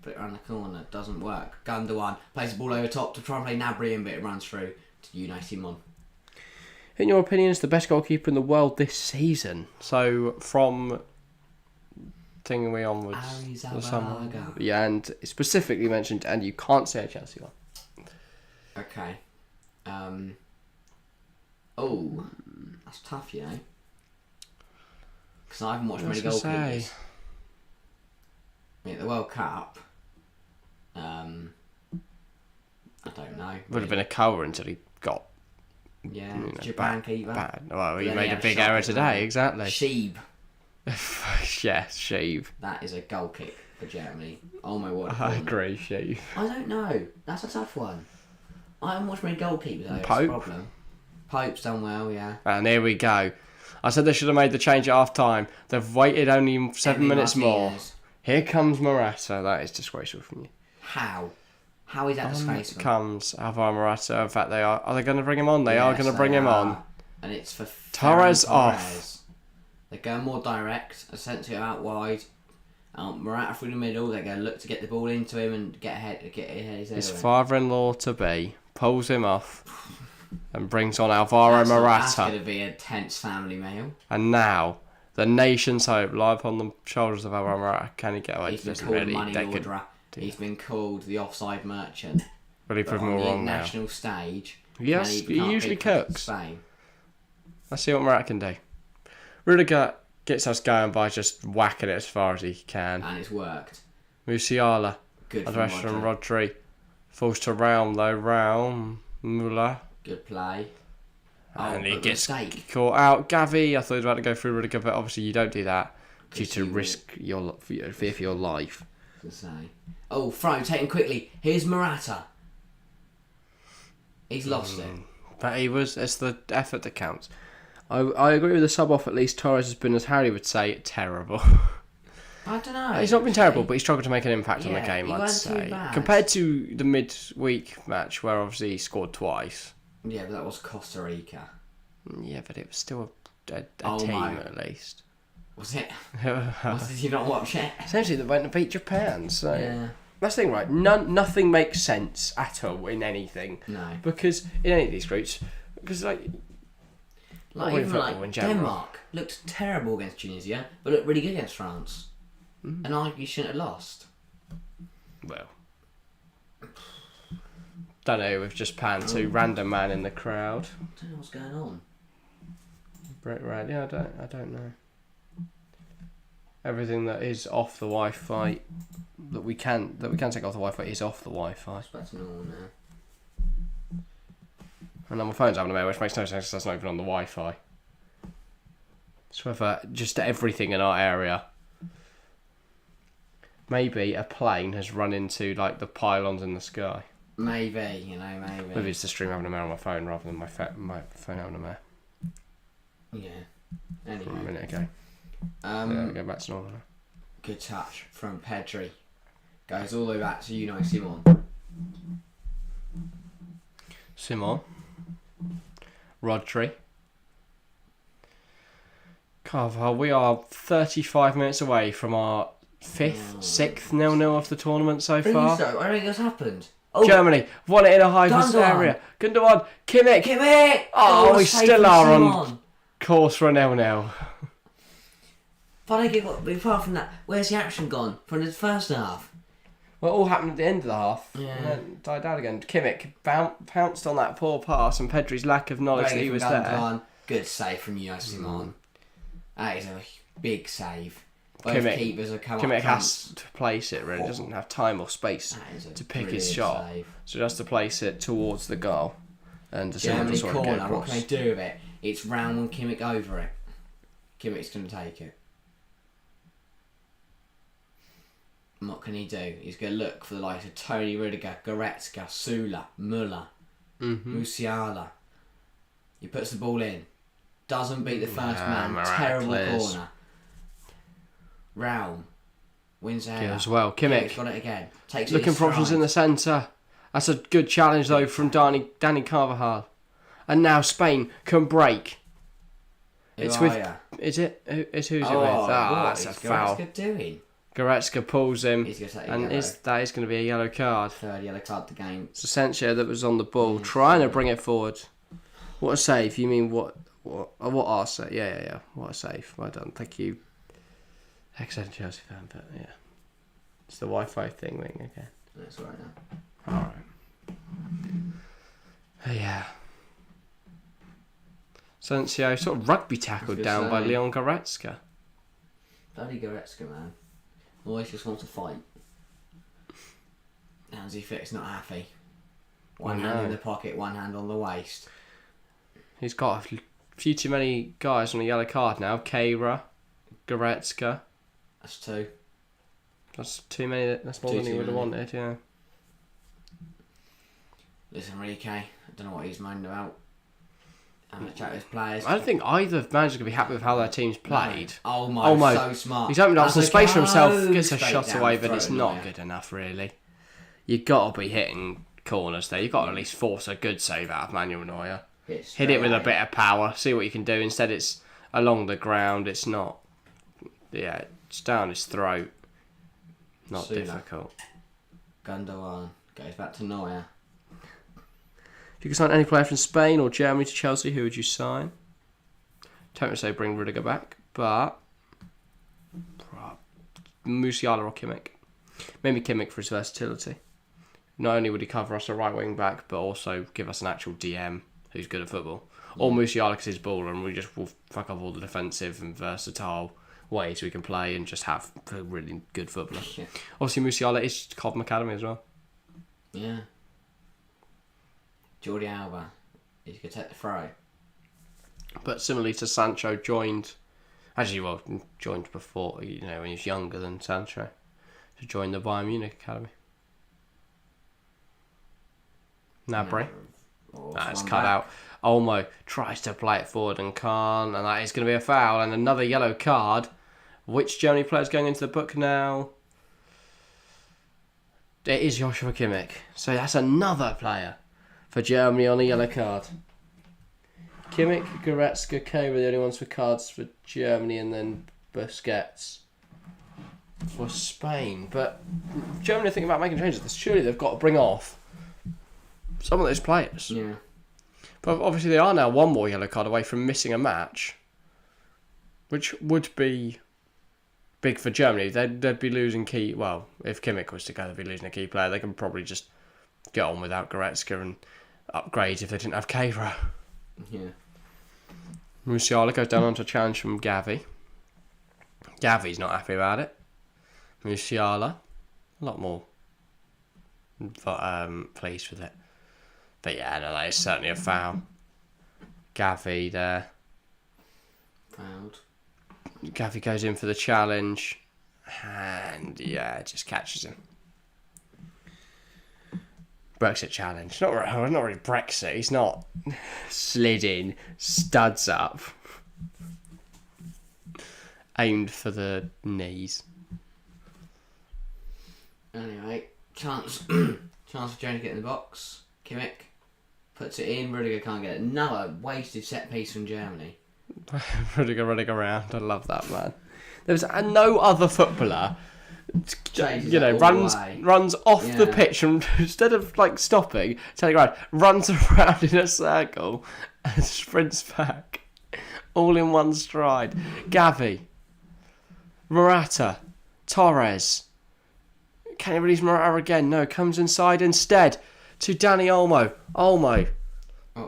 Put it around the corner. Doesn't work. Gundogan plays the ball over top to try and play Gnabry in, but it runs through to Unai Simon. In your opinion, is the best goalkeeper in the world this season? So, from thing we on with the summer. Yeah, and specifically mentioned, and you can't say a Chelsea one. Okay. That's tough, you know. Because I haven't watched many goalkeepers. The World Cup. I don't know. Would have been a colour until he got. Yeah, Japan keeper. Bad. Well, he made a big error today. Exactly. Sheeb. Yeah, Sheeb. That is a goal kick for Germany. Oh my word. I agree, Sheeb. I don't know. That's a tough one. I haven't watched many goalkeepers though. Pope. That's the problem. Pope's done well, yeah. And here we go. I said they should have made the change at half time. They've waited only 7 minutes more. Here comes Morata. That is disgraceful from you. How? How is that disgraceful? Comes Alvaro Morata. In fact, they are. Are they going to bring him on? They are going to bring him on. And it's for Torres off. They're going more direct, essentially out wide. Morata through the middle. They're going to look to get the ball into him and get ahead. His father-in-law to be pulls him off and brings on Alvaro Morata. That's going to be a tense family meal. And now the nation's hope lie upon the shoulders of Alvaro Morata. Can he get away? He's been called money launderer. He's been called the offside merchant. Really proved me wrong now. On the international stage, yes, he usually cooks. Let's see what Morata can do. Rudiger gets us going by just whacking it as far as he can. And it's worked. Musiala. Good from Rodri. Falls to Raum though. Raum. Müller. Good play. And he gets caught out. Gavi. I thought he was about to go through Rudiger, but obviously you don't do that due to fear for your life. Throw taken quickly. Here's Morata. He's lost it. But it's the effort that counts. I agree with the sub off. At least Torres has been, as Harry would say, terrible. I don't know. He's not been terrible, but he's struggled to make an impact on the game, I'd say. Compared to the midweek match, where obviously he scored twice. Yeah, but that was Costa Rica. Yeah, but it was still a team at least. Was it? Did you not watch it? Essentially, they went to beat Japan, so... Yeah. That's the thing, right? Nothing makes sense at all in anything. No. Because in any of these groups... Because, Denmark looked terrible against Tunisia, but looked really good against France. And arguably shouldn't have lost. Well... Don't know, we've just panned to random man in the crowd. I don't know what's going on. Right, yeah, I don't know. Everything that is off the Wi-Fi that we can take off the Wi-Fi is off the Wi-Fi. It's back to normal now. And then my phone's having a minute, which makes no sense because that's not even on the Wi-Fi. It's whether just everything in our area. Maybe a plane has run into the pylons in the sky. Maybe. Maybe it's the stream having a mare on my phone rather than my phone having a mare. Yeah. Anyway. From a minute ago. We go back to normal now. Good touch from Pedri. Goes all the way back to Unai Simon. Rodri. Carvajal. We are 35 minutes away from our 6th 0-0 of the tournament so far. I don't think that's happened. Germany won it in a high-risk area. Gundogan. Kimmich. Oh, we still are on course for a 0-0. But I get apart from that, where's the action gone from the first half? Well, it all happened at the end of the half. Yeah. And then died out again. Kimmich pounced on that poor pass and Pedri's lack of knowledge that he was there. Good save from Unai Simon. That is a big save. Both keepers have come Kimmich up has to place it, really. Doesn't have time or space to pick his shot. Save. So he has to place it towards the goal. And Germany corner, what can they do with it? It's round and Kimmich over it. Kimmich's going to take it. And what can he do? He's going to look for the likes of Tony Rudiger, Goretzka, Sula, Müller, Musiala. He puts the ball in. Doesn't beat the first man. Miraculous. Terrible corner. Raum wins out as well. Kimmich got it again. Takes looking for options in the centre. That's a good challenge though from Danny Carvajal. And now Spain can break. It's with. Is it? It's who's it with? That's a foul. Goretzka doing? Goretzka pulls him, He's gonna take and that is going to be a yellow card. Third yellow card the game. It's Asensio that was on the ball, trying to bring it forward. What a save! You mean what are save? Yeah. What a save! Well done, thank you. Excellent Chelsea fan, but yeah, it's the Wi-Fi thing again. That's right now. All right. Yeah. Asensio sort of rugby tackled down by Leon Goretzka. Bloody Goretzka, man. Always just wants to fight. Hansi Flick's not happy. One hand in the pocket, one hand on the waist. He's got a few too many guys on a yellow card now. Keira, Goretzka. That's two. That's too many. That's more than he would have wanted, yeah. Listen, Enrique, I don't know what he's moaning about. I'm gonna chat with his players. I don't think either managers can be happy with how their team's played. No. Olmo, so smart. He's opened up some space for himself, gets a shot away, but it's not good enough, really. You've got to be hitting corners there. You've got to at least force a good save out of Manuel Neuer. Hit it with a bit of power, see what you can do. Instead, it's along the ground. It's not. Yeah, it's down his throat. Not difficult. Gundogan goes back to Neuer. If you could sign any player from Spain or Germany to Chelsea, who would you sign? Don't say bring Rudiger back, but Musiala or Kimmich. Maybe Kimmich for his versatility. Not only would he cover us a right wing back, but also give us an actual DM who's good at football. Or Musiala because he's baller, and we just will fuck up all the defensive and versatile ways we can play and just have a really good footballer. Yeah. Obviously, Musiala is Cobham Academy as well. Yeah. Jordi Alba, he's going to take the throw. But similarly to Sancho, joined before, when he was younger than Sancho, to join the Bayern Munich Academy. Nabry. It's cut out. Olmo tries to play it forward and can't, and that is going to be a foul and another yellow card. Which Germany player's going into the book now? It is Joshua Kimmich. So that's another player for Germany on a yellow card. Kimmich, Goretzka, K were the only ones for cards for Germany, and then Busquets for Spain. But Germany are thinking about making changes. Surely they've got to bring off some of those players. Yeah. But obviously they are now one more yellow card away from missing a match, which would be big for Germany. They'd be losing key. Well, if Kimmich was to go, they'd be losing a key player. They can probably just get on without Goretzka and upgrade if they didn't have Keira. Yeah. Musiala goes down onto a challenge from Gavi. Gavi's not happy about it. Musiala, a lot more pleased with it. But yeah, no, that is certainly a foul. Gavi there. Fouled. Gavi goes in for the challenge. And yeah, it just catches him. Brexit challenge. Not really Brexit. He's not slid in, studs up, aimed for the knees. Anyway, chance for Jones to get in the box. Kimmich puts it in. Rudiger can't get it. Another wasted set piece from Germany. Rudiger running around. I love that, man. There was no other footballer, runs off the pitch and instead of stopping, turning around, runs around in a circle and sprints back, all in one stride. Gavi, Morata, Torres. Can he release Morata again? No, comes inside instead to Dani Olmo. Olmo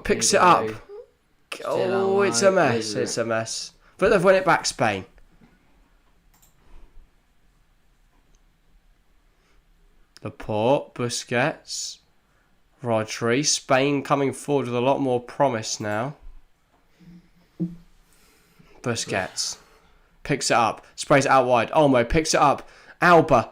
picks it up. Oh, it's a mess. It's a mess. But they've won it back, Spain. Laporte, Busquets, Rodri. Spain coming forward with a lot more promise now. Busquets picks it up, sprays it out wide. Olmo picks it up. Alba.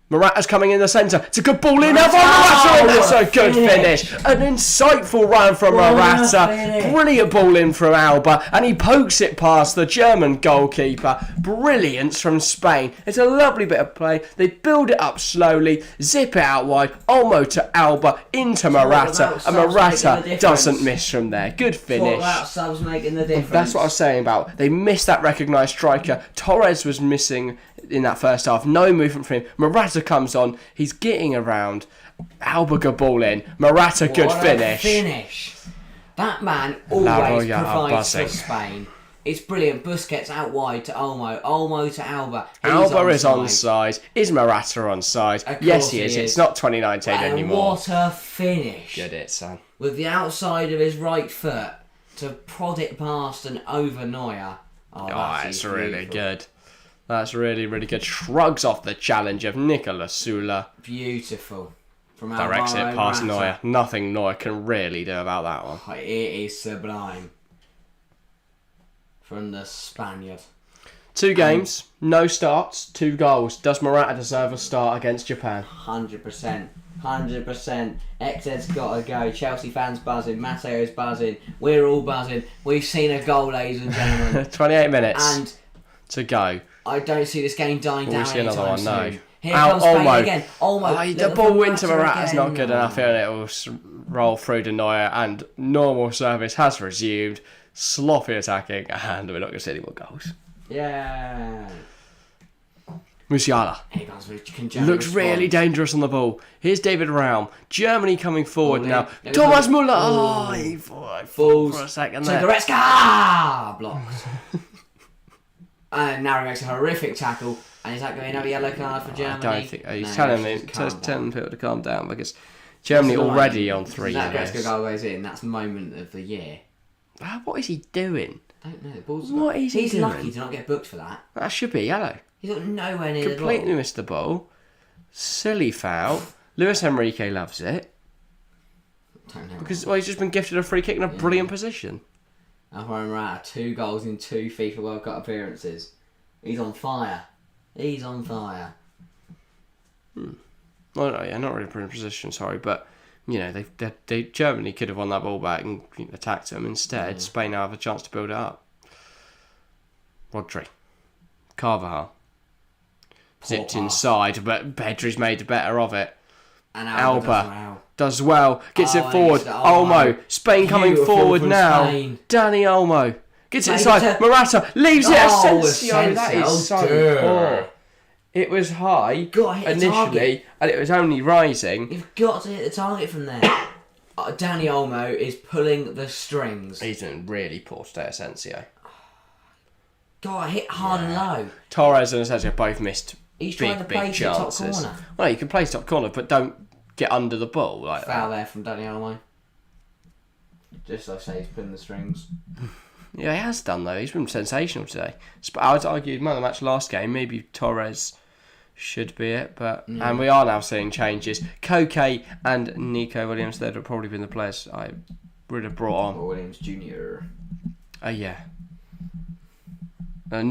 Morata's coming in the centre. It's a good ball in. Morata, that's a good finish. An insightful run from Morata. Brilliant ball in from Alba. And he pokes it past the German goalkeeper. Brilliance from Spain. It's a lovely bit of play. They build it up slowly. Zip it out wide. Olmo to Alba. Into Morata. And Morata doesn't miss from there. Good finish. Subs making the difference. That's what I was saying about. They missed that recognised striker. Torres was missing in that first half. No movement for him. Morata comes on. He's getting around. Alba good ball in. Morata good finish. That man always provides for Spain. It's brilliant. Busquets out wide to Olmo. Olmo to Alba. Alba is onside. Is Morata onside? Yes, he is. It's not 2019 anymore. What a finish. Good it, son. With the outside of his right foot to prod it past and over Neuer. That's really good. That's really, really good. Shrugs off the challenge of Nicolas Sula. Beautiful. From Directs it past Neuer. Nothing Neuer can really do about that one. It is sublime. From the Spaniard. 2 games, no starts, 2 goals. Does Morata deserve a start against Japan? 100%. 100%. XZ's got to go. Chelsea fans buzzing. Matteo's buzzing. We're all buzzing. We've seen a goal, ladies and gentlemen. 28 minutes and to go. I don't see this game dying down see another one, soon. no. Here comes Spain again. The ball into Morata's not good enough here, and it will roll through to Neuer, and normal service has resumed. Sloppy attacking, and we're not going to see any more goals. Yeah. Musiala looks really dangerous on the ball. Here's David Raum. Germany coming forward now. Thomas Müller. He falls for a second there. Goretzka blocked. And now he makes a horrific tackle. And is that going to have a yellow card for Germany? I don't think he's telling people to calm down because Germany already on 3 yellows. yellows. That Goretzka goal goes in. That's moment of the year. What is he doing? I don't know. The ball's what is he doing? He's lucky to not get booked for that. That should be yellow. He's got nowhere near the ball. Completely missed the ball. Silly foul. Luis Enrique loves it. Don't know. Because he's just been gifted a free kick in a brilliant position. Alvaro Morata, 2 goals in 2 FIFA World Cup appearances. He's on fire. He's on fire. Well, no, yeah, not really in position, sorry, but you know, they Germany could have won that ball back and attacked them. Instead, Spain now have a chance to build it up. Rodri, Carvajal, zipped inside, but Pedri's made better of it. And Alba does well, gets it forward. Olmo, Spain coming forward now. Spain. Danny Olmo gets it inside. Morata leaves it. Asensio, that is so poor. It was high initially, and it was only rising. You've got to hit the target from there. Danny Olmo is pulling the strings. He's in really poor state, Asensio. God, hit hard and low. Torres and Asensio both missed He's trying to play to top corner. Well, you can play top corner, but don't get under the ball like Foul there from Danny Olmo. Just like I say, he's pulling the strings. Yeah, he has done though. He's been sensational today. I would argue man of the match last game. Maybe Torres should be it, but and we are now seeing changes. Koke and Nico Williams, they'd have probably been the players I would have brought on. Or Williams Jr. Yeah. He's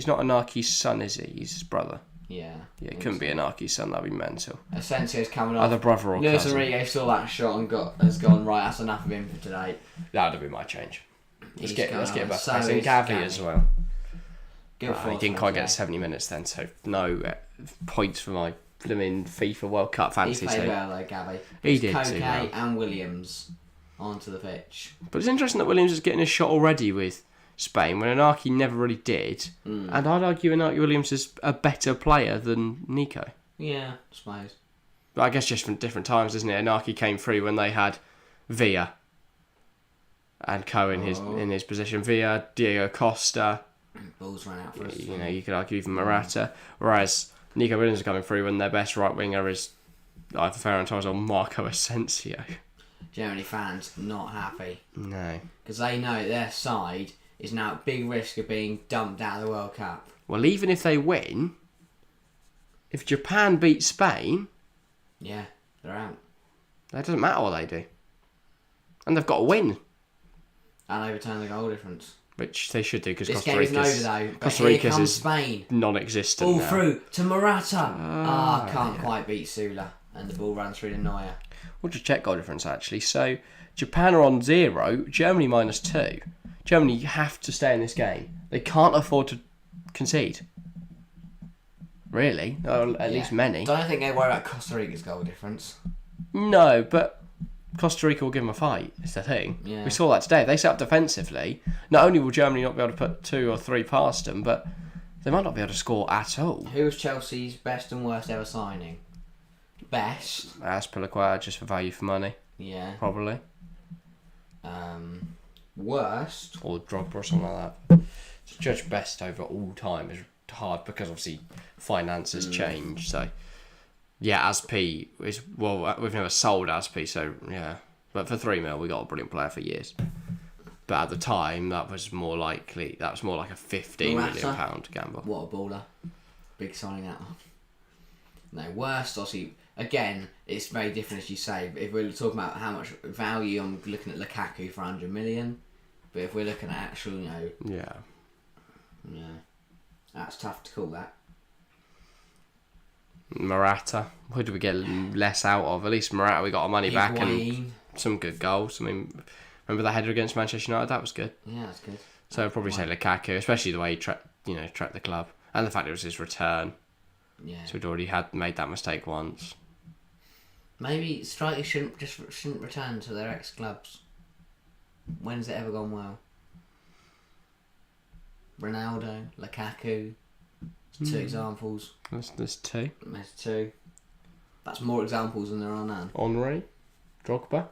not Anarchy's son, is he? He's his brother. Yeah. Yeah, it couldn't be Anarchy's son. That'd be mental. Asensio's coming off. Either brother or Luis cousin. Enrique saw that shot and has gone right. That's enough of him for today. That'd be my change. Let's get back so to Gavi as well. Good He didn't quite get 70 minutes then, so no points for my blooming FIFA World Cup fantasy team. He played team. well though, Gavi. He did Koke too well. and Williams onto the pitch. But it's interesting that Williams is getting a shot already with Spain when Anarchy never really did. And I'd argue Anarchy Williams is a better player than Nico. Yeah, I suppose. But I guess just from different times, isn't it? Anarchy came through when they had Villa and Co in his position. Villa, Diego Costa. Balls ran out for us. You know, you could argue even Morata. Whereas Nico Williams is coming through when their best right winger is either Ferran Torres or Marco Asensio. Germany fans not happy. No. Because they know their side is now at big risk of being dumped out of the World Cup. Well, even if they win, if Japan beat Spain, Yeah, they're out. it doesn't matter what they do. And they've got to win. And overturn the goal difference. Which they should do because This Costa game isn't Rica's, over though. Costa Here Rica's comes is Spain. non-existent All now. through to Morata. Can't quite beat Sula. And the ball runs through to Neuer. We'll just check goal difference actually. So Japan are on 0, Germany -2. Germany have to stay in this game. They can't afford to concede. Really? Or at least many. Don't think they worry about Costa Rica's goal difference. No, but Costa Rica will give them a fight. It's the thing. Yeah. We saw that today. If they set up defensively, not only will Germany not be able to put 2 or 3 past them, but they might not be able to score at all. Who was Chelsea's best and worst ever signing? Best. Aspilicueta just for value for money, Yeah. probably. Worst. Or Drogba or something like that. To judge best over all time is hard because obviously finances change. So yeah, Asp is we've never sold Asp, so yeah. But for 3 mil, we got a brilliant player for years. But at the time, that was more like a 15 million pound gamble. What a baller! Big signing that one. No, worst. Obviously, again, it's very different as you say. If we're talking about how much value, I'm looking at Lukaku for 100 million. But if we're looking at actual, Yeah. That's tough to call that. Morata. Who do we get less out of? At least Morata, we got our money back and some good goals. I mean, remember the header against Manchester United? That was good. Yeah, that's good. So I'd probably say Lukaku, especially the way he tracked the club, and the fact it was his return. Yeah. So we'd already made that mistake once. Maybe strikers shouldn't return to their ex clubs. When's it ever gone well? Ronaldo, Lukaku. There's 2 examples. There's 2. There's 2. That's more examples than there are none. Henry, Drogba.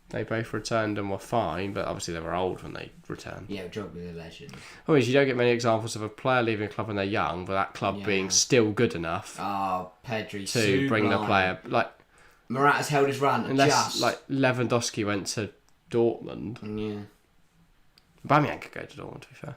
They both returned and were fine, but obviously they were old when they returned. Yeah, Drogba's a legend. Oh, you don't get many examples of a player leaving a club when they're young, but that club being still good enough Pedri to bring the player. Like Morata's held his run. Unless Lewandowski went to Dortmund. Yeah. Aubameyang could go to Dortmund, to be fair.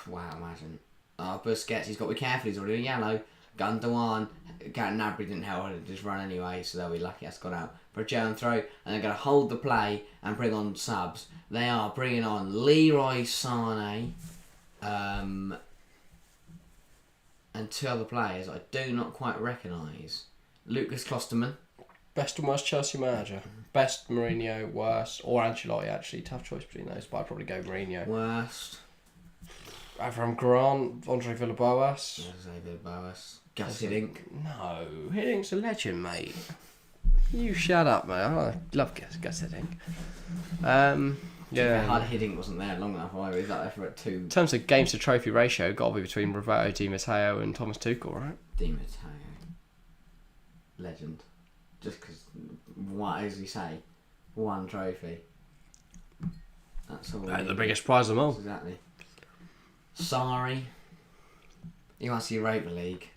Wow, imagine. Busquets, he's got to be careful, he's already a yellow. Gundogan, Gnabry didn't hold his run anyway, so they'll be lucky that's gone out. For a German throw, and they're going to hold the play and bring on subs. They are bringing on Leroy Sané and 2 other players I do not quite recognise. Lucas Klosterman. Best and worst Chelsea manager. Best Mourinho, worst, or Ancelotti actually. Tough choice between those, but I'd probably go Mourinho. Worst. Avram Grant, Andre Villas-Boas. Gus Hiddink. No, Hiddink's a legend, mate. You shut up, mate. I love Gus Hiddink. Yeah. Hard Hiddink wasn't there long enough. I was there for 2. In terms of games to trophy ratio, got to be between Roberto Di Matteo and Thomas Tuchel, right? Di Matteo. Legend. Just because, what as you say, 1 trophy. That's all. The biggest prize of them all. Exactly. Sorry. He wants the Europa League.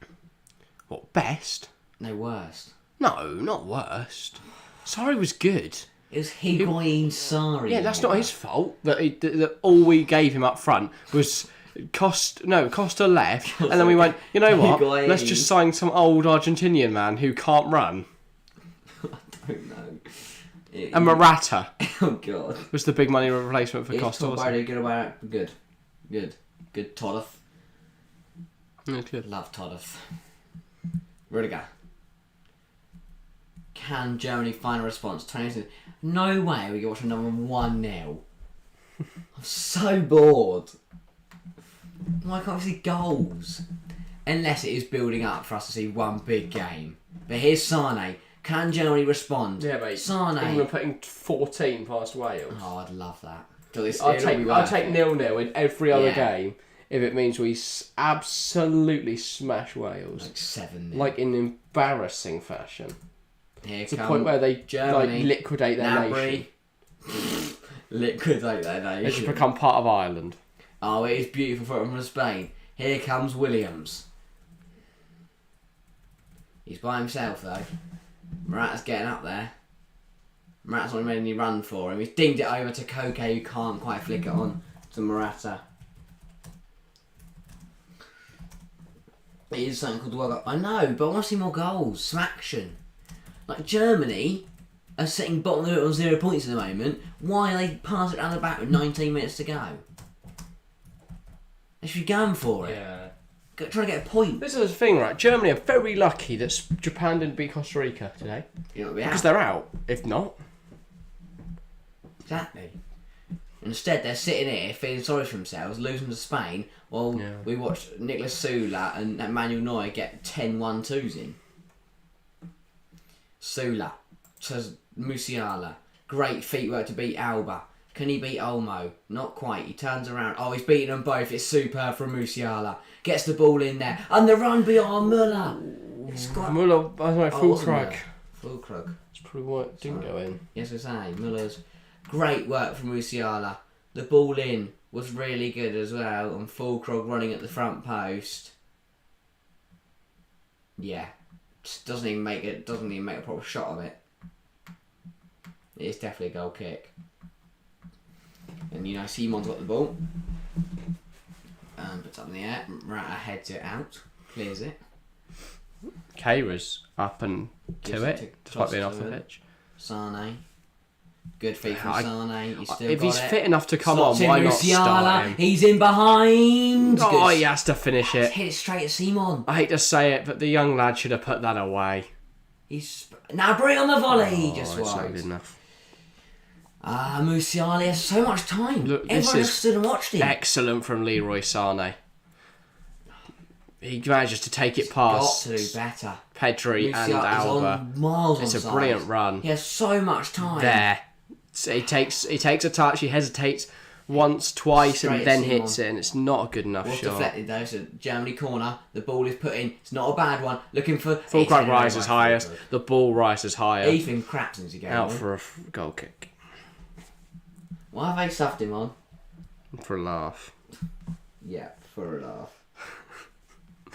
What, best? No, worst. No, not worst. Sorry was good. It was Higuain Sarri. Yeah, that's not his fault. That all we gave him up front was Costa left, and then we went, you know what? Higuain. Let's just sign some old Argentinian man who can't run. I don't know. And Morata Oh God. was the big money replacement for Costa. Good Toddeth. That's good. Love Toddeth. Rudiger. Can Germany find a response? 20 No way we can watch another 1-0. I'm so bored. Why can't we see goals? Unless it is building up for us to see one big game. But here's Sane. Can Germany respond? Yeah, mate. Sane. England putting 14 past Wales. Oh, I'd love that. I'll take 0-0 in every other game if it means we absolutely smash Wales. Like 7-0. Like in embarrassing fashion. Here to the point where they Germany, liquidate their nation. Liquidate their nation. They should become part of Ireland. Oh, it is beautiful from Spain. Here comes Williams. He's by himself though. Morata's getting up there. Morata's not made any run for him. He's dinged it over to Koke, who can't quite flick it on to Morata. It is something called the World Cup. I know, but I want to see more goals, some action. Like Germany are sitting bottom of the on 0 points at the moment. Why are they pass it down the back with 19 minutes to go? They should be going for it. Yeah. Trying to get a point. This is the thing, right? Germany are very lucky that Japan didn't beat Costa Rica today. You know, Because they're out. If not. Exactly. Instead, they're sitting here feeling sorry for themselves, losing to Spain, while we watched Nicolas Sula and Manuel Neuer get 10 1-2s in. Sula to Musiala. Great feet work to beat Alba. Can he beat Olmo? Not quite. He turns around. Oh, he's beaten them both. It's superb from Musiala. Gets the ball in there. And the run beyond Muller. Muller, I don't know, Fulkrug. Fulkrug. That's probably why it didn't go in. Yes, I say. Muller's great work from Musiala. The ball in was really good as well. And Fulkrug running at the front post. Yeah. Just doesn't even make a proper shot of it. It is definitely a goal kick. And you know, Simon's got the ball. Puts it up in the air. Rata heads it out. Clears it. Keira's up and to it, despite being off the pitch. Sane. Good feet from Sane. If he's fit enough to come on, why not start him? He's in behind. Oh, he has to finish it. Hit it straight at Simon. I hate to say it, but the young lad should have put that away. Now bring on the volley. It's not good enough. Musiala has so much time. Look, Everyone just stood and watched him. Excellent from Leroy Sane. He manages to take it past Got to do better. Pedri and Alba. It's a brilliant run. He has so much time. There. So he takes a touch, he hesitates once, twice, and then hits it, and it's not a good enough shot. Deflected though, so Germany corner, the ball is put in, it's not a bad one, looking for... Fulkrug rises highest, the ball rises higher. Ethan Crapton's again. Out for a goal kick. Why have they stuffed him on? For a laugh. Yeah, for a laugh.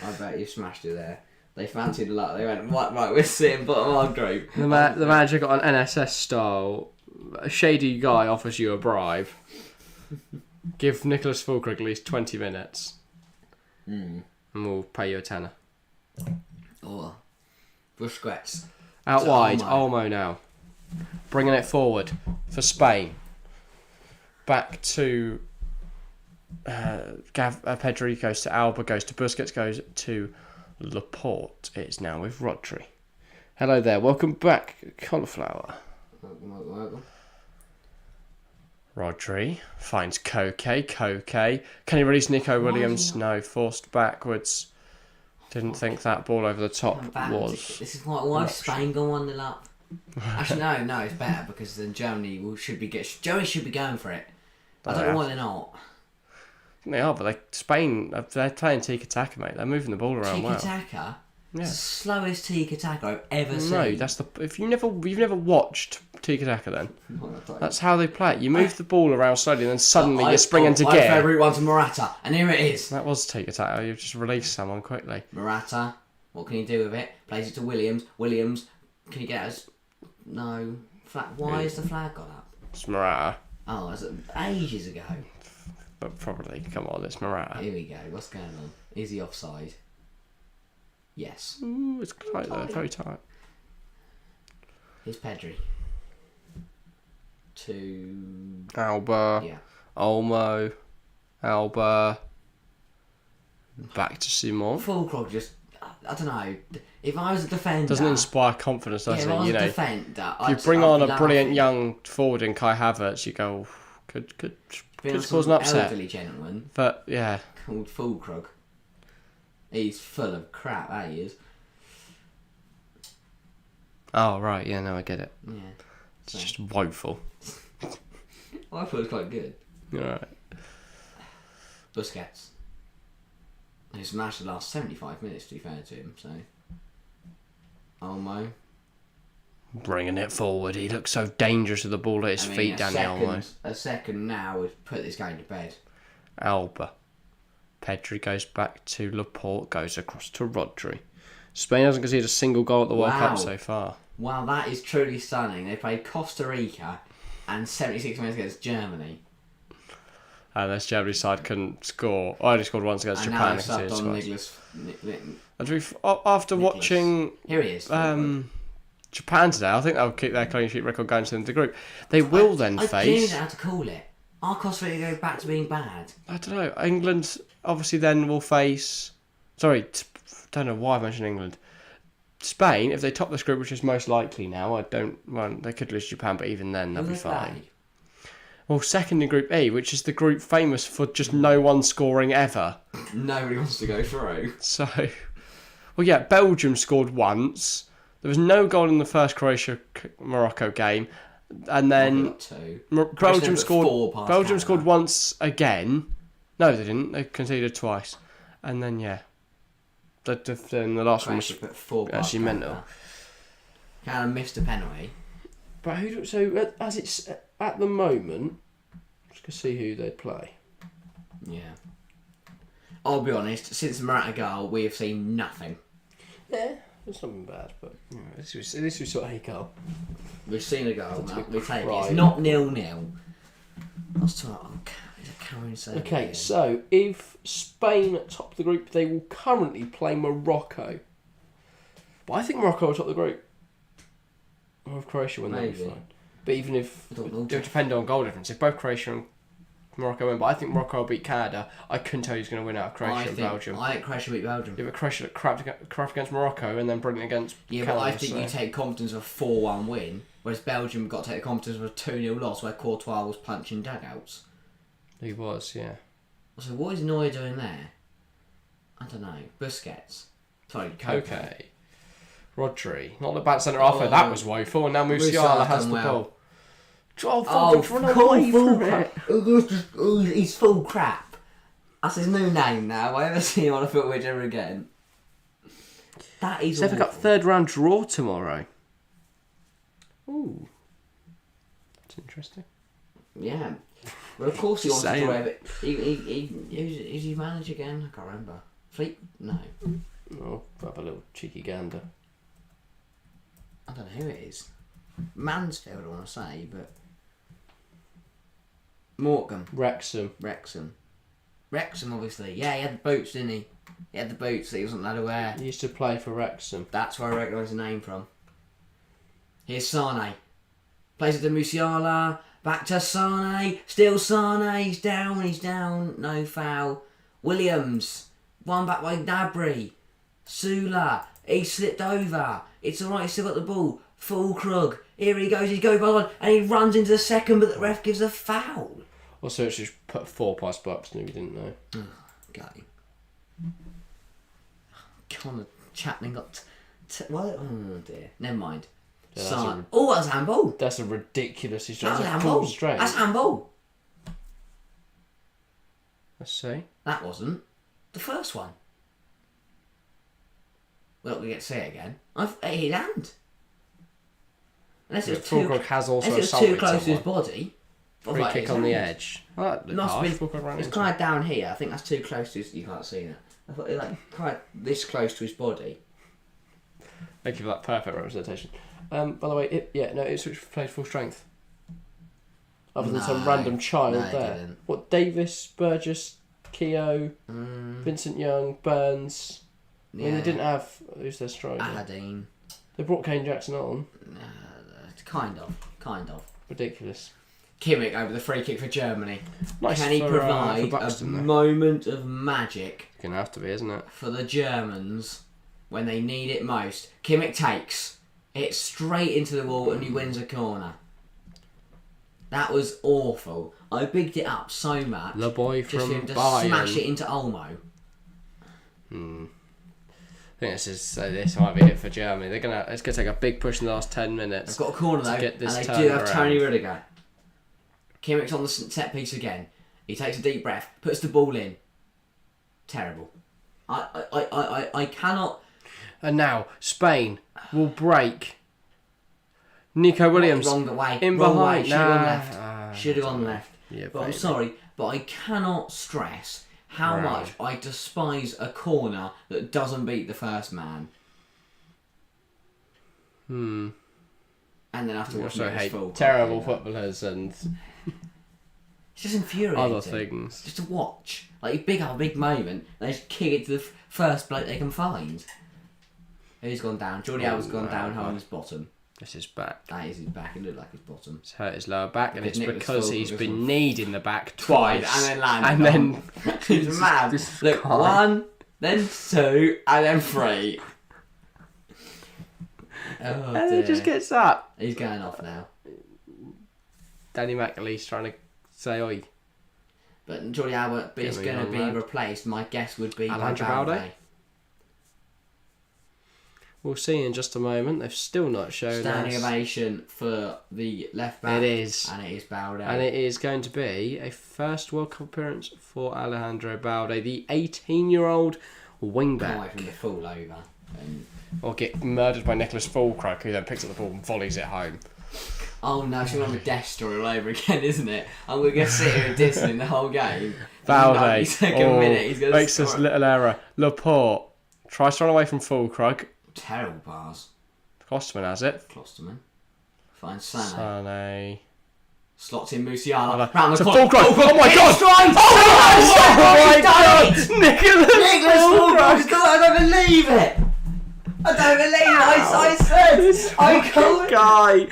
I bet you smashed it there. They fancied a lot. They went, right, we're sitting bottom of our group. The manager got an NSS style. A shady guy offers you a bribe. Give Nicholas Fulkrug at least 20 minutes. And we'll pay you a tenner. Oh, Busquets. Out wide, Olmo now. Bringing it forward for Spain. Back to Pedri goes to Alba, goes to Busquets, goes to Laporte. It's now with Rodri. Hello there, welcome back, Cauliflower. Welcome. Rodri finds Koke. Can he release Nico Williams? No, forced backwards. Didn't think that ball over the top was. This is why Spain go 1-0 up. Actually, no, it's better because then Germany should be going for it. I don't know why they're not. They are, but Spain, they're playing tiki-taka, mate. They're moving the ball around well. Tiki-taka? Yeah. It's the slowest tiki-taka I've ever seen. No, that's if you've never watched tiki-taka then. That's how they play it. You move the ball around slowly and then suddenly you spring into gear. My favourite one's Morata, and here it is. That was tiki-taka. You've just released someone quickly. Morata, what can he do with it? Plays it to Williams. Williams, can he get us? No. Why is the flag got up? It's Morata. Oh, that's ages ago. But probably, come on, it's Morata. Here we go. What's going on? Is he offside? Yes. Ooh, it's tight though, very tight. Here's Pedri. To Alba. Yeah. Olmo. Alba. Back to Simon. Fulkrug just, I don't know. If I was a defender, doesn't inspire confidence, does if it? I was You a know, defender, if you bring on a brilliant young forward in Kai Havertz, you go, could cause an upset. Elderly gentleman. But yeah, called Fulkrug. He's full of crap. He is. oh right, yeah, no, I get it. Yeah. It's just woeful. I thought it was quite good. Alright. Busquets. He smashed the last 75 minutes, to be fair to him, so. Olmo. Bringing it forward. He looks so dangerous with the ball at his feet, Daniel Olmo. A second now would put this game to bed. Alba. Pedri goes back to Laporte, goes across to Rodri. Spain hasn't conceded a single goal at the World Cup so far. Wow, that is truly stunning. They played Costa Rica and 76 minutes against Germany. Unless Germany's side couldn't score. I only scored once against And Japan. now subbed on Nicholas. After watching Here he is. Japan today, I think they'll keep their clean sheet record going to the end of the group. They will then I face... don't know how to call it. Are Costa Rica go back to being bad? I don't know. England obviously then will face... Sorry, don't know why I mentioned England. Spain, if they top this group, which is most likely now, they could lose Japan, but even then they'll be fine. Well, second in Group E, which is the group famous for just no one scoring ever. Nobody wants to go through. So, well, yeah, Belgium scored once. There was no goal in the first Croatia-Morocco game. And then Belgium scored once again. No, they didn't. They conceded twice. And then, yeah. Then the last one was actually mental. Kind of missed a penalty. But as it's at the moment, just to see who they play. Yeah. I'll be honest, since the Morata goal, we have seen nothing. Yeah, it's nothing bad, but this was sort of a goal. We've seen a goal, man. We take it. It's not 0-0. I was talking Okay, so if Spain top the group, they will currently play Morocco. But I think Morocco will top the group. Or if Croatia win, that'll be fine. But even if... It'll depend on goal difference. If both Croatia and Morocco win, but I think Morocco will beat Canada. I couldn't tell who's going to win out of Croatia and Belgium. I think Croatia beat Belgium. Yeah, but Croatia crap against Morocco and then brilliant against Canada. But I think you take confidence of a 4-1 win, whereas Belgium got to take the confidence of a 2-0 loss where Courtois was punching dugouts. He was, yeah. So what is Neuer doing there? I don't know. Busquets. Sorry, Okay. Rodri. Not the bad centre half. That was woeful. And now Musiala has the ball. Run away from it. He's full crap. That's his new name now. If I ever see him on a football ever again. That is awful. They've got third round draw tomorrow. Ooh. That's interesting. Yeah. Well, of course he wants to draw it. Who's he manage again? I can't remember. Fleet? No. Oh, have a little cheeky gander. I don't know who it is. Mansfield, I want to say, but... Morecambe. Wrexham, obviously. Yeah, he had the boots, didn't he? He had the boots that he wasn't allowed to wear. He used to play for Wrexham. That's where I recognise the name from. Here's Sane. Plays it to Musiala. Back to Sane. Still Sane. He's down. No foul. Williams. One back by Dabry. Sula. He slipped over. It's alright, he's still got the ball. Full Krug. Here he goes, he's going on, and he runs into the second, but the ref gives a foul. Also, it's just put 4 past Bucks, and we didn't know. Okay. Connor Chapman got... What? Oh dear. Never mind. Yeah, that was handball. That's a ridiculous... That was handball. That's handball. Let's see. That wasn't. The first one. Well, we get to see it again. He land. Unless it was too close to his body. Free kick on the edge. It's kind of down here. I think that's too close to his... You can't see that. I thought it was quite this close to his body. Thank you for that perfect representation. By the way, Ipswich played full strength. Other than some random child there. Didn't. What, Davis, Burgess, Keogh, Vincent Young, Burns... I mean, they didn't have... Who's their striker? Ahadine. They brought Kane Jackson on. Kind of. Ridiculous. Kimmich over the free kick for Germany. Nice. Can he provide a moment of magic? It's going to have to be, isn't it? For the Germans when they need it most. Kimmich takes it straight into the wall and he wins a corner. That was awful. I bigged it up so much. The boy just from him to Bayern. Smash it into Olmo. I think this might be it for Germany. It's gonna take a big push in the last 10 minutes. They've got a corner though, and they do have Tony Rudiger. Kimmich's on the set piece again. He takes a deep breath, puts the ball in. Terrible. I cannot. And now Spain will break. Nico Williams wrong way. in wrong behind. Way. Should have gone left. Should have gone left. Yeah, but I'm sorry, but I cannot stress how much I despise a corner that doesn't beat the first man. And then afterwards, I also hate terrible footballers and. It's just infuriating. Other things. Just to watch. Like, you pick up a big moment, and they just kick it to the first bloke they can find. Who's gone down? Jordi Alba's gone down on his bottom. This is back. That is his back. It looked like his bottom. It's hurt his lower back, and it's because he's Fulgham been kneed in the back twice. And then landed. And then he's mad. Look, 1, then 2, and then 3. Oh, and then it just gets up. He's going off now. Danny McAlee's trying to say oi. But Jordi Alba is going to be replaced. My guess would be Alejandro Balde. We'll see in just a moment. They've still not shown standing us. Ovation for the left back. It is. And it is Balde. And it is going to be a first World Cup appearance for Alejandro Balde, the 18-year-old wing-back. Away from the full over. Or get murdered by Nicholas Fulcrook, who then picks up the ball and volleys it home. Oh no, it's going to be a death story all over again, isn't it? And we're going to sit here and diss him the whole game. Balde minute, he's gonna makes this little error. Laporte tries to run away from Fulcrook. Terrible pass. Klosterman has it. Klosterman. Finds Sané. Slots in Musiala. Round the corner. Oh my god! Oh my god! Nicholas Fulcrook! I don't believe it! I don't believe it! I called guy.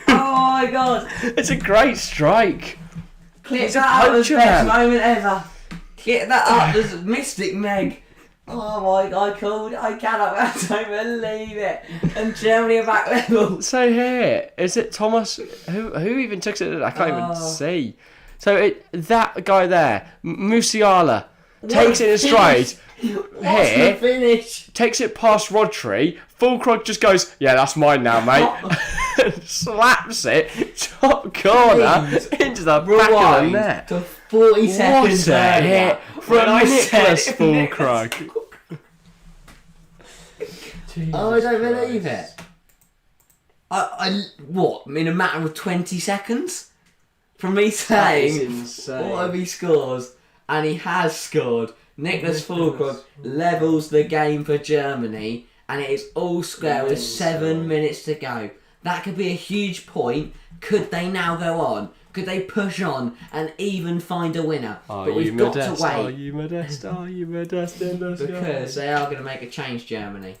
Oh my god! It's a great strike. Clip that up as the best moment ever. Get that up as Mystic Meg. Oh my god, I don't believe it. And Germany are back level. So here, is it Thomas? Who even took it? I can't even see. So that guy there, Musiala, takes it in stride. What's the finish? Takes it past Rodri. Fulcrook just goes, yeah, that's mine now, mate. Slaps it top corner into the back of the net. To 40 seconds earlier. From Nicholas Fulcrook. Oh, I don't believe it. What? In a matter of 20 seconds? From me saying, what if he scores? And he has scored. Nicholas Fulcrook levels the game for Germany, and it is all square with 7 minutes to go. That could be a huge point. Could they now go on? Could they push on and even find a winner? But we've got to wait. Are you modest? Are you modest? Because they are going to make a change, Germany.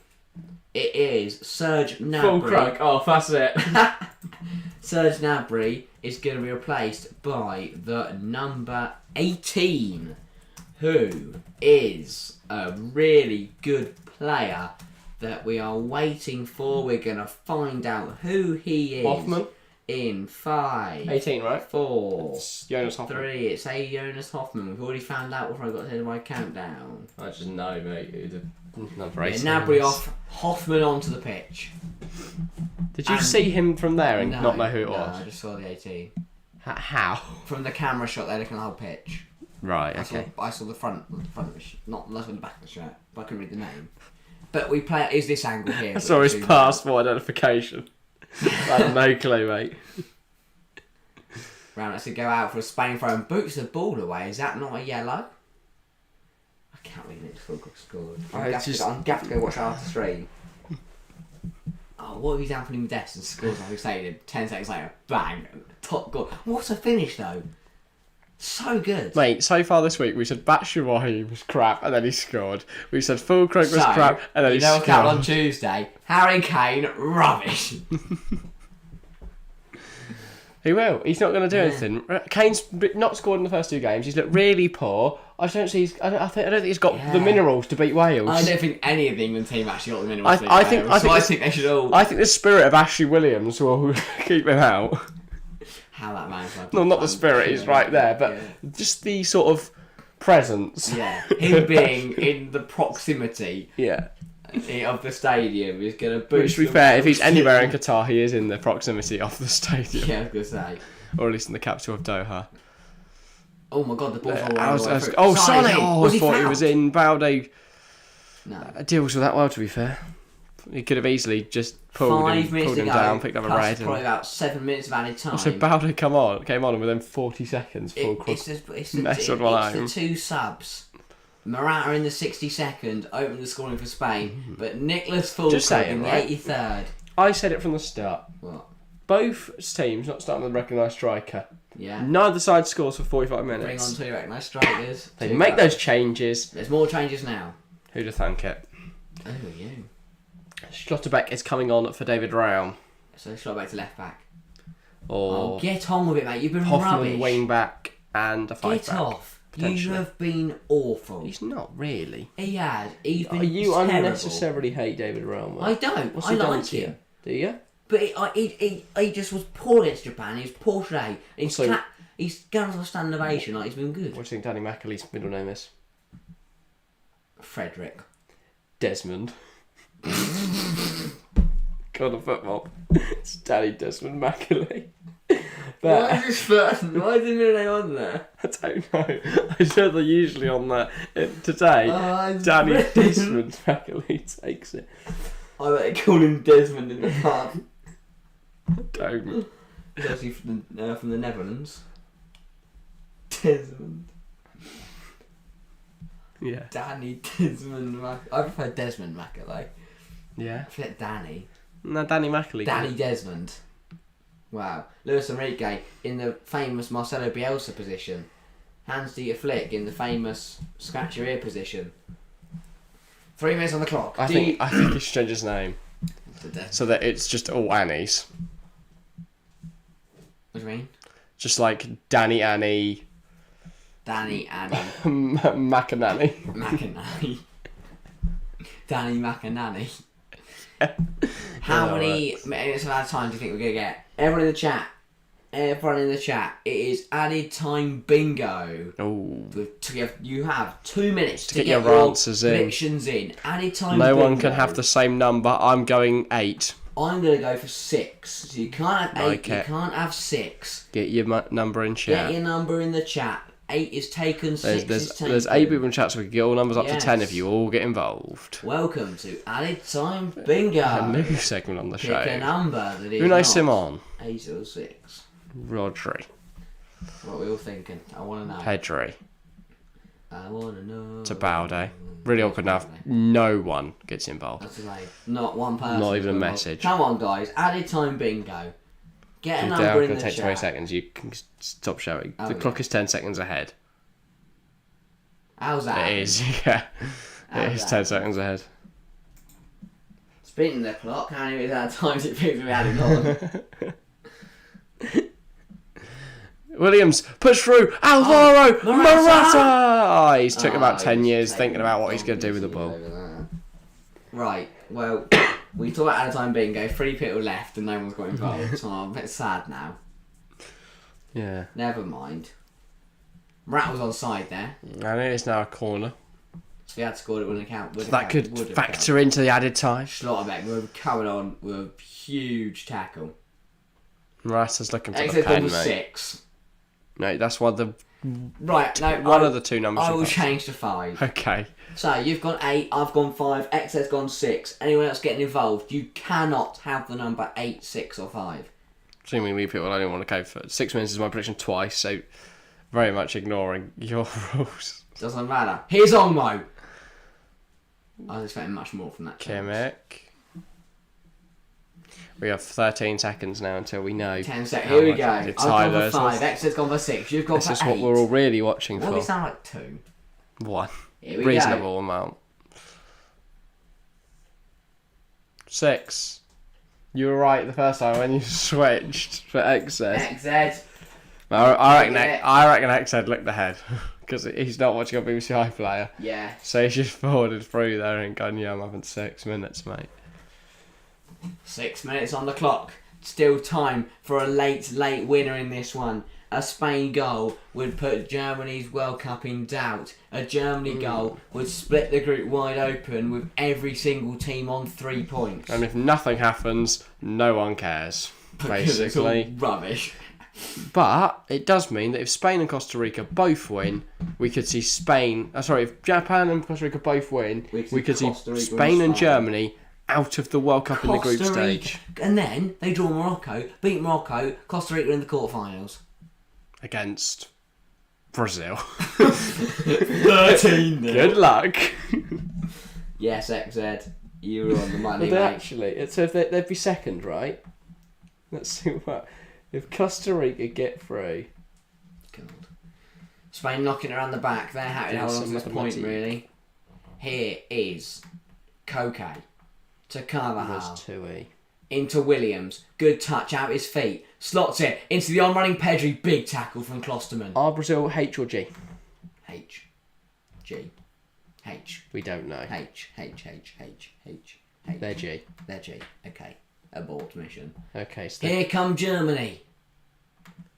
It is Serge Gnabry. Fulcrook. Oh, that's it. Serge Gnabry is going to be replaced by the number 18, who is a really good player that we are waiting for. We're going to find out who he is. Hoffman. In 5, 18, right? 4, it's Jonas Hoffman. 3. It's Jonas Hoffman. We've already found out before I got to the end of my countdown. I just know, mate. Number 18. Gnabry off, Hoffman onto the pitch. Did you see him from there and not know who it was? No, I just saw the 18. How? From the camera shot, they're looking at the whole pitch. Right, okay. I saw the front of the shirt, not the back of the shirt, but I couldn't read the name. But we play. Is this angle here? I saw his passport identification. I had no clue, mate. Round us to go out for a Spain throw and boots the ball away. Is that not a yellow? I can't believe Nick Fulcrook scored. I'm going to go watch after stream. Oh, what if he's Anthony Modeste and scores like we say 10 seconds later? Bang! Top goal. What a finish though. So good. Mate, so far this week we said Batshuayi was crap and then he scored. We said Fulcrook was crap and then he scored. You know what's on Tuesday? Harry Kane, rubbish. He will. He's not going to do anything. Kane's not scored in the first 2 games. He's looked really poor. I don't think he's got the minerals to beat Wales. I don't think any of the England team actually got the minerals to beat Wales. I think they should all. I think the spirit of Ashley Williams will keep him out. How that man's like. No, not the spirit. He's right there, but just the sort of presence. Yeah, him being in the proximity. Yeah. Of the stadium is going to boost. Which, to be fair, if he's anywhere in Qatar, he is in the proximity of the stadium. Yeah, I was going to say. Or at least in the capital of Doha. Oh my god, the ball's all around. Sané! I thought he was in. Balde deals with that well, to be fair. He could have easily just pulled him down, picked up a red. Probably about 7 minutes of added time. So Balde came on, and within 40 seconds, it's the 2 subs. Morata in the 62nd opened the scoring for Spain, but Nicholas Fulcrook in the 83rd. I said it from the start. What? Both teams not starting with a recognised striker. Yeah. Neither side scores for 45 Bring on minutes. two recognised strikers. They make those changes. There's more changes now. Who'd have thunk it? Oh, you. Schlotterbeck is coming on for David Raum. So slot back to left back. Or Get on with it, mate. You've been Hoffman rubbish. wing back and a five Get back. off. You Potentially. have been awful. He's not really. He has. He's been You terrible. unnecessarily hate David Raum. I don't. What's I he done like to you? him. Do you? But he just was poor against Japan. He was poor today. He's going for a stand ovation. Like, he's been good. What do you think Danny McAlee's middle name is? Frederick. Desmond. God of football. It's Danny Desmond McAlee. Why is his first? Why is his middle name on there? I don't know. I said they're usually on there. Today, Danny Desmond McAlee takes it. I bet they call him Desmond in the pub. Don't. He's actually from the Netherlands. Desmond. Yeah. Danny Desmond I prefer Desmond Macaulay. Yeah. I forget Danny. No, Danny McAlee. Danny Desmond. Wow. Luis Enrique in the famous Marcelo Bielsa position. Hans-Dieter Flick in the famous scratch your ear position. 3 minutes on the clock. I think he should change his name What so that it's just all Annies. do you mean? Just like Danny Annie, Danny Annie McAnanny. McAnanny. Danny McAnanny. How many minutes of our time do you think we're going to get? Everyone in the chat. It is added time bingo. Oh. You have 2 minutes to get get your your answers in. predictions in. Added time No bingo. one can have the same number. I'm going 8. I'm going to go for 6. So you can't have 8, Like you it. can't have 6. Get your number in Get chat. your number in the chat. 8 is taken, 6 is taken. There's 8 people in chat, so we can get all numbers up to 10 if Yes. you all get involved. Welcome to Added Time Bingo. A new segment on the Pick show. a number that is Unai not Simon. 8 or 6. Rodri. What are we all thinking? I want to know. Pedri. I want to know. Tabalde. Really awkward now. No one gets involved. That's like not one person. Not even a involved. message. Come on, guys. Added Time Bingo. Get a It's number in going the to take chat. 20 seconds. You can stop showing. Oh, The clock yeah. is 10 seconds ahead. How's that? It is, yeah. It is that 10 seconds ahead. Speaking of the clock, how many times it feels we had it on? Williams, push through. Alvaro Morata! Morata. Oh, he's took about 10 he's years taken thinking about what he's going to do with the donkeys ball. over there. Right, well, we talked about added time bingo. 3 people left and no one's got involved, so I'm a bit sad now. Yeah. Never mind. Rat was on side there. And it is now a corner. If he had scored, it wouldn't count. That could factor into the added time. Schlotterbeck, we're coming on with a huge tackle. Morata's looking for the Exit pen, was mate. 6. No, that's one of the Right, no, one of the two numbers. I you've will got. change to 5. Okay. So you've gone 8, I've gone 5, X has gone 6. Anyone else getting involved, you cannot have the number 8, 6 or 5. Seemingly people only want to go for 6 minutes is my prediction twice, so very much ignoring your rules. Doesn't matter. Here's Ongmo. I was expecting much more from that. Kimmich. We have 13 seconds now until we know. 10 seconds. how Here we much go. I've added gone time for there is. 5, X has gone for 6, you've gone This for is 8. what we're all really watching What do we for. sound like 2? 1. Here we Reasonable amount. 6. You were right the first time when you switched for XZ. XZ. I reckon Yeah. XZ looked ahead because he's not watching a BBC iPlayer. Yeah. So he's just forwarded through there and gone, yeah, I'm having 6 minutes, mate. 6 minutes on the clock. Still time for a late winner in this one. A Spain goal would put Germany's World Cup in doubt. A Germany goal would split the group wide open with every single team on 3 points. And if nothing happens, no one cares, Because it's all basically. rubbish. But it does mean that if Spain and Costa Rica both win, we could see Spain... if Japan and Costa Rica both win, we could see Costa Rica Spain and and Germany out of the World Cup in the group Costa Rica. stage. And then they draw Morocco, beat Morocco, Costa Rica in the quarterfinals. Against Brazil. 13 Good luck. Yes, XZ. You were on the money, But mate. actually, so if they'd be second, right? Let's see what... If Costa Rica get through, God. Spain knocking around the back. They're happy to hold on to this point, really. Here is Koke to Carvajal. Into Williams. Good touch out his feet. Slots it into the on-running Pedri. Big tackle from Klosterman. Are Brazil H or G? H. G. H. We don't know. H. They're G. They're G. Okay. Abort mission. Okay. So Here come Germany.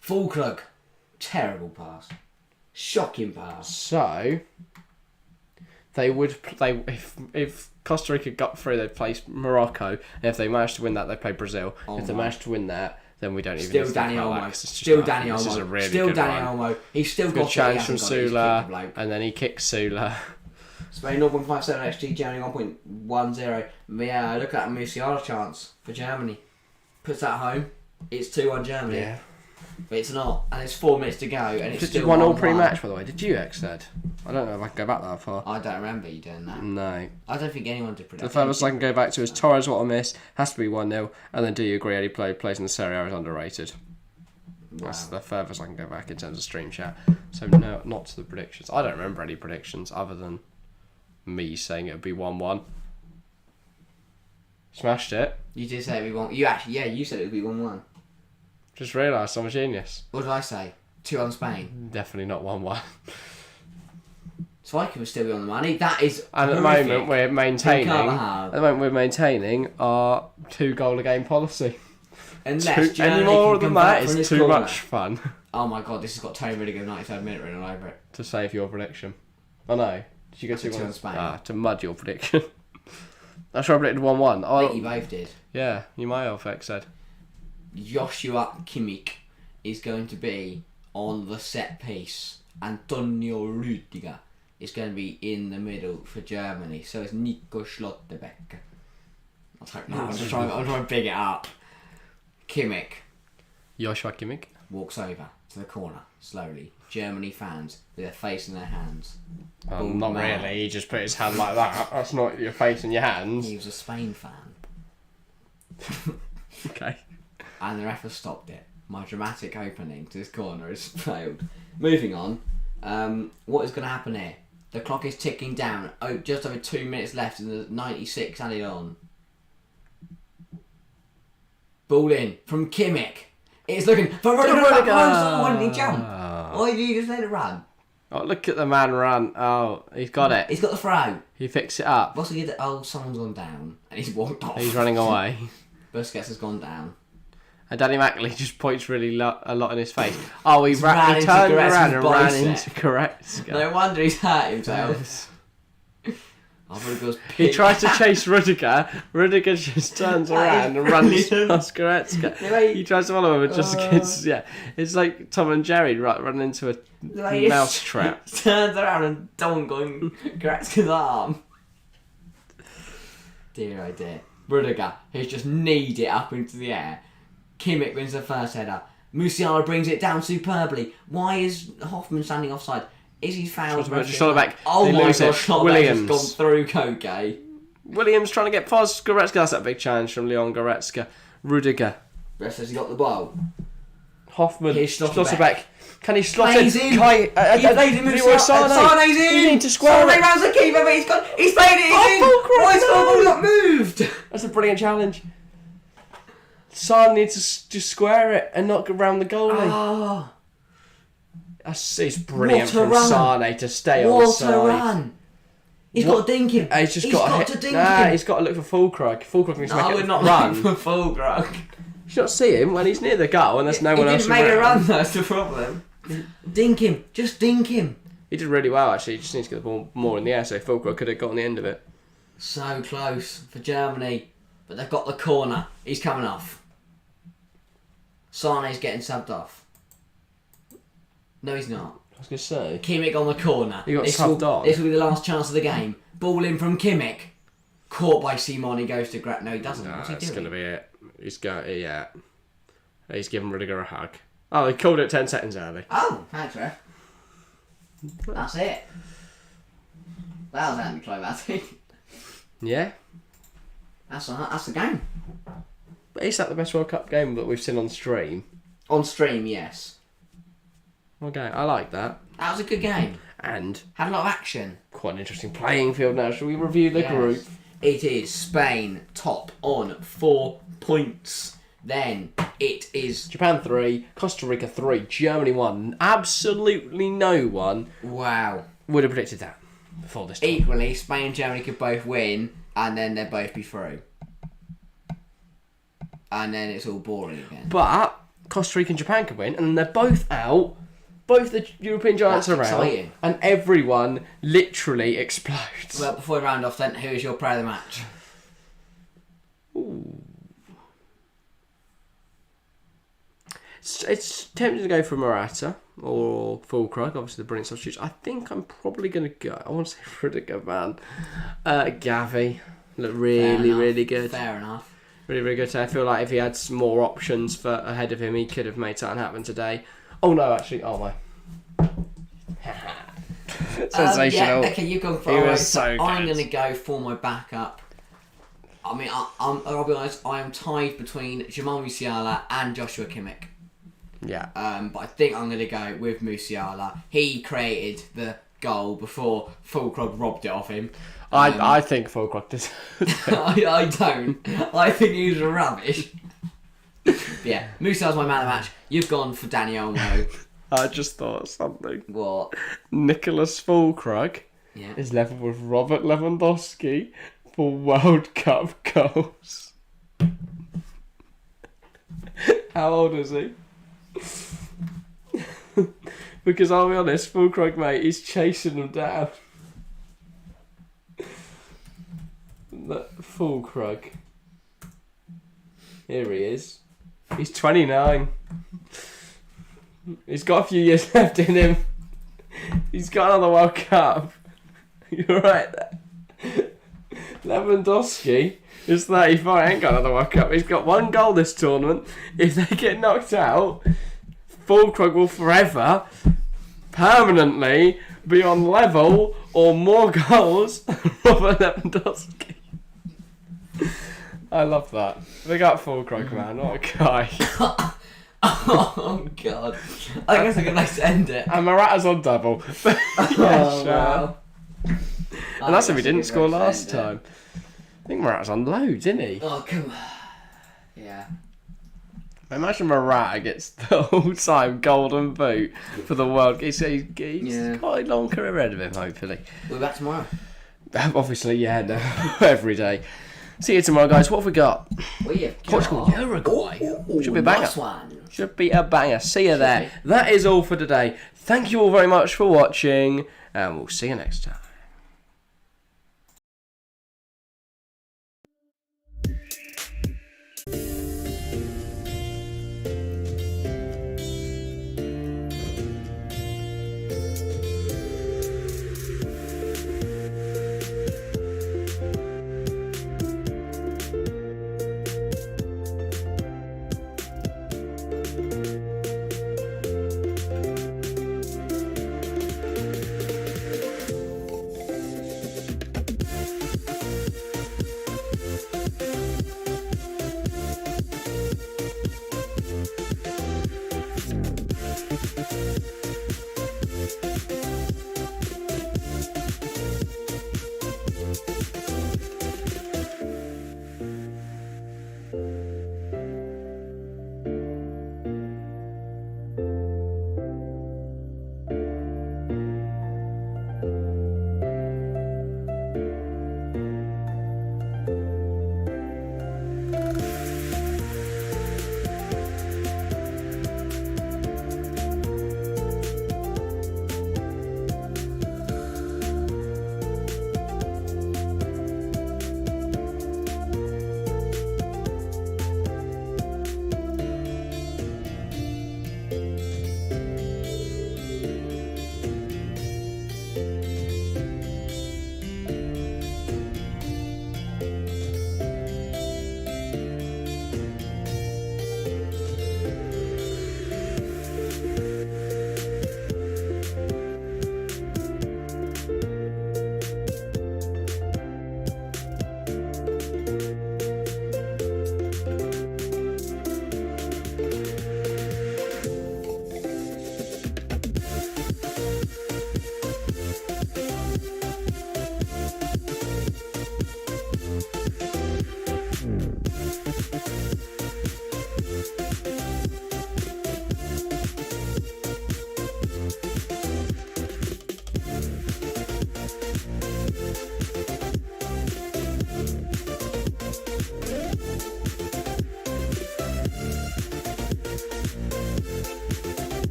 Fulkrug. Terrible pass. Shocking pass. So they would play if Costa Rica got through, they'd play Morocco, and if they managed to win that, they'd play Brazil. If they managed to win that, then we don't even. Still Danny Olmo. Still Danny Olmo. This is a really still good Danny run. Olmo. He's still Good got chance it. from Sula, and then he kicks Sula. Spain 0.57 XG, Germany 1.10. Yeah, look at that Musiala chance for Germany. Puts that home. It's 2-1 Germany. Yeah. But it's not, and it's 4 minutes to go, and it's still 1-1 1-1. pre-match, by the way. Did you said? I don't know if I can go back that far. I don't remember you doing that. No. I don't think anyone did predict. The furthest I can go back to is Torres, what I miss. Has to be 1-0. And then do you agree Eddie plays in the Serie A is underrated? Wow. That's the furthest I can go back in terms of stream chat. So no, not to the predictions. I don't remember any predictions other than me saying it would be 1-1. Smashed it. You did say it'd be 1. You actually, yeah, you said it would be 1-1. Just realised I'm a genius. What did I say? 2-1 Spain. Definitely not 1-1. So I could still be on the money. That is. And at the horrific. moment we're maintaining our 2-goal a game policy. Unless Any more than that is too much fun. Oh my god, this has got Tony Rudiger 93rd minute written all over it. To save your prediction. Oh no. Did you go 2-1 Spain? To mud your prediction. I'm sure I predicted 1-1. I think you both did. Yeah, you might have, X said. Joshua Kimmich is going to be on the set piece. Antonio Rüdiger is going to be in the middle for Germany. So it's Nico Schlotterbeck. I don't know. I'm trying to big it up. Kimmich Joshua Kimmich walks over to the corner slowly. Germany fans with their face in their hands. Not really. He just put his hand like that. That's not your face in your hands. He was a Spain fan. Okay. And the ref has stopped it. My dramatic opening to this corner has failed. Moving on. What is going to happen here? The clock is ticking down. Oh, just over 2 minutes left in the 96 added on. Ball in from Kimmich. It's looking for Rudiger. Why didn't he jump? Why did he just let it run? Oh, look at the man run. Oh, he's got it. He's got the throw. He fixed it up. What's he did? Oh, someone's gone down. And he's walked off. He's running away. Busquets has gone down. And Danny Mackley just points really a lot in his face. Oh, he turned around and ran into Goretzka. No wonder he's hurt himself. He tries to chase Rudiger. Rudiger just turns around and runs past Goretzka. He tries to follow him, but just gets It's like Tom and Jerry running into a mouse trap. Turns around and donk on Goretzka's arm. Dear oh dear. Rudiger, who's just kneed it up into the air. Kimmich wins the first header. Musiala brings it down superbly. Why is Hoffman standing offside? Is he fouled? Back. Oh my god, Schlotterbeck has Williams gone through Koke. Williams trying to get past Goretzka. That's that big challenge from Leon Goretzka. Rudiger. Ref says he got the ball. Hoffman. Here's Schlotterbeck. Can he slot it? He's in. He played him with Sane's in. You need to square it. Rounds the keeper, but he's played it. He's in. Why is the ball not moved? That's a brilliant challenge. Sane needs to just square it and not go round the goalie. Oh. It's brilliant from Sane to stay on What side. a run. He's got to dink him. He's got to dink him. He's got to look for Fulkrug. Fulkrug needs to make it not run. for Fulkrug. You should not see him when he's near the goal and there's no one else around. He didn't make a run, that's the problem. Dink him. Just dink him. He did really well, actually. He just needs to get the ball more in the air, so Fulkrug could have got on the end of it. So close for Germany. But they've got the corner. He's coming off. Sane's getting subbed off. No, he's not. I was going to say. Kimmich on the corner. He got subbed on. This will be the last chance of the game. Ball in from Kimmich. Caught by Simon. He goes to Grat. No, he doesn't. What's he doing? That's going to be it. He's giving Rudiger a hug. Oh, he called it 10 seconds early. Oh, thanks, ref. That's it. That was anticlimactic. Yeah. That's the game. But is that the best World Cup game that we've seen on stream? On stream, yes. Okay, I like that. That was a good game. And Had a lot of action. quite an interesting playing field now. Shall we review the group? It is Spain top on 4 points. Then it is Japan 3, Costa Rica 3, Germany 1. Absolutely no one would have predicted that before this time. Equally, Spain and Germany could both win, and then they'd both be through. And then it's all boring again. But Costa Rica and Japan could win, and they're both out. Both the European giants are out, exciting. and everyone literally explodes. Well, before we round off then, who is your player of the match? Ooh. It's tempting to go for Morata or Fulkrug, obviously the brilliant substitutes. I think I'm probably going to go, I want to say Rudiger, man. Gavi looked really good. Fair enough. Really good. I feel like if he had some more options for ahead of him, he could have made something happen today. Oh no, actually, oh my. Sensational. Okay, you've gone for He alright, was so good. I'm going to go for my backup. I mean, I'll be honest, I am tied between Jamal Musiala and Joshua Kimmich. Yeah. But I think I'm going to go with Musiala. He created the goal before Fulkrug robbed it off him. I think Fulkrug did. I don't. I think he's rubbish. Yeah, Musiala's my man of the match. You've gone for Danny Olmo. I just thought of something. What? Nicholas Fulkrug is level with Robert Lewandowski for World Cup goals. How old is he? Because I'll be honest, Fulkrug, mate, he's chasing him down. Fulkrug. Here he is. He's 29. He's got a few years left in him. He's got another World Cup. You're right there. Lewandowski is 34. Ain't got another World Cup. He's got 1 goal this tournament. If they get knocked out, Fulkrug will forever, permanently be on level or more goals than Robert Lewandowski. I love that. Big up Fulkrug, man. What a guy. Oh god. I guess I can nice to end it. And Morata's on double. Yeah, Oh, sure. wow. And that's if he didn't score last time. I think Morata's on loads, isn't he? Oh, come on. Yeah. Imagine Morata gets the all-time golden boot for the world. He's got a long career ahead of him, hopefully. We'll be back tomorrow. Obviously, yeah, no, every day. See you tomorrow, guys. What have we got? Portugal, Uruguay. Should be a banger. Nice one. Should be a banger. See you there. That is all for today. Thank you all very much for watching, and we'll see you next time.